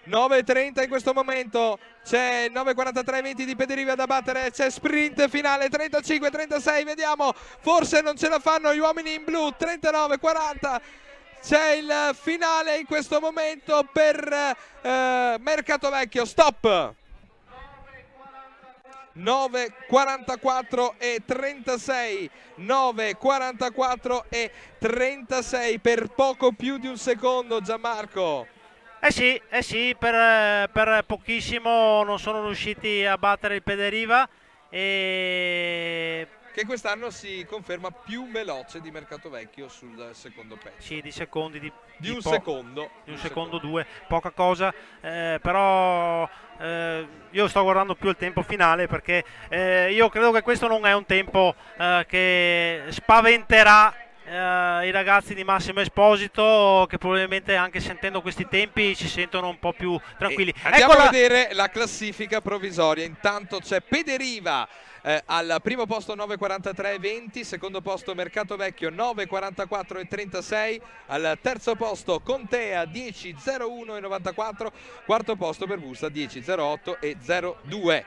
9:30 in questo momento, c'è 9:43.20 di Pederiva da battere, c'è sprint finale 35-36, vediamo, forse non ce la fanno gli uomini in blu. 39-40, c'è il finale in questo momento per Mercato Vecchio. Stop. 9:44.36, 9:44.36, per poco più di un secondo, Gianmarco. Sì, per pochissimo non sono riusciti a battere il Pederiva, che quest'anno si conferma più veloce di Mercato Vecchio sul secondo pezzo. Sì, di secondi, di un secondo. Di un secondo, due, poca cosa, però io sto guardando più il tempo finale perché io credo che questo non è un tempo che spaventerà i ragazzi di Massimo Esposito, che probabilmente anche sentendo questi tempi si sentono un po' più tranquilli. Andiamo a vedere la classifica provvisoria. Intanto c'è Pederiva al primo posto 9:43,20, secondo posto Mercato Vecchio 9:44,36, al terzo posto Contea 10:01,94, quarto posto per Busta 10:08,02.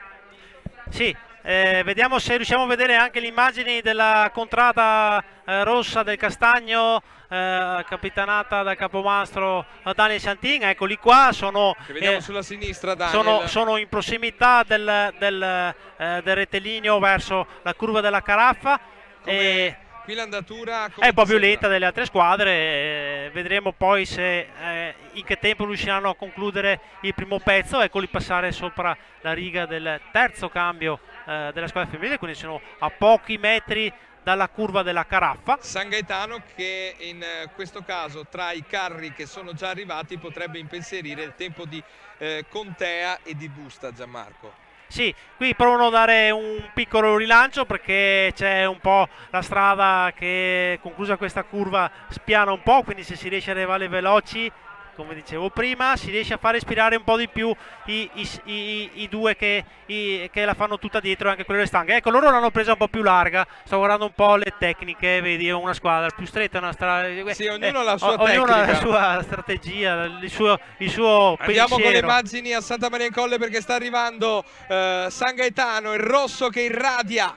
Sì, vediamo se riusciamo a vedere anche le immagini della contrada rossa del Castagno, capitanata dal capomastro Daniel Santin. Eccoli qua, Che vediamo sulla sinistra, Daniel. sono in prossimità del rettilineo verso la curva della Caraffa. Qui l'andatura è un po' più lenta delle altre squadre, vedremo poi se in che tempo riusciranno a concludere il primo pezzo. Eccoli passare sopra la riga del terzo cambio della squadra femminile, quindi sono a pochi metri dalla curva della Caraffa. San Gaetano che in questo caso tra i carri che sono già arrivati potrebbe impensierire il tempo di Contea e di Busta, Gianmarco. Sì, qui provano a dare un piccolo rilancio perché c'è un po' la strada che conclusa questa curva spiana un po', quindi se si riesce ad arrivare veloci, come dicevo prima, si riesce a far respirare un po' di più i due che la fanno tutta dietro, anche quelle stanghe. Ecco, loro l'hanno presa un po' più larga, sto guardando un po' le tecniche, vedi, una squadra più stretta, una strada... Sì, ognuno ha la sua tecnica. Ognuno ha la sua strategia, il suo Andiamo pensiero. con le immagini a Santa Maria in Colle perché sta arrivando San Gaetano, il rosso che irradia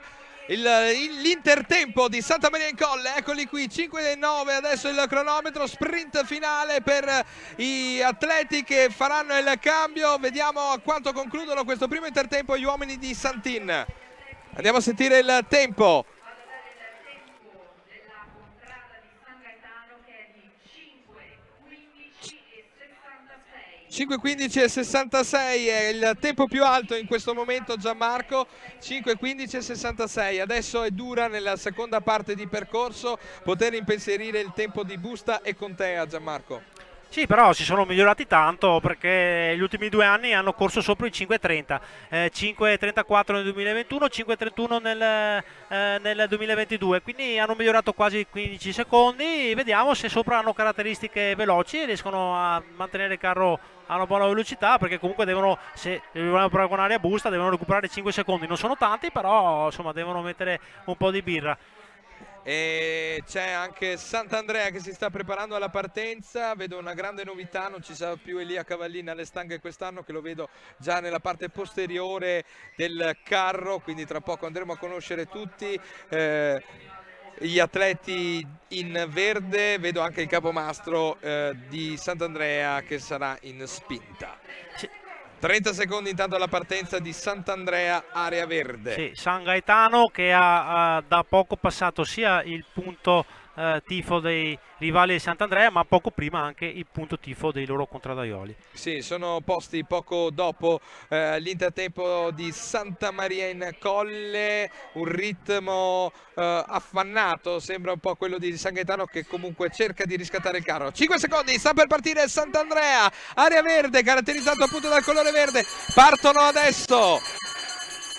l'intertempo di Santa Maria in Colle. Eccoli qui, 5:09 adesso il cronometro, sprint finale per gli atleti che faranno il cambio. Vediamo a quanto concludono questo primo intertempo gli uomini di Santin. Andiamo a sentire il tempo. 5:15,66 è il tempo più alto in questo momento, Gianmarco. 5:15,66. Adesso è dura nella seconda parte di percorso poter impensierire il tempo di Busta e Contea, Gianmarco. Sì, però si sono migliorati tanto perché gli ultimi 2 anni hanno corso sopra i 5:30, 5:34 nel 2021, 5:31 nel 2022, quindi hanno migliorato quasi 15 secondi. Vediamo se sopra hanno caratteristiche veloci e riescono a mantenere il carro a una buona velocità, perché comunque devono, se vogliono paragonare a Busta, devono recuperare 5 secondi. Non sono tanti, però insomma devono mettere un po' di birra. E c'è anche Sant'Andrea che si sta preparando alla partenza. Vedo una grande novità, non ci sarà più Elia Cavallin alle stanghe quest'anno, che lo vedo già nella parte posteriore del carro, quindi tra poco andremo a conoscere tutti gli atleti in verde. Vedo anche il capomastro di Sant'Andrea che sarà in spinta. 30 secondi intanto alla partenza di Sant'Andrea, area verde. Sì, San Gaetano che ha da poco passato sia il punto tifo dei rivali di Sant'Andrea, ma poco prima anche il punto tifo dei loro contradaioli. Sì, sono posti poco dopo l'intertempo di Santa Maria in Colle, un ritmo affannato, sembra un po' quello di San Gaetano, che comunque cerca di riscattare il carro. 5 secondi, sta per partire Sant'Andrea, area verde, caratterizzato appunto dal colore verde. Partono adesso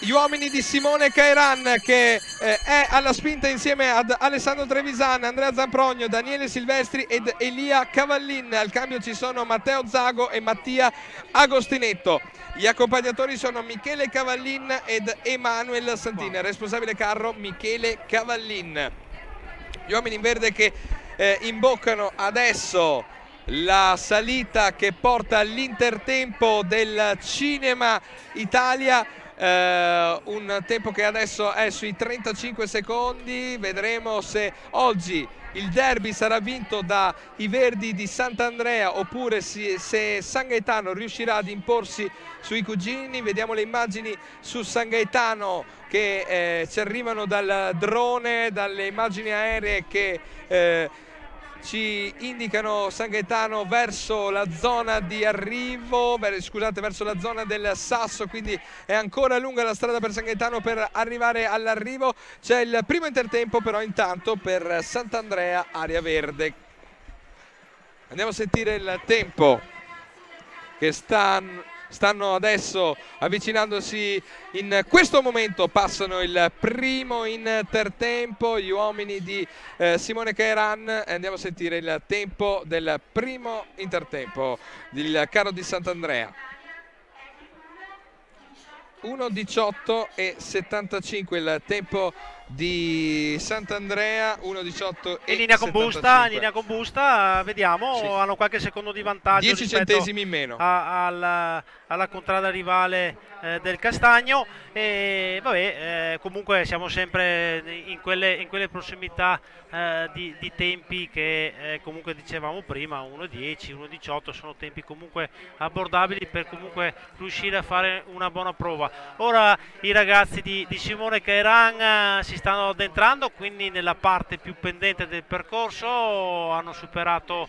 gli uomini di Simone Cairan, che è alla spinta insieme ad Alessandro Trevisan, Andrea Zamprogno, Daniele Silvestri ed Elia Cavallin. Al cambio ci sono Matteo Zago e Mattia Agostinetto. Gli accompagnatori sono Michele Cavallin ed Emanuel Santin. Responsabile carro Michele Cavallin. Gli uomini in verde che imboccano adesso la salita che porta all'intertempo del Cinema Italia. Un tempo che adesso è sui 35 secondi. Vedremo se oggi il derby sarà vinto dai verdi di Sant'Andrea oppure se San Gaetano riuscirà ad imporsi sui cugini. Vediamo le immagini su San Gaetano che ci arrivano dal drone, dalle immagini aeree che ci indicano San Gaetano verso la zona di arrivo, verso la zona del Sasso, quindi è ancora lunga la strada per San Gaetano per arrivare all'arrivo. C'è il primo intertempo però intanto per Sant'Andrea, area verde. Andiamo a sentire il tempo che sta stanno adesso avvicinandosi, in questo momento passano il primo intertempo, gli uomini di Simone Cairán. Andiamo a sentire il tempo del primo intertempo del Carro di Sant'Andrea. 1:18:75 il tempo di Sant'Andrea, 1:18 in linea con busta, vediamo, Sì. hanno qualche secondo di vantaggio 10 rispetto centesimi in meno alla contrada rivale del Castagno, e vabbè, comunque siamo sempre in quelle prossimità di tempi che comunque dicevamo prima, 1:10, 1:18 sono tempi comunque abbordabili per comunque riuscire a fare una buona prova. Ora i ragazzi di Simone Cairán si stanno addentrando quindi nella parte più pendente del percorso, hanno superato,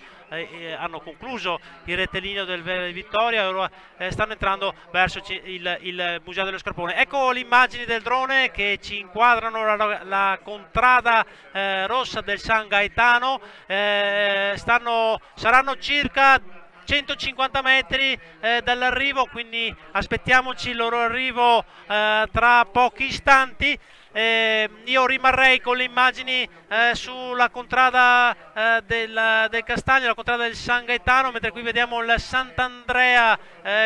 hanno concluso il rettilineo del Vele di Vittoria e ora stanno entrando verso il Museo dello Scarpone. Ecco le immagini del drone che ci inquadrano la contrada rossa del San Gaetano, saranno circa 150 metri dall'arrivo, quindi aspettiamoci il loro arrivo tra pochi istanti. Io rimarrei con le immagini sulla contrada del Castagno, la contrada del San Gaetano, mentre qui vediamo il Sant'Andrea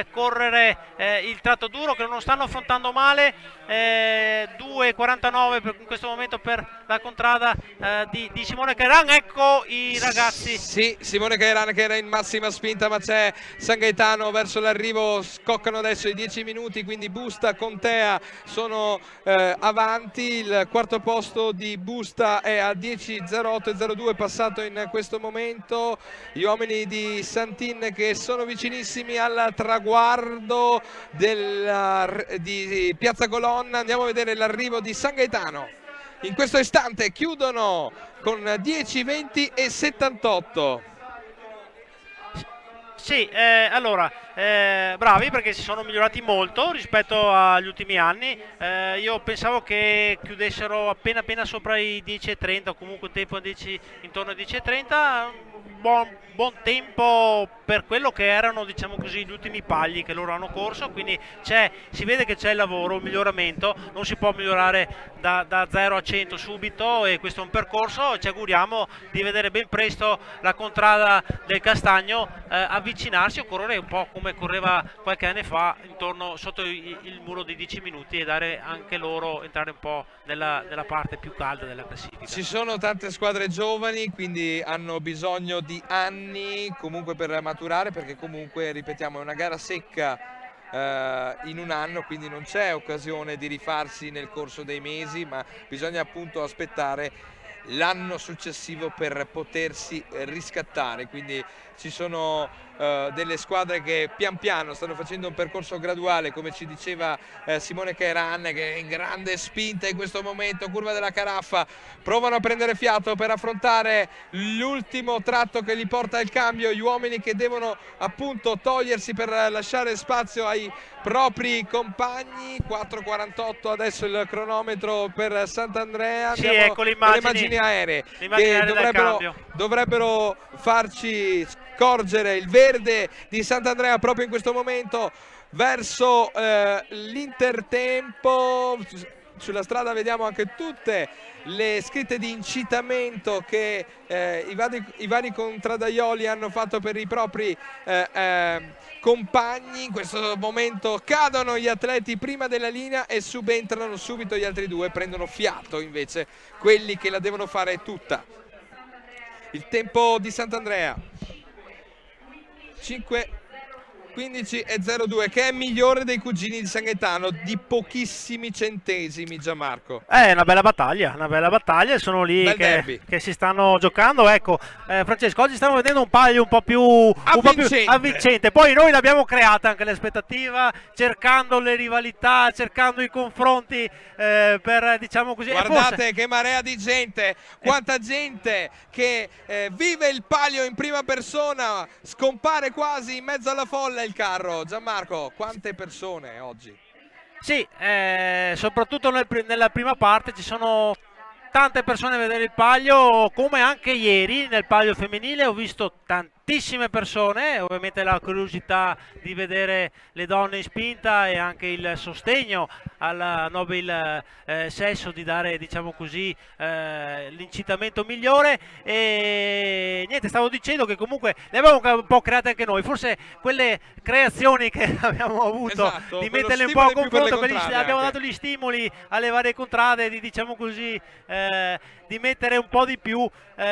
correre il tratto duro, che non stanno affrontando male. 2:49 in questo momento per la contrada di Simone Cairán. Ecco i ragazzi. Sì, Simone Cairán che era in massima spinta, ma c'è San Gaetano verso l'arrivo, scoccano adesso i 10 minuti, quindi Busta, Contea sono avanti. Il quarto posto di Busta è a 10:08:02 passato in questo momento. Gli uomini di Santin che sono vicinissimi al traguardo di Piazza Colonna. Andiamo a vedere l'arrivo di San Gaetano. In questo istante chiudono con 10:20:78. Sì, allora, bravi perché si sono migliorati molto rispetto agli ultimi anni. Io pensavo che chiudessero appena sopra i 10:30 o comunque un tempo intorno ai 10:30. Buon tempo per quello che erano, diciamo così, gli ultimi pagli che loro hanno corso, quindi si vede che c'è il lavoro, un miglioramento, non si può migliorare da 0 a 100 subito, e questo è un percorso. Ci auguriamo di vedere ben presto la contrada del Castagno avvicinarsi o correre un po' come correva qualche anno fa, sotto il muro di 10 minuti, e dare anche loro, entrare un po' nella parte più calda della classifica. Ci sono tante squadre giovani, quindi hanno bisogno di anni comunque per maturare, perché comunque, ripetiamo, è una gara secca in un anno, quindi non c'è occasione di rifarsi nel corso dei mesi, ma bisogna appunto aspettare l'anno successivo per potersi riscattare. Quindi ci sono delle squadre che pian piano stanno facendo un percorso graduale, come ci diceva Simone Cairán, che è in grande spinta in questo momento, curva della Caraffa, provano a prendere fiato per affrontare l'ultimo tratto che li porta al cambio, gli uomini che devono appunto togliersi per lasciare spazio ai propri compagni. 4:48 adesso il cronometro per Sant'Andrea. Sì, ecco le immagini aeree che dovrebbero farci scorgere il verde di Sant'Andrea proprio in questo momento verso l'intertempo. Sulla strada vediamo anche tutte le scritte di incitamento che i vari contradaioli hanno fatto per i propri compagni. In questo momento cadono gli atleti prima della linea e subentrano subito gli altri due, prendono fiato invece quelli che la devono fare tutta. Il tempo di Sant'Andrea 5:15:02, che è migliore dei cugini di San Gaetano di pochissimi centesimi. Gianmarco, è una bella battaglia, sono lì che si stanno giocando. Ecco, Francesco, oggi stiamo vedendo un paio un po' più avvincente. Poi noi l'abbiamo creata anche l'aspettativa, cercando le rivalità, cercando i confronti, per, diciamo così. guardate che marea di gente, quanta gente che vive il palio in prima persona, scompare quasi in mezzo alla folla il carro. Gianmarco, quante persone oggi? Sì, soprattutto nella prima parte ci sono tante persone a vedere il palio, come anche ieri nel palio femminile ho visto tantissime persone, ovviamente la curiosità di vedere le donne in spinta e anche il sostegno al nobile sesso, di dare, diciamo così, l'incitamento migliore. E niente, stavo dicendo che comunque le abbiamo un po' create anche noi, forse quelle creazioni che abbiamo avuto, Esatto, di quello metterle un po' a stimolo in più per le confronto, contrade abbiamo anche. dato gli stimoli alle varie contrade di, diciamo così, di mettere un po' di più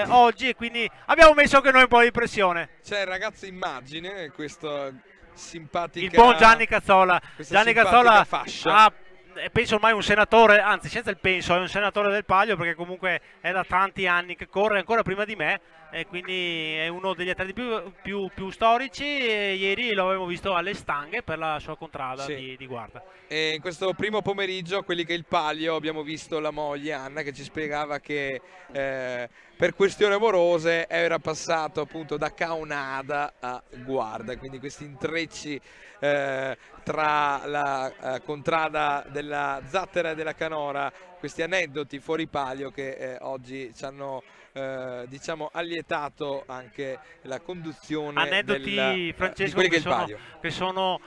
oggi, e quindi abbiamo messo anche noi un po' di pressione. C'è il ragazzo immagine, questo simpatica... Il buon Gianni Cazzola. questa Gianni simpatica Cazzola fascia. penso ormai un senatore, anzi senza il penso, è un senatore del Palio, perché comunque è da tanti anni che corre, ancora prima di me, e quindi è uno degli atleti più storici, e ieri lo avevo visto alle stanghe per la sua contrada di guarda. E in questo primo pomeriggio, quelli che il Palio, abbiamo visto la moglie Anna che ci spiegava che per questioni amorose era passato appunto da Caonada a Guarda, quindi questi intrecci tra la contrada della Zattera e della Canora, questi aneddoti fuori palio che oggi ci hanno diciamo allietato anche la conduzione Aneddoti, Francesco, di quelli che è il palio. che sono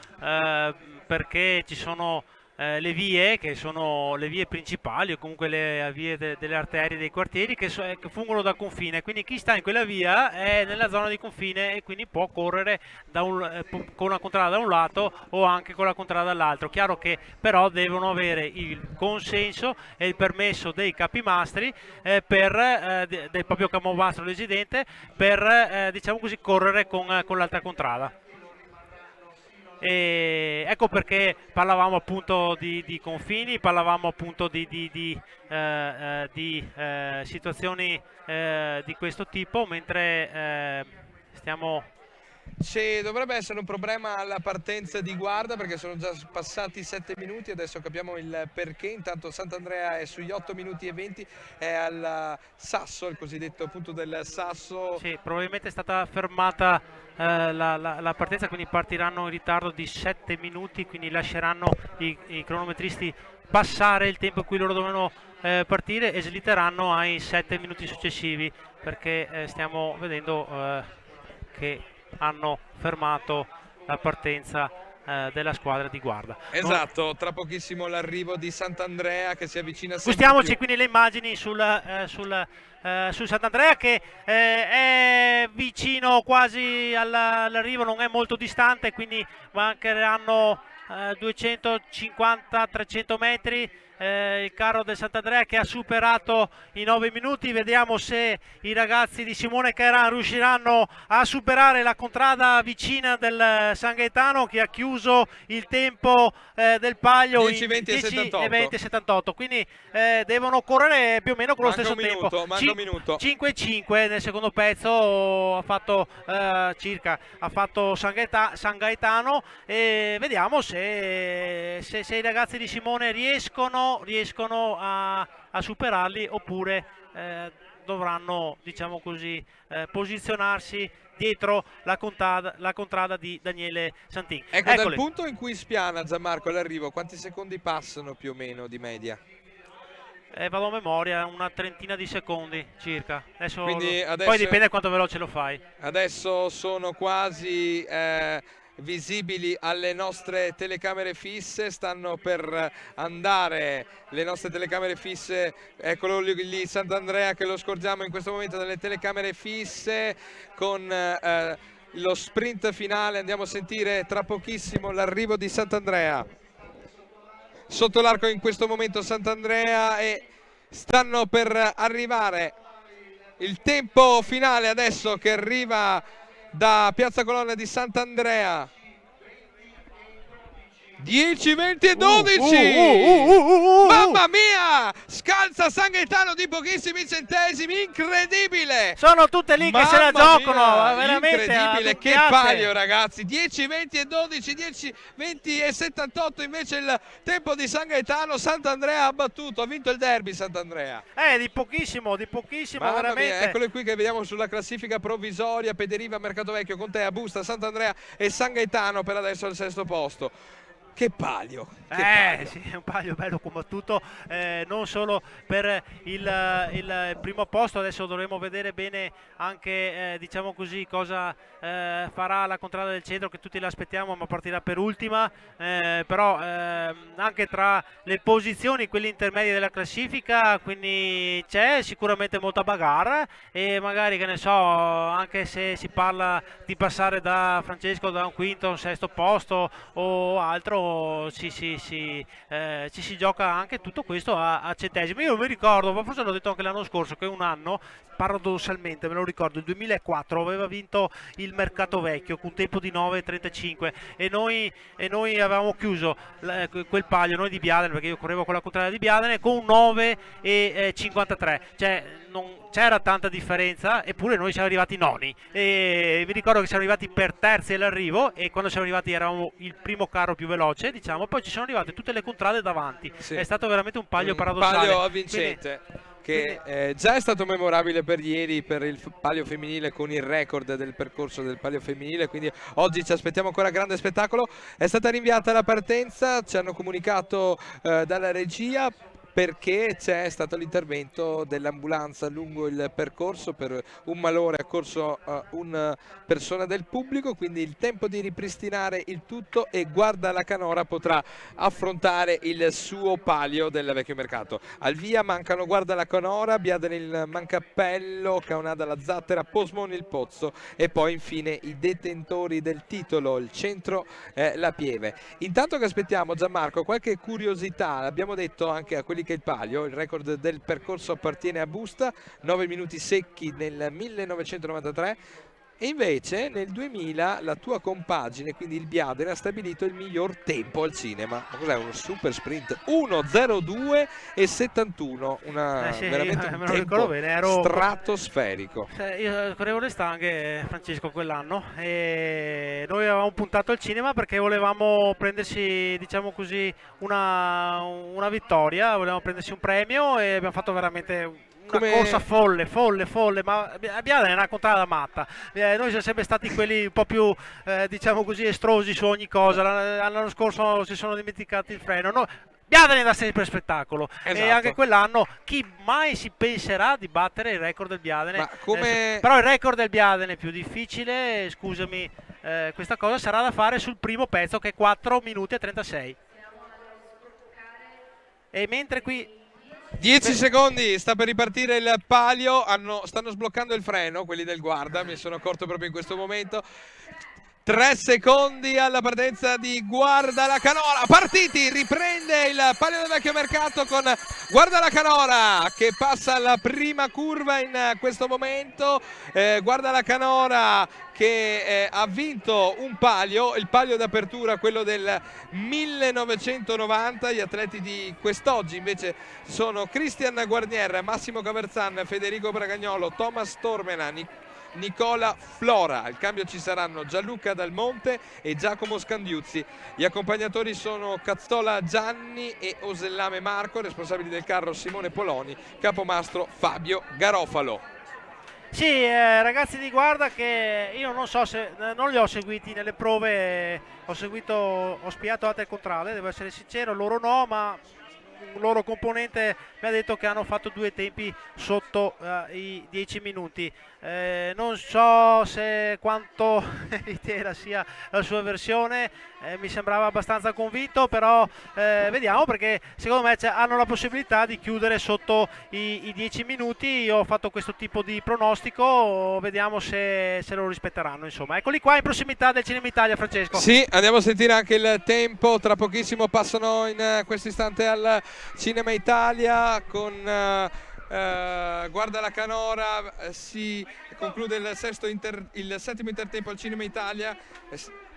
perché ci sono le vie, che sono le vie principali, o comunque le vie delle arterie dei quartieri, che fungono da confine, quindi chi sta in quella via è nella zona di confine e quindi può correre con una contrada da un lato o anche con la contrada dall'altro. Chiaro che però devono avere il consenso e il permesso dei capimastri del proprio capomastro residente per diciamo così, correre con l'altra contrada. E ecco perché parlavamo appunto di confini, parlavamo appunto di situazioni di questo tipo, mentre stiamo... Dovrebbe essere un problema alla partenza di Guarda, perché sono già passati 7 minuti, adesso capiamo il perché. Intanto Sant'Andrea è sugli 8 minuti e 20, è al sasso, il cosiddetto punto del sasso. Sì, probabilmente è stata fermata la partenza, quindi partiranno in ritardo di 7 minuti, quindi lasceranno i cronometristi passare il tempo in cui loro dovevano partire e slitteranno ai 7 minuti successivi, perché stiamo vedendo che hanno fermato la partenza della squadra di Guarda. Esatto, tra pochissimo l'arrivo di Sant'Andrea che si avvicina sempre Spostiamoci più. quindi le immagini su Sant'Andrea, che è vicino quasi all'arrivo, non è molto distante, quindi mancheranno 250-300 metri. Il carro del Sant'Andrea che ha superato i 9 minuti. Vediamo se i ragazzi di Simone Cairán riusciranno a superare la contrada vicina del San Gaetano, che ha chiuso il tempo del Palio 10:20:78. Quindi devono correre più o meno con lo stesso tempo. Manca un minuto. 5:05 nel secondo pezzo ha fatto San Gaetano, e vediamo se i ragazzi di Simone riescono a superarli, oppure dovranno, diciamo così, posizionarsi dietro la contrada di Daniele Santin. Ecco, dal punto in cui spiana Gianmarco all'arrivo, quanti secondi passano più o meno di media? Vado a memoria, una trentina di secondi circa. Quindi poi dipende quanto veloce lo fai. Adesso sono quasi visibili alle nostre telecamere fisse, stanno per andare le nostre telecamere fisse, eccolo lì Sant'Andrea che lo scorgiamo in questo momento dalle telecamere fisse con lo sprint finale. Andiamo a sentire tra pochissimo l'arrivo di Sant'Andrea. Sotto l'arco in questo momento Sant'Andrea, e stanno per arrivare il tempo finale adesso che arriva da Piazza Colonna di Sant'Andrea. 10, 20 e 12. Mamma mia, scalza San Gaetano di pochissimi centesimi, incredibile. Sono tutte lì che se la giocano, veramente incredibile. Che palio, ragazzi. 10, 20 e 12, 10, 20 e 78 invece il tempo di San Gaetano. Sant'Andrea ha battuto, ha vinto il derby Sant'Andrea. Di pochissimo, Mamma veramente. Mia, eccolo qui che vediamo sulla classifica provvisoria: Pederiva, Mercatovecchio, Contea, Busta, Sant'Andrea e San Gaetano per adesso al sesto posto. Che palio! Che palio. Sì, è un palio bello combattuto, non solo per il primo posto. Adesso dovremo vedere bene anche, diciamo così, cosa farà la Contrada del Centro, che tutti l'aspettiamo, ma partirà per ultima. Però anche tra le posizioni, quelle intermedie della classifica, quindi c'è sicuramente molta bagarre, e magari, che ne so, anche se si parla di passare da Francesco da un quinto a un sesto posto o altro, ci si gioca anche tutto questo a centesimi. Io mi ricordo, ma forse l'ho detto anche l'anno scorso, che un anno, paradossalmente me lo ricordo, il 2004 aveva vinto il Mercato Vecchio con un tempo di 9,35, e noi avevamo chiuso quel palio, noi di Biadene, perché io correvo con la Contrada di Biadene, con un 9,53, cioè non c'era tanta differenza, eppure noi siamo arrivati noni, e vi ricordo che siamo arrivati per terzi all'arrivo, e quando siamo arrivati eravamo il primo carro più veloce, diciamo. Poi ci sono arrivate tutte le contrade davanti, Sì. è stato veramente un palio Un paradossale. palio avvincente. Che già è stato memorabile per ieri, per il palio femminile, con il record del percorso del palio femminile, quindi oggi ci aspettiamo ancora grande spettacolo. È stata rinviata la partenza, ci hanno comunicato dalla regia, perché c'è stato l'intervento dell'ambulanza lungo il percorso. Per un malore ha corso una persona del pubblico, quindi il tempo di ripristinare il tutto, e Guarda la Canora potrà affrontare il suo palio del vecchio mercato. Al via mancano Guarda la Canora, Biadene il Mancappello, Caonada la Zattera, Posmone il Pozzo, e poi infine i detentori del titolo, il Centro la Pieve. Intanto che aspettiamo, Gianmarco, qualche curiosità. Abbiamo detto anche a quelli che il palio, il record del percorso appartiene a Busta, 9 minuti secchi nel 1993, e invece nel 2000 la tua compagine, quindi il Biadene, ha stabilito il miglior tempo al cinema. Ma cos'è? Un super sprint 1:02 e 71, veramente un tempo bene, stratosferico. Io correvo le stanghe, Francesco, quell'anno, e noi avevamo puntato al cinema perché volevamo prendersi, diciamo così, una vittoria, volevamo prendersi un premio, e abbiamo fatto veramente una corsa folle, ma Biadene è una contrada matta. Noi siamo sempre stati quelli un po' più, diciamo così, estrosi su ogni cosa. L'anno scorso si sono dimenticati il freno. No, Biadene da sempre spettacolo, esatto. E anche quell'anno chi mai si penserà di battere il record del Biadene? Ma come... Però il record del Biadene è più difficile, scusami, questa cosa sarà da fare sul primo pezzo, che è 4 minuti e 36. E mentre qui 10 secondi, sta per ripartire il palio, stanno sbloccando il freno quelli del Guarda, mi sono accorto proprio in questo momento. 3 secondi alla partenza di Guarda la Canora, partiti, riprende il palio del vecchio mercato con Guarda la Canora che passa alla prima curva in questo momento. Guarda la Canora che ha vinto un palio, il palio d'apertura, quello del 1990. Gli atleti di quest'oggi invece sono Cristian Guarnier, Massimo Caverzan, Federico Bragagnolo, Thomas Tormena, Nicola Flora. Al cambio ci saranno Gianluca Dalmonte e Giacomo Scandiuzzi. Gli accompagnatori sono Cazzola Gianni e Osellame Marco, responsabili del carro Simone Poloni, capomastro Fabio Garofalo. sì, ragazzi di Guarda che io non so se non li ho seguiti nelle prove, ho spiato altre contrade, devo essere sincero, loro no, ma un loro componente mi ha detto che hanno fatto 2 tempi sotto i 10 minuti. Non so se quanto intera sia la sua versione, mi sembrava abbastanza convinto, però vediamo, perché secondo me hanno la possibilità di chiudere sotto i 10 minuti. Io ho fatto questo tipo di pronostico, vediamo se lo rispetteranno. Insomma, eccoli qua in prossimità del Cinema Italia, Francesco. Sì, andiamo a sentire anche il tempo, tra pochissimo passano in questo istante al Cinema Italia con Guarda la Canora, si conclude il settimo intertempo al Cinema Italia,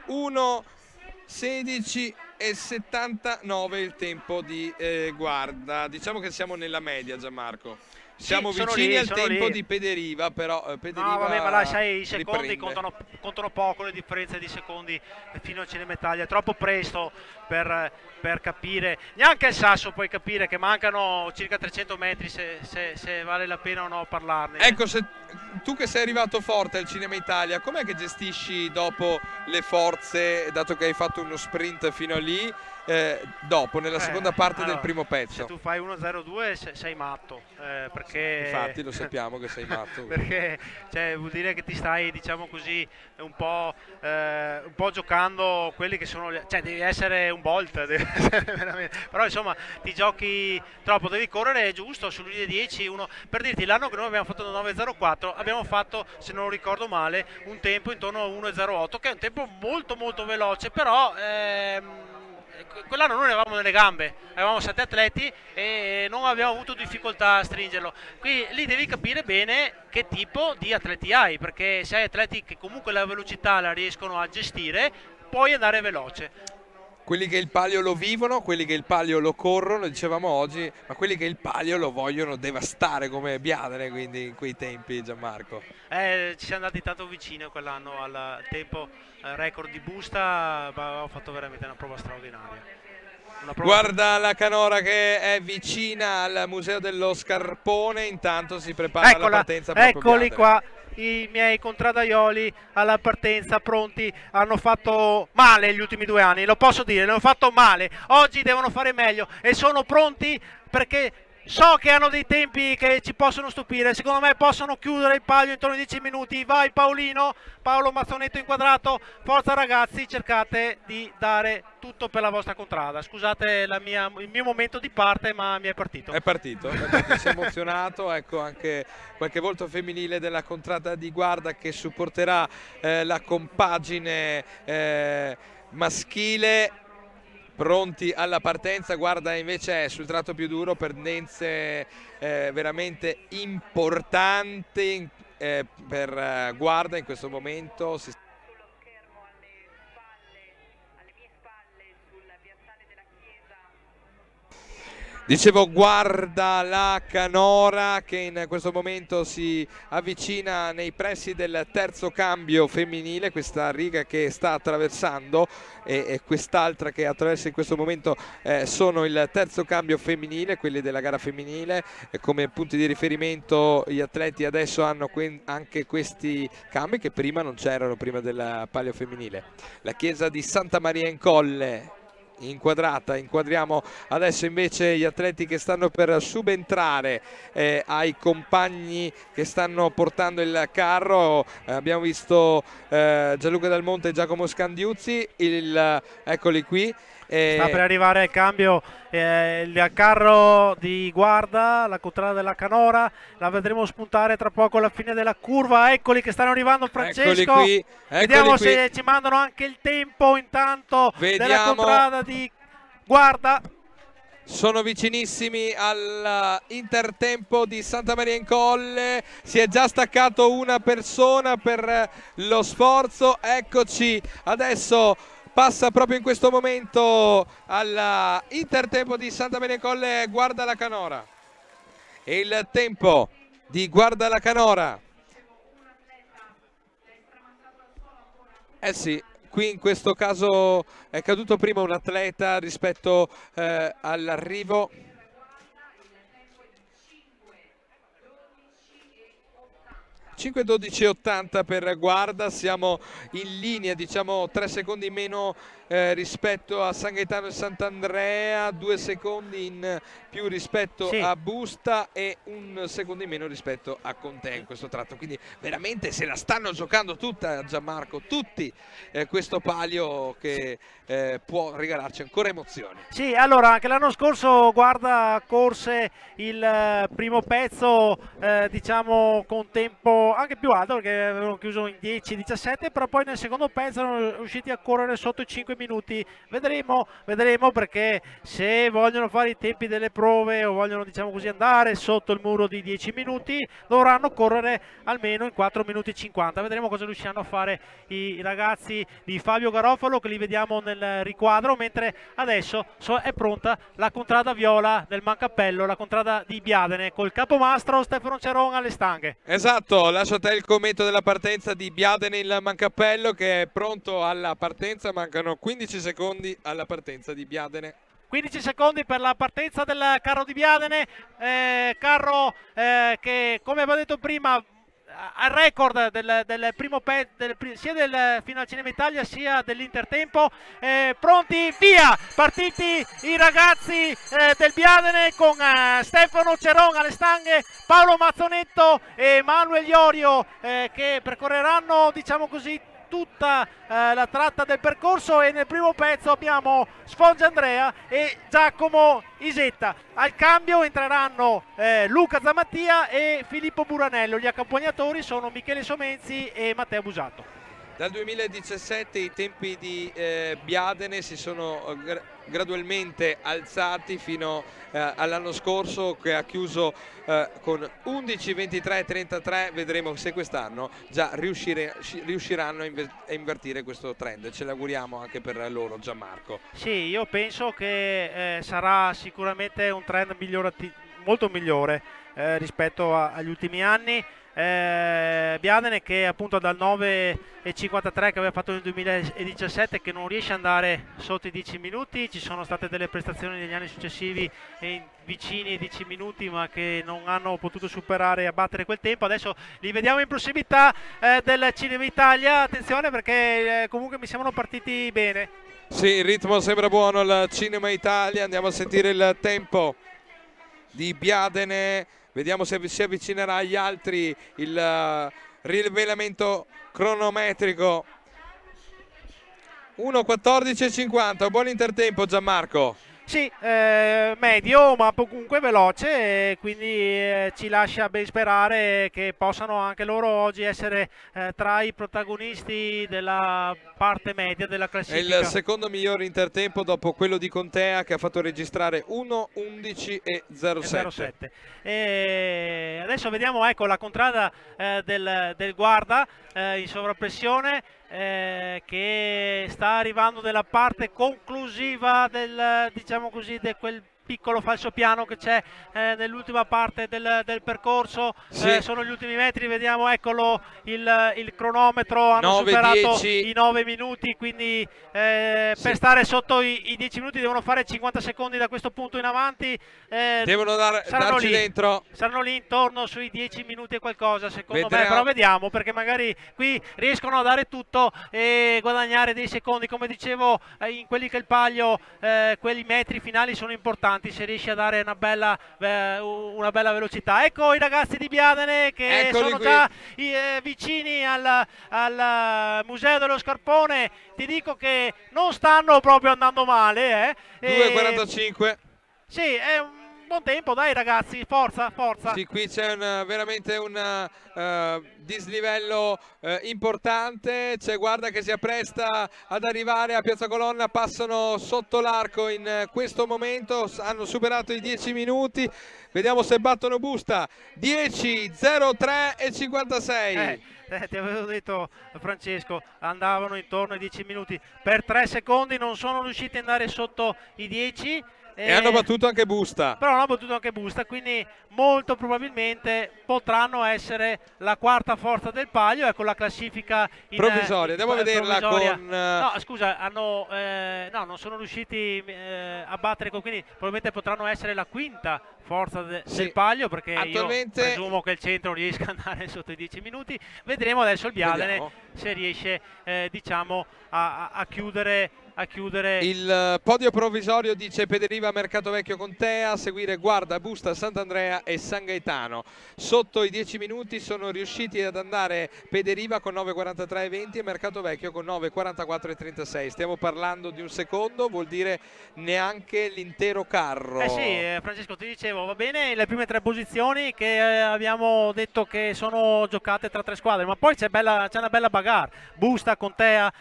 1:16 e 79 il tempo di Guarda. Diciamo che siamo nella media, Gianmarco. Siamo Sì, sono vicini lì, al sono tempo lì. di Pederiva, però Pederiva No, vabbè, ma là sai, i secondi riprende. contano poco, le differenze di secondi fino a Cinema Italia. È troppo presto per capire, neanche il Sasso puoi capire che mancano circa 300 metri se vale la pena o no parlarne. Ecco, tu che sei arrivato forte al Cinema Italia, com'è che gestisci dopo le forze, dato che hai fatto uno sprint fino a lì, dopo, nella seconda parte del primo Se pezzo? tu fai 1.02 sei matto, perché... Infatti lo sappiamo che sei matto. Perché vuol dire che ti stai, diciamo così, un po' giocando quelli che sono... Cioè devi essere un Bolt, veramente. Però insomma ti giochi troppo, devi correre giusto sulle linee 10, per dirti, l'anno che noi abbiamo fatto 9.04 abbiamo fatto, se non ricordo male, un tempo intorno a 1.08, che è un tempo molto molto veloce, però... quell'anno noi ne avevamo nelle gambe, avevamo 7 atleti e non abbiamo avuto difficoltà a stringerlo. Qui lì devi capire bene che tipo di atleti hai, perché se hai atleti che comunque la velocità la riescono a gestire, puoi andare veloce. Quelli che il palio lo vivono, quelli che il palio lo corrono, dicevamo oggi, ma quelli che il palio lo vogliono devastare come Biadene, quindi in quei tempi, Gianmarco. Ci siamo andati tanto vicino quell'anno al tempo record di busta, ma ho fatto veramente una prova straordinaria. Guarda la canora che è vicina al Museo dello Scarpone, intanto si prepara la partenza proprio Eccoli Biadene. qua i miei contradaioli alla partenza, pronti. Hanno fatto male gli ultimi 2 anni, lo posso dire, hanno fatto male. Oggi devono fare meglio e sono pronti perché so che hanno dei tempi che ci possono stupire. Secondo me possono chiudere il palio intorno ai 10 minuti. Vai Paolo Mazzonetto inquadrato. Forza ragazzi, cercate di dare tutto per la vostra contrada. Scusate il mio momento di parte, ma mi è partito. È partito, si è emozionato. Ecco anche qualche volto femminile della contrada di guarda che supporterà la compagine maschile. Pronti alla partenza, guarda invece è sul tratto più duro, pendenze veramente importanti per guarda in questo momento. Dicevo, guarda la canora che in questo momento si avvicina nei pressi del terzo cambio femminile, questa riga che sta attraversando e quest'altra che attraversa in questo momento sono il terzo cambio femminile, quelli della gara femminile. Come punti di riferimento gli atleti adesso hanno anche questi cambi che prima non c'erano, prima del palio femminile. La chiesa di Santa Maria in Colle inquadrata, inquadriamo adesso invece gli atleti che stanno per subentrare ai compagni che stanno portando il carro. Abbiamo visto Gianluca Dal Monte e Giacomo Scandiuzzi, eccoli qui. Sta per arrivare il cambio, il carro di guarda, la contrada della canora, la vedremo spuntare tra poco alla fine della curva. Eccoli che stanno arrivando, Francesco. Vediamo se ci mandano anche il tempo intanto della contrada di guarda. Sono vicinissimi all'intertempo di Santa Maria in Colle, si è già staccato una persona per lo sforzo. Eccoci adesso. Passa proprio in questo momento all'intertempo di Santa Maria in Colle, guarda la canora. E il tempo di guarda la canora. Sì, qui in questo caso è caduto prima un atleta rispetto all'arrivo. 5:12.80 per guarda, siamo in linea, diciamo 3 secondi in meno rispetto a San Gaetano e Sant'Andrea, 2 secondi in più rispetto a Busta e 1 secondo in meno rispetto a Contè in questo tratto. Quindi veramente se la stanno giocando tutta, Gianmarco, tutti, questo palio che può regalarci ancora emozioni. Sì, allora anche l'anno scorso guarda corse il primo pezzo diciamo con tempo tempo anche più alto perché avevano chiuso in 10-17, però poi nel secondo pezzo erano riusciti a correre sotto i 5 minuti. Vedremo perché se vogliono fare i tempi delle prove o vogliono, diciamo così, andare sotto il muro di 10 minuti dovranno correre almeno in 4 minuti e 50. Vedremo cosa riusciranno a fare i ragazzi di Fabio Garofalo, che li vediamo nel riquadro, mentre adesso è pronta la contrada viola del Mancappello, la contrada di Biadene, col capomastro Stefano Ceron alle stanghe. Esatto, lascio a te il commento della partenza di Biadene il Mancappello, che è pronto alla partenza. Mancano 15 secondi alla partenza di Biadene. 15 secondi per la partenza del carro di Biadene, carro che, come avevo detto prima, al record del primo sia del Final Cinema Italia sia dell'Intertempo. Pronti, via, partiti i ragazzi del Biadene con Stefano Ceron alle stanghe, Paolo Mazzonetto e Manuel Iorio che percorreranno, diciamo così, tutta la tratta del percorso, e nel primo pezzo abbiamo Sfongia Andrea e Giacomo Isetta. Al cambio entreranno Luca Zamattia e Filippo Buranello. Gli accompagnatori sono Michele Somenzi e Matteo Busato. Dal 2017 i tempi di Biadene si sono gradualmente alzati fino all'anno scorso, che ha chiuso con 11:23:33. Vedremo se quest'anno già riusciranno a invertire questo trend. Ce l'auguriamo anche per loro, Gianmarco. Sì, io penso che sarà sicuramente un trend molto migliore rispetto agli ultimi anni. Biadene, che appunto dal 9:53 che aveva fatto nel 2017, che non riesce ad andare sotto i 10 minuti. Ci sono state delle prestazioni negli anni successivi vicini ai 10 minuti, ma che non hanno potuto superare e abbattere quel tempo. Adesso li vediamo in prossimità del Cinema Italia. Attenzione, perché comunque mi sembrano partiti bene. Sì, il ritmo sembra buono al Cinema Italia. Andiamo a sentire il tempo di Biadene. Vediamo se si avvicinerà agli altri il rivelamento cronometrico. 1:14:50, buon intertempo, Gianmarco. Sì, medio ma comunque veloce, quindi ci lascia ben sperare che possano anche loro oggi essere tra i protagonisti della parte media della È classifica. il secondo miglior intertempo dopo quello di Contea, che ha fatto registrare 1:11:07. E adesso vediamo, ecco, la contrada del guarda in sovrappressione, che sta arrivando nella parte conclusiva diciamo così, di quel piccolo falsopiano che c'è nell'ultima parte del percorso. Sì. Sono gli ultimi metri, vediamo, eccolo il cronometro, hanno 9, superato 10. i 9 minuti, quindi per stare sotto i 10 minuti devono fare 50 secondi da questo punto in avanti. Devono darci lì, dentro. saranno lì intorno sui 10 minuti e qualcosa, secondo me, Vedremo. però vediamo, perché magari qui riescono a dare tutto e guadagnare dei secondi. Come dicevo, in quelli che il palio, quelli metri finali sono importanti, se riesce a dare una bella velocità. Ecco i ragazzi di Biadene che Eccoli sono qui. già vicini al Museo dello Scarpone. Ti dico che non stanno proprio andando male. 2:45. Sì, è un buon tempo, dai ragazzi, forza. Sì, qui c'è veramente un dislivello importante. C'è guarda che si appresta ad arrivare a Piazza Colonna, passano sotto l'arco in questo momento, hanno superato i 10 minuti. Vediamo se battono busta. 10:03:56. Ti avevo detto, Francesco, andavano intorno ai 10 minuti. Per 3 secondi non sono riusciti ad andare sotto i 10. E hanno battuto anche busta. Però hanno battuto anche busta, quindi molto probabilmente potranno essere la quarta forza del palio. Ecco la classifica provvisoria. Andiamo a vederla provvisoria. con... No, scusa, non sono riusciti a battere, quindi probabilmente potranno essere la quinta forza del palio, perché attualmente... io presumo che il centro riesca ad andare sotto i 10 minuti. Vedremo adesso il Biadene. Vediamo. se riesce diciamo a chiudere Il podio provvisorio dice Pederiva, Mercato Vecchio, Contea, a seguire Guarda, Busta, Sant'Andrea e San Gaetano. Sotto i 10 minuti sono riusciti ad andare Pederiva con 9:43,20 e Mercato Vecchio con 9:44,36. Stiamo parlando di un secondo, vuol dire neanche l'intero carro. Sì, Francesco, ti dicevo, va bene le prime 3 posizioni che abbiamo detto che sono giocate tra 3 squadre, ma poi c'è una bella bagarre. Busta, Contea,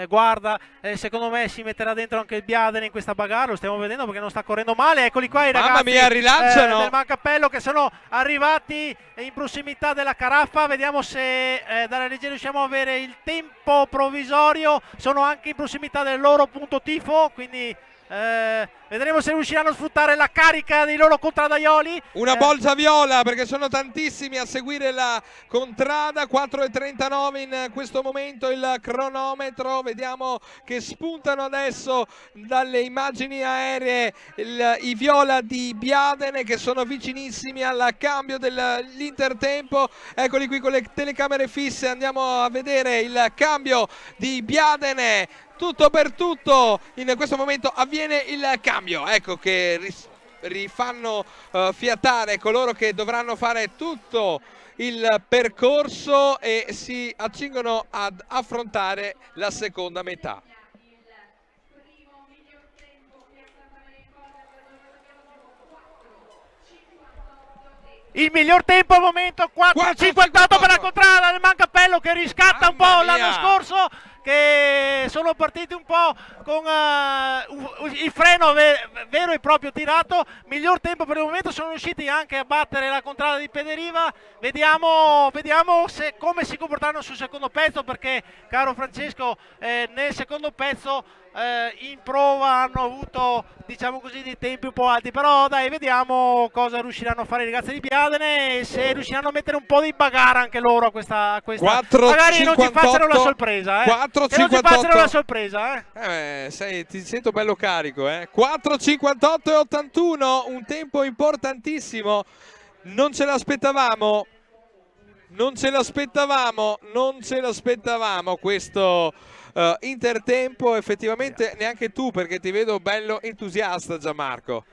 Guarda, secondo me si metterà dentro anche il Biadene in questa bagarre, lo stiamo vedendo perché non sta correndo male. Eccoli qua i ragazzi, mamma mia, rilanciano del Mancappello, che sono arrivati in prossimità della caraffa. Vediamo se dalla regia riusciamo a avere il tempo provvisorio. Sono anche in prossimità del loro punto tifo, quindi vedremo se riusciranno a sfruttare la carica dei loro contradaioli. Una bolgia viola, perché sono tantissimi a seguire la contrada. 4:39 in questo momento il cronometro. Vediamo che spuntano adesso dalle immagini aeree i viola di Biadene, che sono vicinissimi al cambio dell'intertempo. Eccoli qui con le telecamere fisse, andiamo a vedere il cambio di Biadene. Tutto per tutto, in questo momento avviene il cambio, ecco che rifanno fiatare coloro che dovranno fare tutto il percorso e si accingono ad affrontare la seconda metà. Il miglior tempo al momento, 4:58 per la contrada del Mancappello, che riscatta un po' l'anno scorso, che sono partiti un po' con il freno vero e proprio tirato. Miglior tempo per il momento, sono riusciti anche a battere la contrada di Pederiva. Vediamo come si comporteranno sul secondo pezzo, perché, caro Francesco, nel secondo pezzo in prova hanno avuto, diciamo così, dei tempi un po' alti, però dai, vediamo cosa riusciranno a fare i ragazzi di Biadene e se riusciranno a mettere un po' di bagarre anche loro a questa 4, magari 58, non ci facciano la sorpresa, 4, che non ci facciano la sorpresa, ti sento bello carico, 4:58 e 81, un tempo importantissimo. Non ce l'aspettavamo questo intertempo, effettivamente neanche tu, perché ti vedo bello entusiasta, Gianmarco.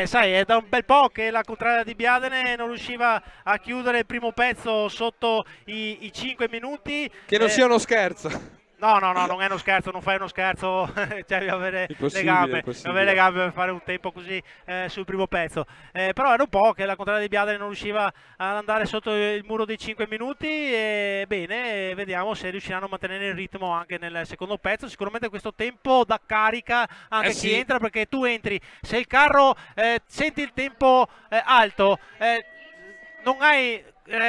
Sai, è da un bel po' che la contrada di Biadene non riusciva a chiudere il primo pezzo sotto i 5 minuti. Che non sia uno scherzo. No, non è uno scherzo, non fai uno scherzo, cioè devi avere le gambe per fare un tempo così sul primo pezzo. Però era un po' che la contrada di Biadene non riusciva ad andare sotto il muro dei 5 minuti e bene, vediamo se riusciranno a mantenere il ritmo anche nel secondo pezzo. Sicuramente questo tempo da carica anche chi entra, perché tu entri, se il carro senti il tempo alto, non hai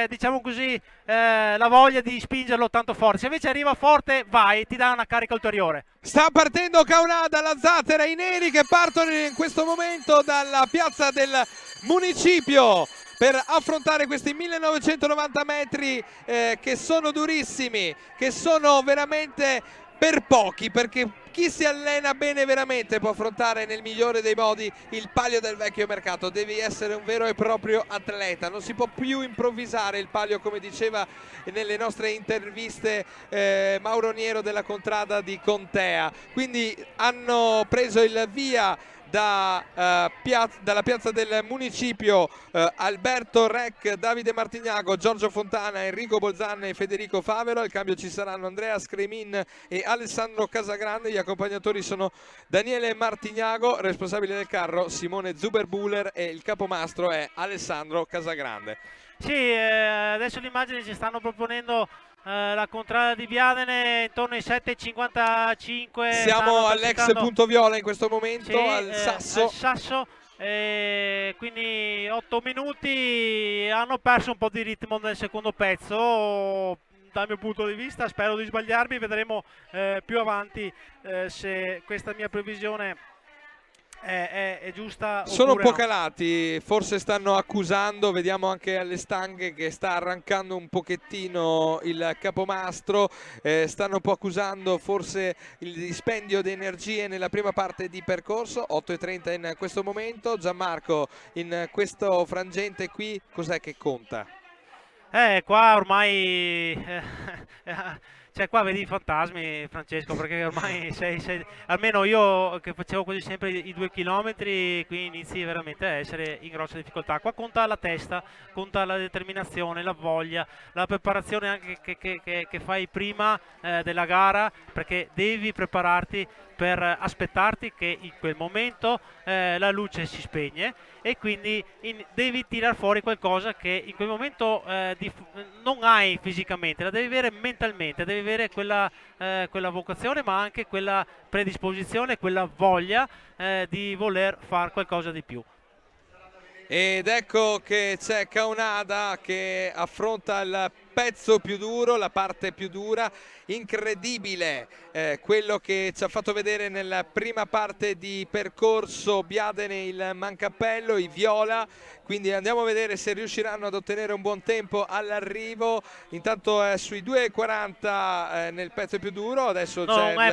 diciamo così la voglia di spingerlo tanto forte. Se invece arriva forte, vai, ti dà una carica ulteriore. Sta partendo Caunada, la Zattera, i neri che partono in questo momento dalla piazza del Municipio per affrontare questi 1990 metri che sono durissimi, che sono veramente per pochi, perché chi si allena bene veramente può affrontare nel migliore dei modi il palio del vecchio mercato. Devi essere un vero e proprio atleta, non si può più improvvisare il palio, come diceva nelle nostre interviste Mauro Niero della contrada di Contea. Quindi hanno preso il via dalla piazza del Municipio Alberto Rec, Davide Martignago, Giorgio Fontana, Enrico Bolzan e Federico Favero. Al cambio ci saranno Andrea Scremin e Alessandro Casagrande. Gli accompagnatori sono Daniele Martignago, responsabile del carro Simone Zuberbuller, e il capomastro è Alessandro Casagrande. Sì, adesso le immagini ci stanno proponendo la contrada di Biadene intorno ai 7:55. Siamo all'ex punto viola in questo momento, sì, al Sasso. Quindi 8 minuti, hanno perso un po' di ritmo nel secondo pezzo dal mio punto di vista. Spero di sbagliarmi, vedremo più avanti se questa mia previsione è giusta. Sono un po' no. calati, forse stanno accusando, vediamo anche alle stanghe che sta arrancando un pochettino il capomastro, stanno un po' accusando forse il dispendio di energie nella prima parte di percorso. 8:30 in questo momento. Gianmarco, in questo frangente qui cos'è che conta? Qua ormai Cioè qua vedi i fantasmi, Francesco, perché ormai almeno io che facevo quasi sempre i 2 chilometri, qui inizi veramente a essere in grossa difficoltà. Qua conta la testa, conta la determinazione, la voglia, la preparazione anche che fai prima della gara, perché devi prepararti per aspettarti che in quel momento la luce si spegne e quindi devi tirar fuori qualcosa che in quel momento non hai fisicamente, la devi avere mentalmente, devi avere quella vocazione ma anche quella predisposizione, quella voglia di voler fare qualcosa di più. Ed ecco che c'è Caunada che affronta il pezzo più duro, la parte più dura. Incredibile quello che ci ha fatto vedere nella prima parte di percorso Biadene, il Mancappello, i viola, quindi andiamo a vedere se riusciranno ad ottenere un buon tempo all'arrivo. Intanto è sui 2,40 nel pezzo più duro, adesso c'è non è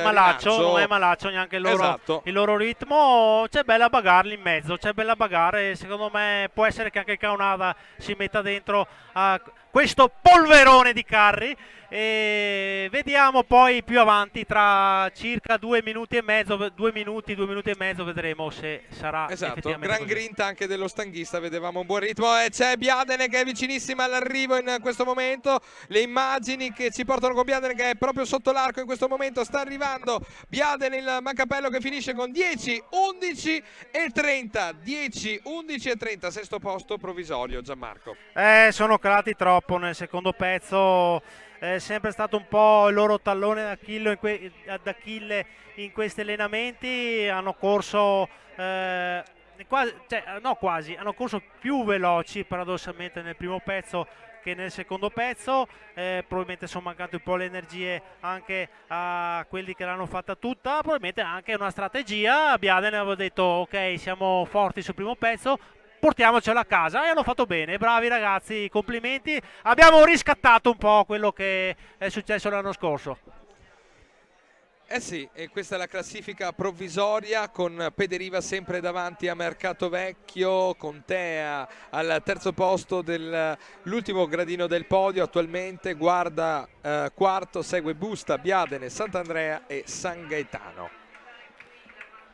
malaccio neanche il loro, esatto. Il loro ritmo, c'è bella bagarre in mezzo, c'è bella bagarre, secondo me può essere che anche il Caunada si metta dentro a questo polverone di carri e vediamo poi più avanti tra circa 2 minuti e mezzo vedremo se sarà esatto. Gran grinta anche dello stanghista, vedevamo un buon ritmo e c'è Biadene che è vicinissima all'arrivo in questo momento, le immagini che ci portano con Biadene che è proprio sotto l'arco in questo momento, sta arrivando Biadene, il Mancappello che finisce con 10, 11 e 30, 10, 11 e 30, sesto posto provvisorio. Gianmarco, sono calati troppo nel secondo pezzo, è sempre stato un po' il loro tallone d'Achille in questi allenamenti, hanno corso hanno corso più veloci paradossalmente nel primo pezzo che nel secondo pezzo, probabilmente sono mancate un po' le energie anche a quelli che l'hanno fatta tutta, probabilmente anche una strategia. Biadene aveva detto ok, siamo forti sul primo pezzo, portiamocelo a casa, e hanno fatto bene, bravi ragazzi, complimenti, abbiamo riscattato un po' quello che è successo l'anno scorso. Eh sì, e questa è la classifica provvisoria con Pederiva sempre davanti a Mercato Vecchio, Contea al terzo posto dell'ultimo gradino del podio attualmente, Guarda quarto, segue Busta, Biadene, Sant'Andrea e San Gaetano.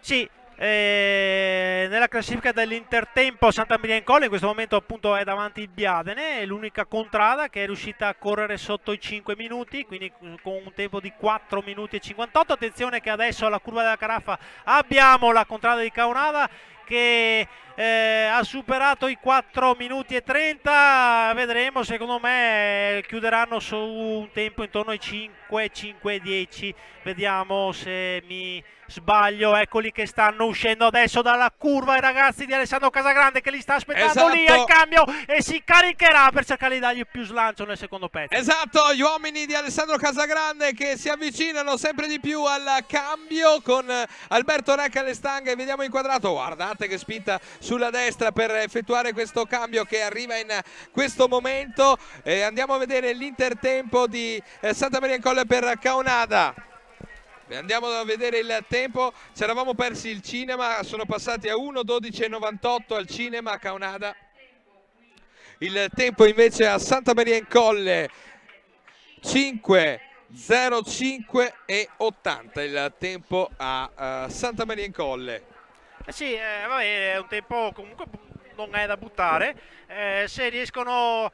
Sì, nella classifica dell'Intertempo Santa Maria in Colle in questo momento appunto è davanti il Biadene, è l'unica contrada che è riuscita a correre sotto i 5 minuti, quindi con un tempo di 4 minuti e 58. Attenzione che adesso alla curva della Caraffa abbiamo la contrada di Caunada che ha superato i 4 minuti e 30, vedremo, secondo me chiuderanno su un tempo intorno ai 5 10, vediamo se mi sbaglio. Eccoli che stanno uscendo adesso dalla curva i ragazzi di Alessandro Casagrande che li sta aspettando lì al cambio e si caricherà per cercare di dargli più slancio nel secondo pezzo. Esatto, gli uomini di Alessandro Casagrande che si avvicinano sempre di più al cambio con Alberto Recca alle stanghe, vediamo inquadrato, guardate che spinta sulla destra per effettuare questo cambio che arriva in questo momento. Andiamo a vedere l'Intertempo di Santa Maria in Colle per Caunada. Andiamo a vedere il tempo, ci eravamo persi il cinema, sono passati a 1:12:98 al cinema a Caunada. Il tempo invece a Santa Maria in Colle 5:05:80 il tempo a Santa Maria in Colle. Sì, vabbè, è un tempo comunque non è da buttare, se riescono...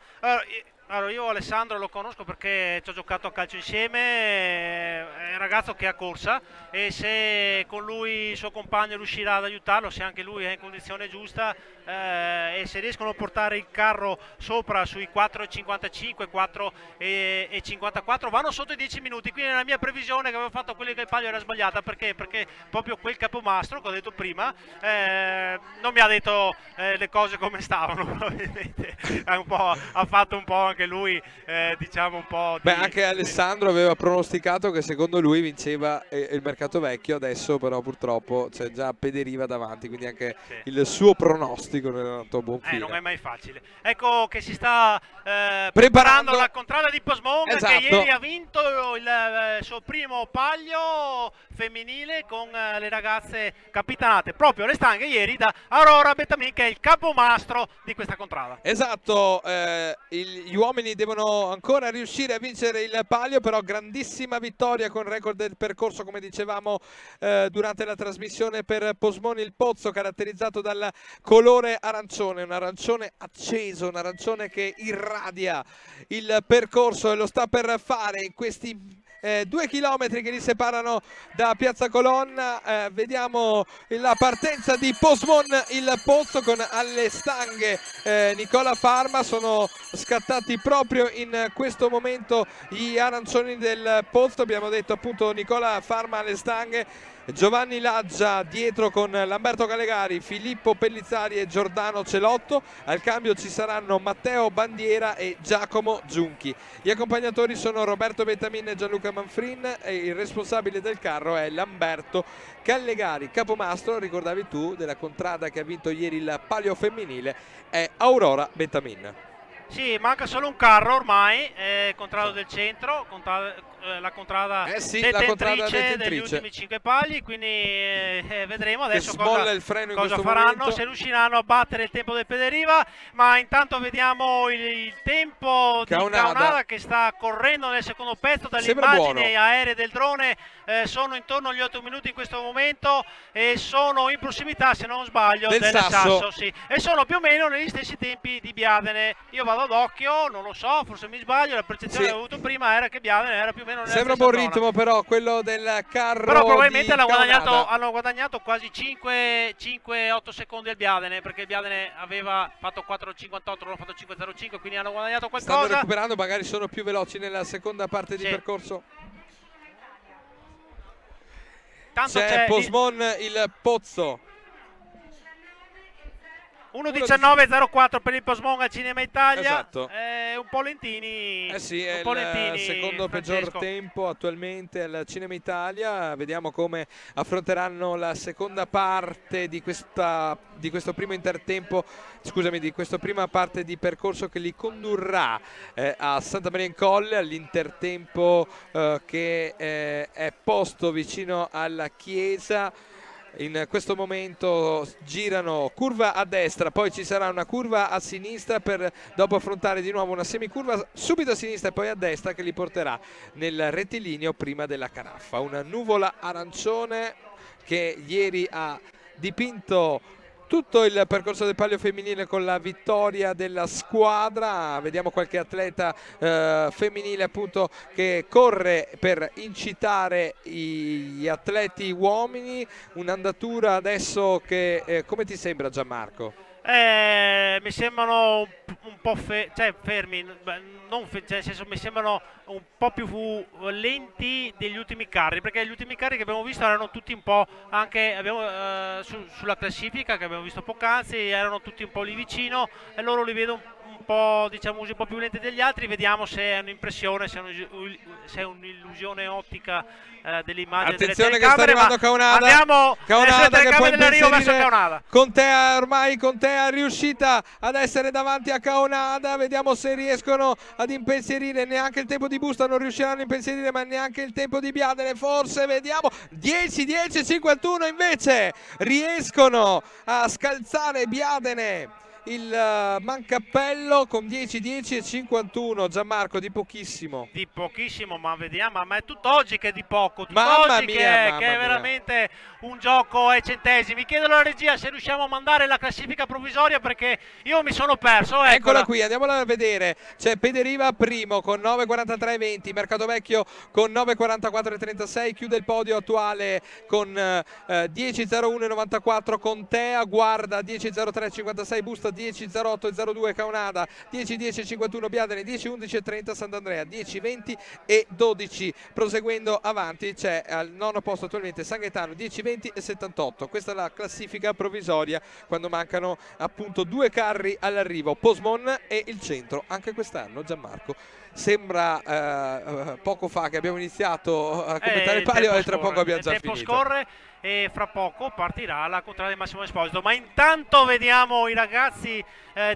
Allora, io Alessandro lo conosco perché ci ho giocato a calcio insieme, è un ragazzo che ha corsa e se con lui il suo compagno riuscirà ad aiutarlo, se anche lui è in condizione giusta e se riescono a portare il carro sopra sui 4,55, 4,54 vanno sotto i 10 minuti, quindi nella mia previsione che avevo fatto quelli che il palio era sbagliata, perché proprio quel capomastro che ho detto prima non mi ha detto le cose come stavano, probabilmente ha fatto un po' anche lui diciamo un po' di... Beh, anche Alessandro aveva pronosticato che secondo lui vinceva il Mercato Vecchio, adesso però purtroppo c'è già Pederiva davanti, quindi anche il suo pronostico non è andato a buon fine. Non è mai facile. Ecco che si sta preparando la contrada di Possmonk, esatto, che ieri ha vinto il suo primo palio femminile con le ragazze capitanate proprio alle stanghe ieri da Aurora Betamin, che è il capomastro di questa contrada. Esatto, gli uomini uomini devono ancora riuscire a vincere il palio, però grandissima vittoria con record del percorso, come dicevamo durante la trasmissione, per Posmon il Pozzo, caratterizzato dal colore arancione, un arancione acceso, un arancione che irradia il percorso e lo sta per fare in questi 2 chilometri che li separano da Piazza Colonna. Vediamo la partenza di Posmon il Pozzo con alle stanghe Nicola Farma. Sono scattati proprio in questo momento gli arancioni del Pozzo, abbiamo detto appunto Nicola Farma alle stanghe, Giovanni Laggia dietro con Lamberto Calegari, Filippo Pellizzari e Giordano Celotto. Al cambio ci saranno Matteo Bandiera e Giacomo Giunchi. Gli accompagnatori sono Roberto Betamin e Gianluca Manfrin e il responsabile del carro è Lamberto Calegari. Capomastro, ricordavi tu, della contrada che ha vinto ieri il palio femminile è Aurora Betamin. Sì, manca solo un carro ormai, contrada del centro, la contrada detentrice degli ultimi 5 pali, quindi vedremo adesso cosa faranno, se riusciranno a battere il tempo del Pederiva. Ma intanto vediamo il tempo di Caunada che sta correndo nel secondo pezzo. Dalle immagini aeree del drone sono intorno agli 8 minuti in questo momento e sono in prossimità, se non sbaglio, del Sasso, sì. E sono più o meno negli stessi tempi di Biadene. Io vado ad occhio, non lo so, forse mi sbaglio, la percezione che ho avuto prima era che Biadene era più o meno nella sembra un buon ritmo, però quello del carro, però probabilmente hanno guadagnato quasi 5-8 secondi al Biadene, perché il Biadene aveva fatto 4,58, hanno fatto 5,05, quindi hanno guadagnato qualcosa. Stanno recuperando, magari sono più veloci nella seconda parte di percorso. C'è Posmon il Pozzo, 1:19.04 per il Posmon al Cinema Italia. Esatto. Un po' lentini. Sì, è il secondo peggior tempo attualmente al Cinema Italia. Vediamo come affronteranno la seconda parte di questo primo intertempo, scusami, di questa prima parte di percorso che li condurrà a Santa Maria in Colle, all'intertempo che è posto vicino alla chiesa. In questo momento girano curva a destra, poi ci sarà una curva a sinistra per dopo affrontare di nuovo una semicurva subito a sinistra e poi a destra che li porterà nel rettilineo prima della caraffa. Una nuvola arancione che ieri ha dipinto tutto il percorso del palio femminile con la vittoria della squadra. Vediamo qualche atleta femminile appunto che corre per incitare gli atleti uomini. Un'andatura adesso che come ti sembra, Gianmarco? Mi sembrano un po' fermi, nel senso, mi sembrano un po' più lenti degli ultimi carri, perché gli ultimi carri che abbiamo visto erano tutti un po' anche sulla classifica che abbiamo visto poc'anzi, erano tutti un po' lì vicino, e loro li vedo un po', diciamo, un po' più lenti degli altri. Vediamo se è un'impressione, se è un'illusione ottica dell'immagine. Attenzione che sta arrivando Caunada, che può impensierire Contea. Ormai Contea è riuscita ad essere davanti a Caunada, vediamo se riescono ad impensierire. Neanche il tempo di Busta non riusciranno a impensierire, ma neanche il tempo di Biadene forse, vediamo. 10:51 invece riescono a scalzare Biadene il Mancappello con 10:10:51. Gianmarco, di pochissimo, ma vediamo, ma è tutt'oggi che è di poco, tutt'oggi che è veramente un gioco ai centesimi. Chiedo alla regia se riusciamo a mandare la classifica provvisoria, perché io mi sono perso. Eccola qui, andiamola a vedere. C'è Pederiva primo con 9:43:20, Mercatovecchio con 9:44:36, chiude il podio attuale con 10:01:94 Contea, Guarda 10:03:56, Busta 10:08:02, Caunada 10:10:51, Biadene 10:11:30, Sant'Andrea 10:20:12. Proseguendo avanti c'è al nono posto attualmente San Gaetano 10:20:78. Questa è la classifica provvisoria quando mancano appunto 2 carri all'arrivo, Posmon e il centro. Anche quest'anno, Gianmarco, sembra poco fa che abbiamo iniziato a commentare il palio e tra poco abbiamo già finito. Scorre e fra poco partirà la contrada di Massimo Esposito. Ma intanto vediamo i ragazzi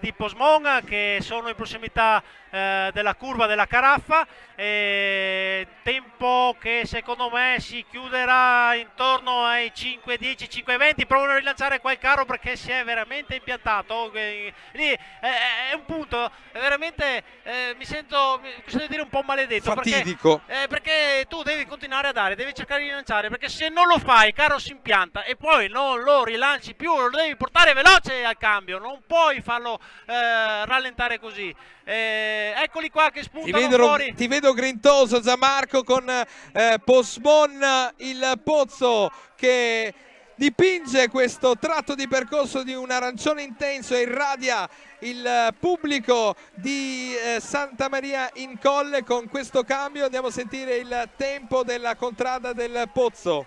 di Posimon che sono in prossimità della curva della Caraffa, tempo che secondo me si chiuderà intorno ai 5:10, 5:20. Provano a rilanciare qua il carro perché si è veramente impiantato lì, è un punto veramente mi sento di dire un po' maledetto, fatidico, perché tu devi continuare a dare, devi cercare di rilanciare, perché se non lo fai il carro si impianta e poi non lo rilanci più, lo devi portare veloce al cambio, non puoi farlo rallentare così. Eccoli qua che spuntano fuori. Ti vedo grintoso, Gianmarco, con Posimon il Pozzo che dipinge questo tratto di percorso di un arancione intenso e irradia il pubblico di Santa Maria in Colle. Con questo cambio andiamo a sentire il tempo della contrada del Pozzo.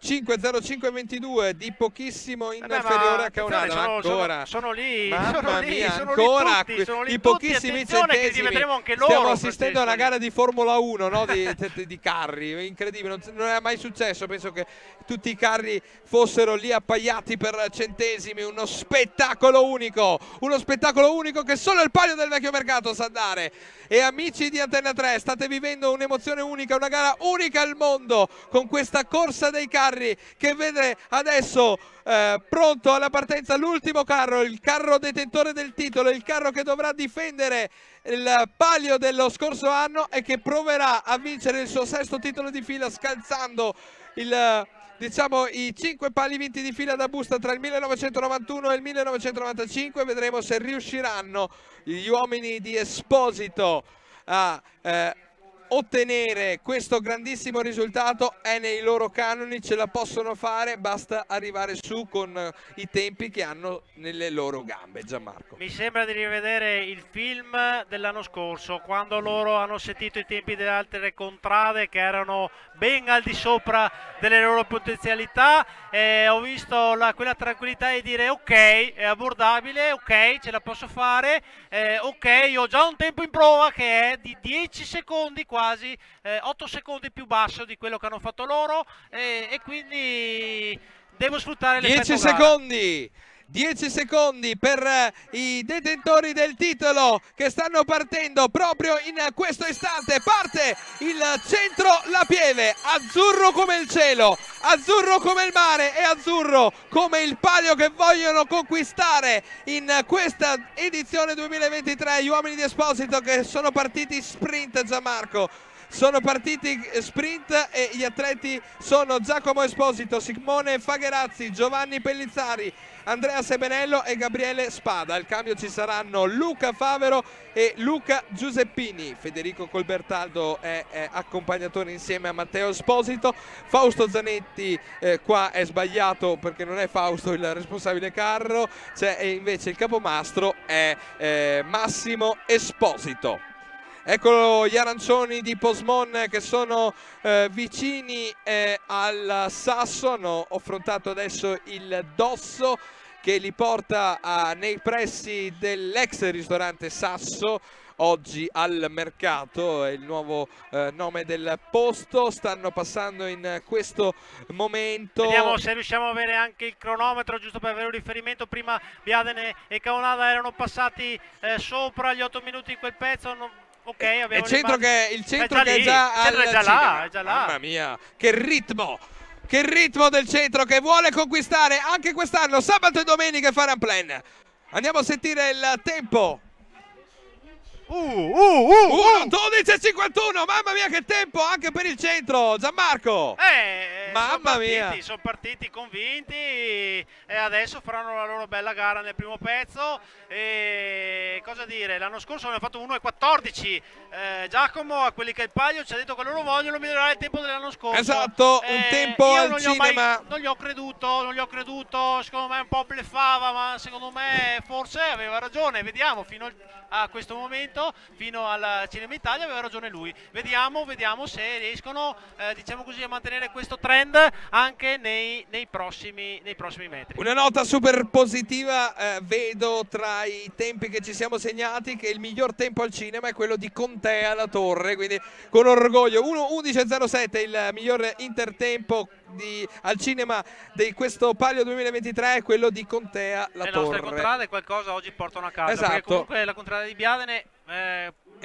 5:05:22, di pochissimo inferiore a Caonada, ma ancora sono lì, mamma mia, sono ancora lì tutti, sono lì i pochissimi tutti, centesimi. anche loro, stiamo assistendo a una gara di Formula 1, no? di carri, incredibile, non è mai successo, penso che tutti i carri fossero lì appaiati per centesimi, uno spettacolo unico che solo il Palio del Vecchio Mercato sa dare. E amici di Antenna 3, state vivendo un'emozione unica, una gara unica al mondo, con questa corsa dei carri che vede adesso pronto alla partenza l'ultimo carro, il carro detentore del titolo, il carro che dovrà difendere il palio dello scorso anno e che proverà a vincere il suo 6° titolo di fila, scalzando i 5 pali vinti di fila da busta tra il 1991 e il 1995. Vedremo se riusciranno gli uomini di Esposito a ottenere questo grandissimo risultato. È nei loro canoni, ce la possono fare, basta arrivare su con i tempi che hanno nelle loro gambe. Gianmarco, mi sembra di rivedere il film dell'anno scorso, quando loro hanno sentito i tempi delle altre contrade che erano ben al di sopra delle loro potenzialità, ho visto quella tranquillità di dire ok, è abbordabile, ok, ce la posso fare, ok, ho già un tempo in prova che è di 10 secondi quasi, 8 secondi più basso di quello che hanno fatto loro, e quindi devo sfruttare l'effetto 10 secondi! 10 secondi per i detentori del titolo che stanno partendo proprio in questo istante. Parte il centro La Pieve, azzurro come il cielo, azzurro come il mare e azzurro come il palio che vogliono conquistare in questa edizione 2023. Gli uomini di Esposito che sono partiti sprint, Gianmarco. Sono partiti sprint e gli atleti sono Giacomo Esposito, Simone Fagherazzi, Giovanni Pellizzari, Andrea Sebenello e Gabriele Spada. Al cambio ci saranno Luca Favero e Luca Giuseppini. Federico Colbertaldo è accompagnatore insieme a Matteo Esposito. Fausto Zanetti qua è sbagliato perché non è Fausto il responsabile carro, e invece il capomastro è Massimo Esposito. Eccolo gli arancioni di Posimon che sono vicini al Sasso, hanno affrontato adesso il Dosso che li porta nei pressi dell'ex ristorante Sasso, oggi al mercato, è il nuovo nome del posto. Stanno passando in questo momento. Vediamo se riusciamo a avere anche il cronometro, giusto per avere un riferimento. Prima Biadene e Caonada erano passati sopra gli 8 minuti in quel pezzo. Ok, il centro che è già là, è già là. Mamma mia, che ritmo del centro che vuole conquistare anche quest'anno, sabato e domenica e fare un plan. Andiamo a sentire il tempo. 12:51, mamma mia che tempo anche per il centro, Gianmarco. Mamma mia, sono partiti convinti e adesso faranno la loro bella gara nel primo pezzo. E cosa dire, l'anno scorso hanno fatto 1:14, Giacomo a quelli che è il palio ci ha detto che loro vogliono migliorare il tempo dell'anno scorso. Esatto, un tempo al cinema. Non gli ho creduto, secondo me un po' bluffava, ma secondo me forse aveva ragione. Vediamo, fino a questo momento, fino al Cinema Italia aveva ragione lui. Vediamo se riescono, diciamo così, a mantenere questo trend trend anche nei prossimi metri. Una nota super positiva, vedo tra i tempi che ci siamo segnati che il miglior tempo al cinema è quello di Contea La Torre, quindi con orgoglio 1:11:07 il miglior intertempo al cinema di questo Palio 2023 è quello di Contea La Torre. Le nostre contrade qualcosa oggi portano a casa, esatto. perché comunque la contrada di Biadene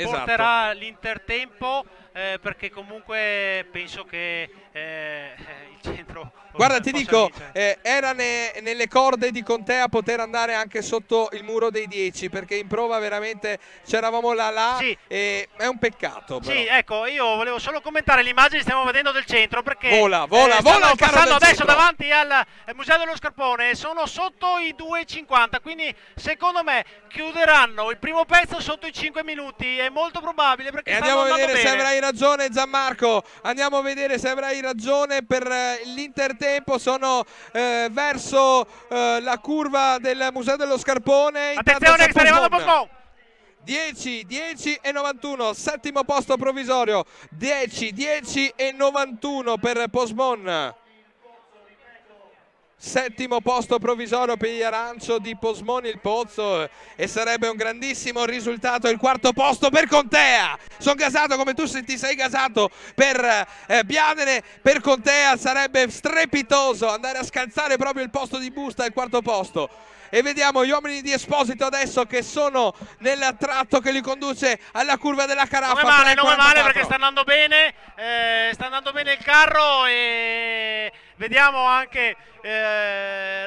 porterà l'intertempo, perché comunque penso che il centro... Guarda, ti dico, era nelle corde di Contea poter andare anche sotto il muro dei 10, perché in prova veramente c'eravamo là sì. E è un peccato. Però. Sì, ecco, io volevo solo commentare l'immagine che stiamo vedendo del centro, perché vola stanno passando adesso centro. davanti al Museo dello Scarpone, sono sotto i 2,50, quindi secondo me chiuderanno il primo pezzo sotto i 5 minuti, è molto probabile, perché andiamo a vedere bene. se avrai ragione Gianmarco, andiamo a vedere se avrai ragione per l'intertempo, sono verso la curva del Museo dello Scarpone. Attenzione che sta arrivando Posmon! 10:91, settimo posto provvisorio, 10:91 per Posmon. Settimo posto provvisorio per gli Arancio di Posmon il Pozzo, e sarebbe un grandissimo risultato il quarto posto per Contea. Sono gasato come tu ti sei gasato per Biadene, per Contea sarebbe strepitoso andare a scalzare proprio il posto di busta, il quarto posto. E vediamo gli uomini di Esposito adesso che sono nel tratto che li conduce alla curva della Caraffa. Non è male perché sta andando bene il carro, e vediamo anche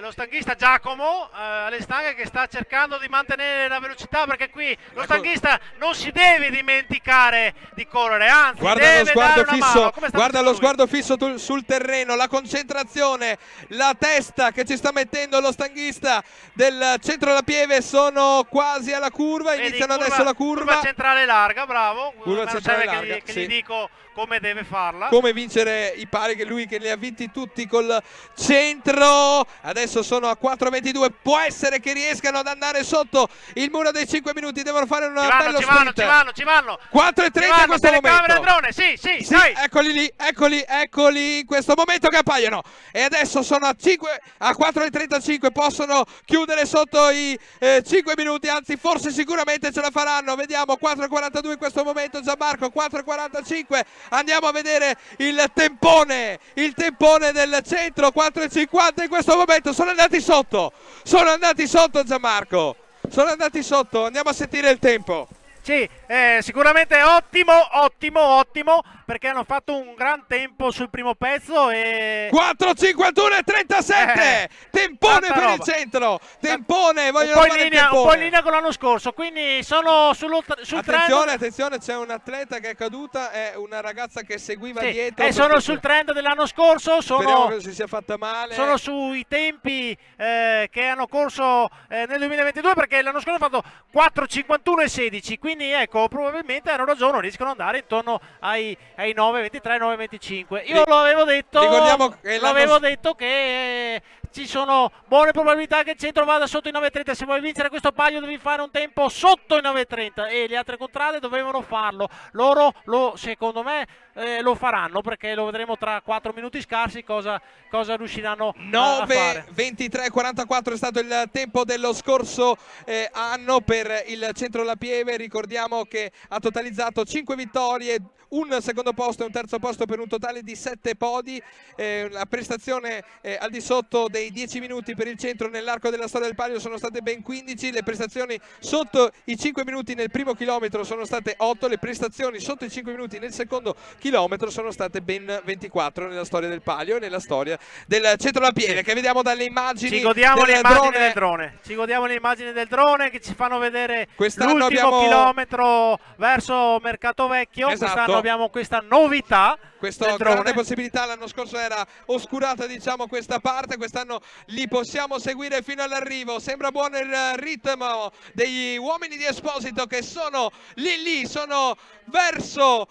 lo stanghista Giacomo alle stanghe che sta cercando di mantenere la velocità, perché qui lo stanghista non si deve dimenticare di correre, anzi deve dare una mano. Guarda lo sguardo fisso sul terreno, la concentrazione, la testa che ci sta mettendo lo stanghista del Centro La Pieve. Sono quasi alla curva, iniziano adesso la curva centrale larga, bravo, curva centrale larga, che gli dico come deve farla, come vincere i pari, che lui che li ha vinti tutti col centro. Adesso sono a 4:22, può essere che riescano ad andare sotto il muro dei 5 minuti, devono fare un bello sprint. Ci vanno 4:30 in questo momento. Drone, sì, dai. Eccoli in questo momento che appaiono, e adesso sono a 4:35, possono chiudere sotto i 5 minuti, anzi forse sicuramente ce la faranno. Vediamo 4:42 in questo momento Gianmarco, 4:45. Andiamo a vedere il tempone del centro, 4:50 in questo momento. Sono andati sotto Gianmarco, sono andati sotto, andiamo a sentire il tempo. Sì, sicuramente ottimo, perché hanno fatto un gran tempo sul primo pezzo, e 4:51:37, tempone per il centro, tempone, vogliono fare il tempone. Un po' in linea con l'anno scorso, quindi sono sul trend. Attenzione, c'è un atleta che è caduta, è una ragazza che seguiva dietro. E sono sul trend dell'anno scorso, speriamo che non si sia fatta male. Sono sui tempi che hanno corso nel 2022, perché l'anno scorso hanno fatto 4:51:16, quindi ecco, probabilmente hanno ragione, riescono ad andare intorno ai 9:23, 9:25. Io lo avevo detto, che ci sono buone probabilità che il centro vada sotto i 9:30. Se vuoi vincere questo palio devi fare un tempo sotto i 9:30, e le altre contrade dovevano farlo. Loro secondo me lo faranno, perché lo vedremo tra 4 minuti scarsi cosa riusciranno a fare. 9:23:44 è stato il tempo dello scorso anno per il Centro La Pieve. Ricordiamo che ha totalizzato 5 vittorie, un secondo posto e un terzo posto, per un totale di 7 podi. La prestazione al di sotto dei 10 minuti per il centro nell'arco della storia del palio sono state ben 15, le prestazioni sotto i 5 minuti nel primo chilometro sono state 8, le prestazioni sotto i 5 minuti nel secondo chilometro sono state ben 24 nella storia del palio e nella storia del Centro La Pieve, che vediamo dalle immagini. Ci godiamo le immagini del drone che ci fanno vedere l'ultimo chilometro verso Mercato Vecchio. Esatto. Quest'anno abbiamo questa novità, questa grande possibilità. L'anno scorso era oscurata, diciamo, questa parte, quest'anno li possiamo seguire fino all'arrivo. Sembra buono il ritmo degli uomini di Esposito, che sono lì sono verso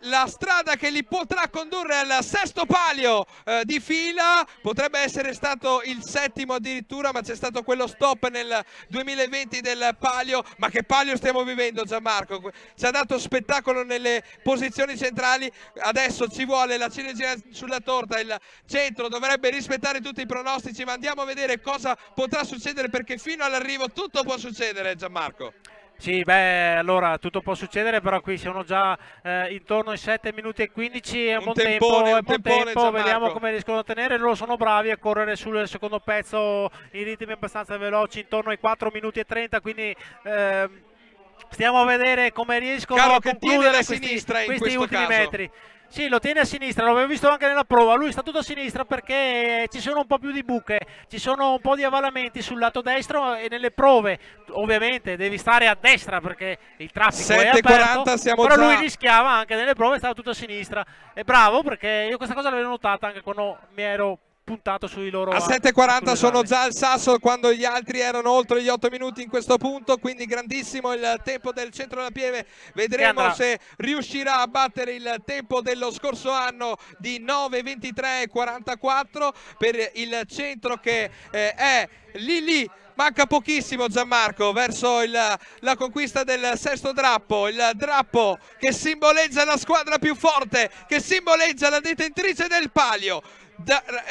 la strada che li potrà condurre al sesto palio di fila. Potrebbe essere stato il settimo addirittura, ma c'è stato quello stop nel 2020 del palio. Ma che palio stiamo vivendo, Gianmarco? Ci ha dato spettacolo nelle posizioni centrali. Adesso adesso ci vuole la ciliegina sulla torta, il centro dovrebbe rispettare tutti i pronostici, ma andiamo a vedere cosa potrà succedere, perché fino all'arrivo tutto può succedere, Gianmarco. Sì, beh, allora tutto può succedere, però qui sono già intorno ai 7 minuti e 15, è un buon tempo, vediamo come riescono a tenere. Loro sono bravi a correre sul secondo pezzo in ritmi abbastanza veloci, intorno ai 4 minuti e 30, quindi stiamo a vedere come riescono a concludere questi ultimi metri. Sì, lo tiene a sinistra, l'avevo visto anche nella prova, lui sta tutto a sinistra perché ci sono un po' più di buche, ci sono un po' di avvallamenti sul lato destro, e nelle prove ovviamente devi stare a destra perché il traffico è aperto, però lui rischiava anche nelle prove, stava tutto a sinistra. È bravo, perché io questa cosa l'avevo notata anche quando mi ero puntato sui loro. A 7:40 sono già al sasso, quando gli altri erano oltre gli 8 minuti in questo punto, quindi grandissimo il tempo del Centro della Pieve. Vedremo se riuscirà a battere il tempo dello scorso anno di 9:23:44 per il Centro, che è lì. Manca pochissimo, Gianmarco, verso la conquista del sesto drappo, il drappo che simboleggia la squadra più forte, che simboleggia la detentrice del palio.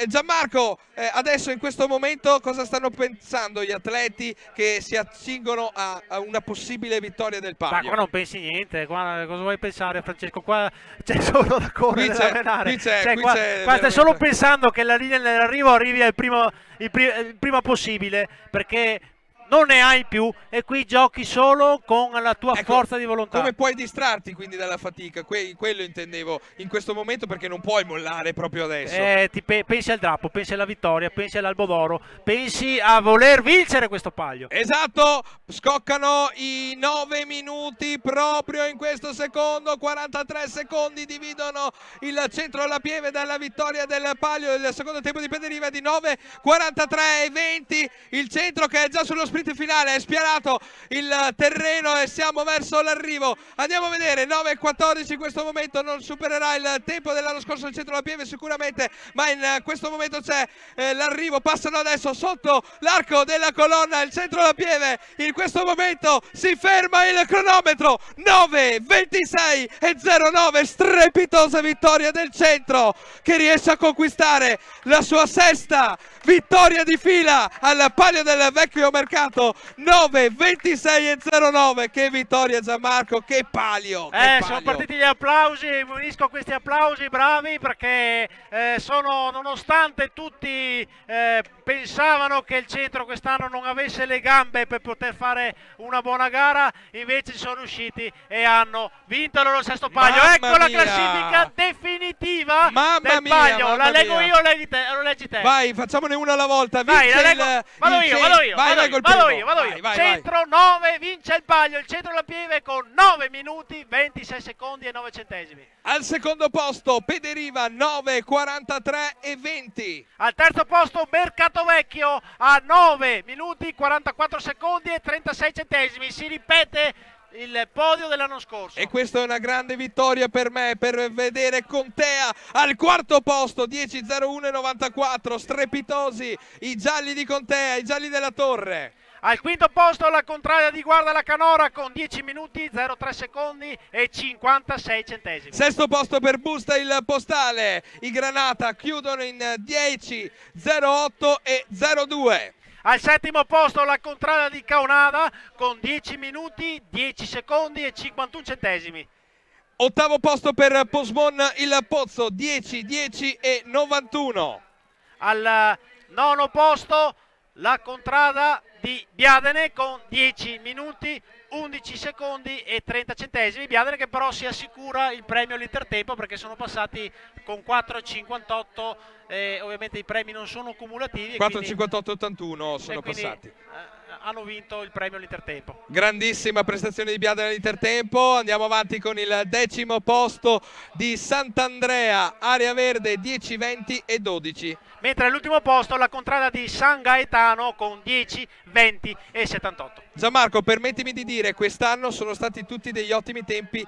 Gianmarco, adesso in questo momento cosa stanno pensando gli atleti che si accingono a una possibile vittoria del palio? Ma qua non pensi niente, qua cosa vuoi pensare, Francesco? Qua c'è solo da correre, da menare. Qua stai solo pensando che la linea dell'arrivo arrivi il prima possibile, perché non ne hai più e qui giochi solo con la tua forza di volontà. Come puoi distrarti quindi dalla fatica? Quello intendevo in questo momento, perché non puoi mollare proprio adesso. Pensi al drappo, pensi alla vittoria, pensi all'Albo d'Oro, pensi a voler vincere questo palio. Esatto, scoccano i 9 minuti proprio in questo secondo, 43 secondi dividono il Centro della Pieve dalla vittoria del palio. Il secondo tempo di Pederiva di 9:43:20, il Centro che è già sullo sprint finale, è spianato il terreno e siamo verso l'arrivo. Andiamo a vedere, 9:14 in questo momento, non supererà il tempo dell'anno scorso il Centro della Pieve sicuramente, ma in questo momento c'è l'arrivo. Passano adesso sotto l'arco della colonna il Centro della Pieve, in questo momento si ferma il cronometro, 9:26:09, strepitosa vittoria del Centro che riesce a conquistare la sua sesta vittoria di fila al palio del vecchio mercato. 9:26:09, che vittoria, Gianmarco, che palio, sono partiti gli applausi, mi unisco a questi applausi, bravi, perché nonostante tutti pensavano che il Centro quest'anno non avesse le gambe per poter fare una buona gara, invece ci sono riusciti e hanno vinto il loro sesto palio. Ecco la classifica definitiva del palio. La leggo io o lo leggi te? Vai, facciamone una alla volta. Vado io. Centro 9 vince il palio, il Centro della Pieve con 9 minuti 26 secondi e 9 centesimi. Al secondo posto Pederiva 9:43:20. Al terzo posto Mercatovecchio a 9 minuti 44 secondi e 36 centesimi. Si ripete il podio dell'anno scorso. E questa è una grande vittoria per me, per vedere Contea al quarto posto, 10:01:94, strepitosi i gialli di Contea, i gialli della Torre. Al quinto posto la contraria di Guarda la Canora con 10 minuti 03 secondi e 56 centesimi. Sesto posto per Busta il Postale, i Granata chiudono in 10:08 e 02. Al settimo posto la contraria di Caonada con 10 minuti 10 secondi e 51 centesimi. Ottavo posto per Posmon il Pozzo, 10:10 e 91. Al nono posto la contrada di Biadene con 10 minuti 11 secondi e 30 centesimi. Biadene che però si assicura il premio all'intertempo, perché sono passati con 4,58 e ovviamente i premi non sono cumulativi. 4,58,81 sono passati. Hanno vinto il premio all'intertempo. Grandissima prestazione di Biadene all'intertempo. Andiamo avanti con il decimo posto di Sant'Andrea, Area Verde, 10:20 e 12. Mentre all'ultimo posto la contrada di San Gaetano con 10, 20 e 78. Gianmarco, permettimi di dire, quest'anno sono stati tutti degli ottimi tempi,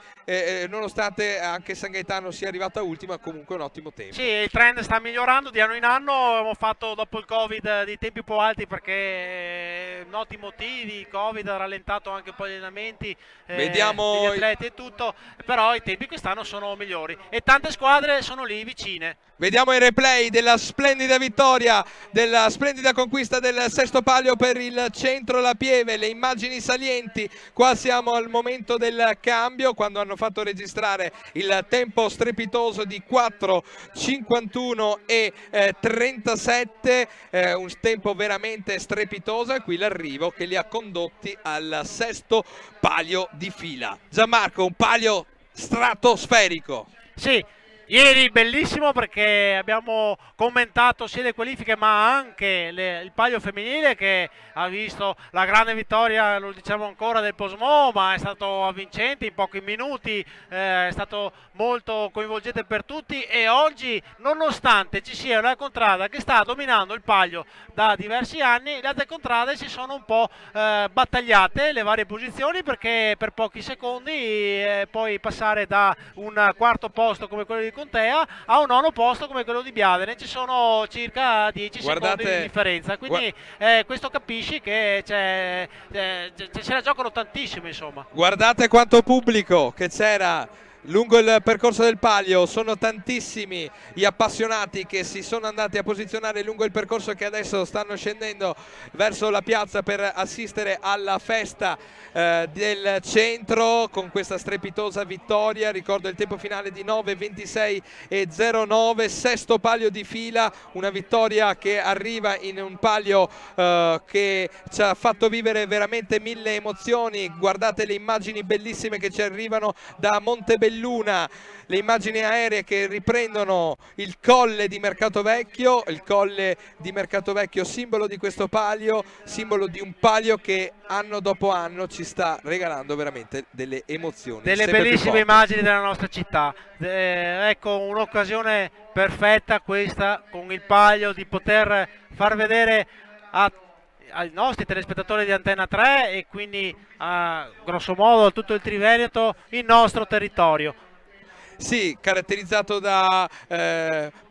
nonostante anche San Gaetano sia arrivata ultima, comunque un ottimo tempo. Sì, il trend sta migliorando di anno in anno, abbiamo fatto dopo il Covid dei tempi un po' alti perché noti motivi, il Covid ha rallentato anche un po' gli allenamenti, Vediamo degli atleti e tutto, però i tempi quest'anno sono migliori e tante squadre sono lì vicine. Vediamo il replay della splendida vittoria, della splendida conquista del sesto palio per il Centro La Pieve, le immagini salienti. Qua siamo al momento del cambio, quando hanno fatto registrare il tempo strepitoso di 4:51 e 37, un tempo veramente strepitoso, e qui l'arrivo che li ha condotti al sesto palio di fila. Gianmarco, un palio stratosferico. Sì, ieri bellissimo perché abbiamo commentato sia le qualifiche ma anche il palio femminile che ha visto la grande vittoria, lo diciamo ancora, del Posmo, ma è stato avvincente in pochi minuti, è stato molto coinvolgente per tutti e oggi, nonostante ci sia una contrada che sta dominando il palio da diversi anni, le altre contrade si sono un po' battagliate le varie posizioni perché per pochi secondi poi passare da un quarto posto come quello di Contea a un nono posto come quello di Biadene, ci sono circa 10 secondi di differenza, quindi questo capisci che se la giocano tantissimo, insomma. Guardate quanto pubblico che c'era lungo il percorso del palio, sono tantissimi gli appassionati che si sono andati a posizionare lungo il percorso, che adesso stanno scendendo verso la piazza per assistere alla festa del centro con questa strepitosa vittoria. Ricordo il tempo finale di 9:26 e 09, sesto palio di fila, una vittoria che arriva in un palio che ci ha fatto vivere veramente mille emozioni. Guardate le immagini bellissime che ci arrivano da Montebelluna, le immagini aeree che riprendono il colle di Mercatovecchio, il colle di Mercatovecchio, simbolo di questo palio, simbolo di un palio che anno dopo anno ci sta regalando veramente delle emozioni, delle bellissime immagini della nostra città. Ecco, un'occasione perfetta questa con il palio di poter far vedere ai nostri telespettatori di Antenna 3 e quindi grosso modo a tutto il Triveneto il nostro territorio. Sì, caratterizzato da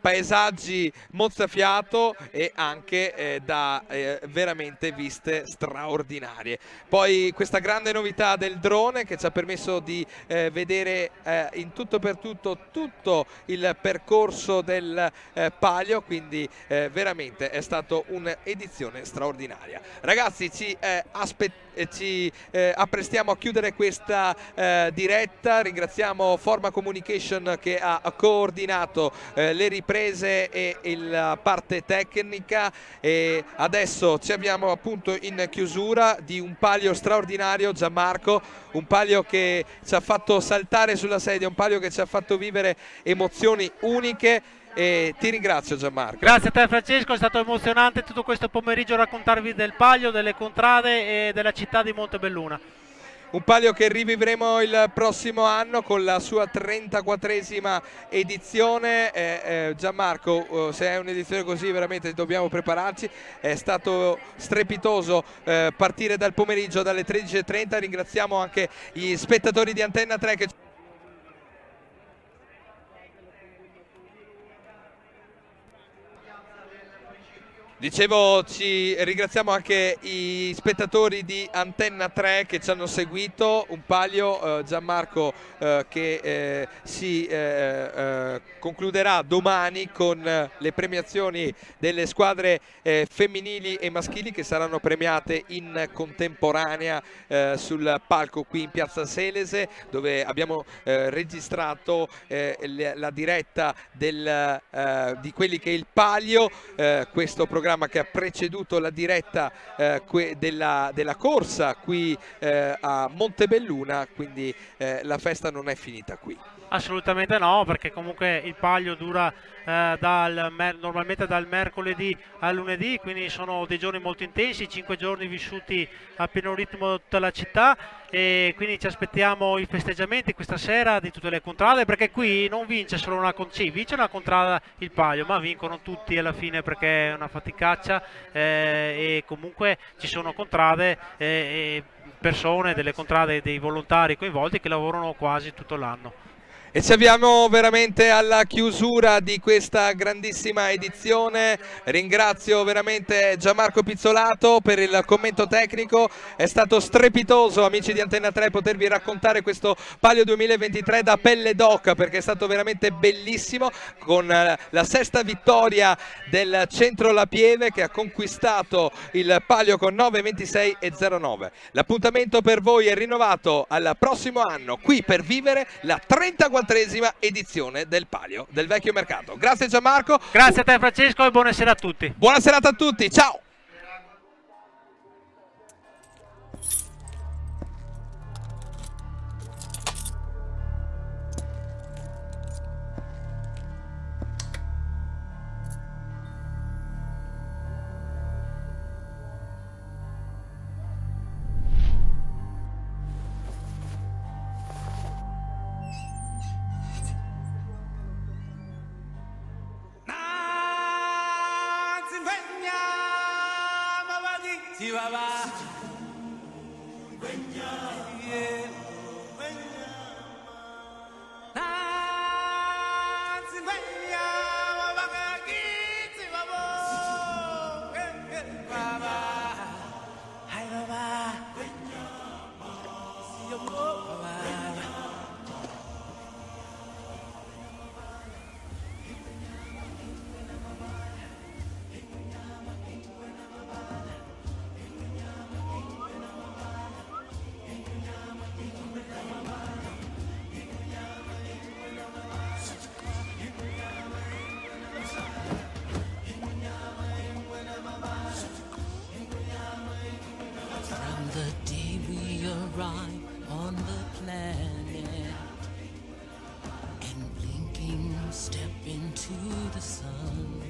paesaggi mozzafiato e anche da veramente viste straordinarie. Poi questa grande novità del drone che ci ha permesso di vedere in tutto per tutto il percorso del palio, quindi veramente è stata un'edizione straordinaria. Ragazzi, ci apprestiamo a chiudere questa diretta. Ringraziamo Forma Communication che ha coordinato le riprese e la parte tecnica, e adesso ci abbiamo appunto in chiusura di un palio straordinario. Gianmarco, un palio che ci ha fatto saltare sulla sedia, un palio che ci ha fatto vivere emozioni uniche. E ti ringrazio, Gianmarco. Grazie a te, Francesco, è stato emozionante tutto questo pomeriggio raccontarvi del palio, delle contrade e della città di Montebelluna. Un palio che rivivremo il prossimo anno con la sua 34esima edizione. Gianmarco, se è un'edizione così veramente dobbiamo prepararci. È stato strepitoso partire dal pomeriggio dalle 13:30. Ringraziamo anche gli spettatori di Antenna 3 che Dicevo, ci ringraziamo anche i spettatori di Antenna 3 che ci hanno seguito. Un palio, Gianmarco, che si concluderà domani con le premiazioni delle squadre femminili e maschili che saranno premiate in contemporanea sul palco qui in Piazza Selese, dove abbiamo registrato la diretta di quelli che è il palio, questo programma che ha preceduto la diretta della corsa qui a Montebelluna, quindi la festa non è finita qui. Assolutamente no, perché comunque il palio dura normalmente dal mercoledì al lunedì, quindi sono dei giorni molto intensi, 5 giorni vissuti a pieno ritmo tutta la città, e quindi ci aspettiamo i festeggiamenti questa sera di tutte le contrade, perché qui non vince solo vince una contrada il palio, ma vincono tutti alla fine, perché è una fatica di caccia e comunque ci sono contrade e persone delle contrade, dei volontari coinvolti che lavorano quasi tutto l'anno. E ci avviamo veramente alla chiusura di questa grandissima edizione. Ringrazio veramente Gianmarco Pizzolato per il commento tecnico, è stato strepitoso, amici di Antenna 3, potervi raccontare questo Palio 2023 da pelle d'oca, perché è stato veramente bellissimo, con la sesta vittoria del Centro La Pieve che ha conquistato il Palio con 9,26 e 0,9. L'appuntamento per voi è rinnovato al prossimo anno qui per vivere la 34esima edizione del Palio del Vecchio Mercato. Grazie Gianmarco. Grazie a te Francesco e buonasera a tutti. Buona serata a tutti, ciao. On the planet and blinking step into the sun,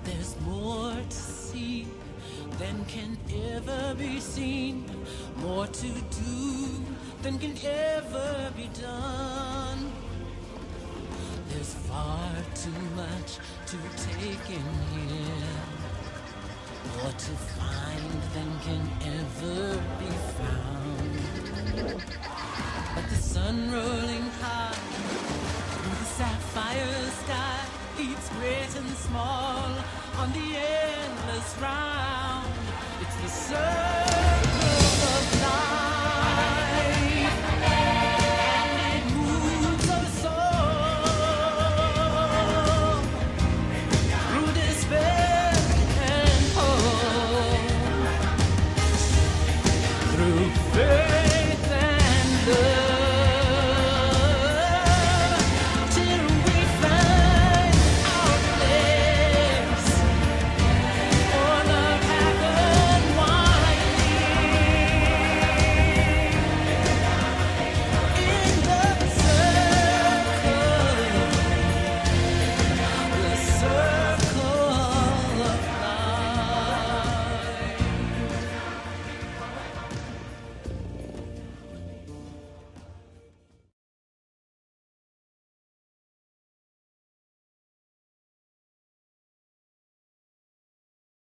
there's more to see than can ever be seen, more to do than can ever be done. There's far too much to take in here, more to find than can ever be found. But the sun rolling high through the sapphire sky eats great and small on the endless round. It's the sun.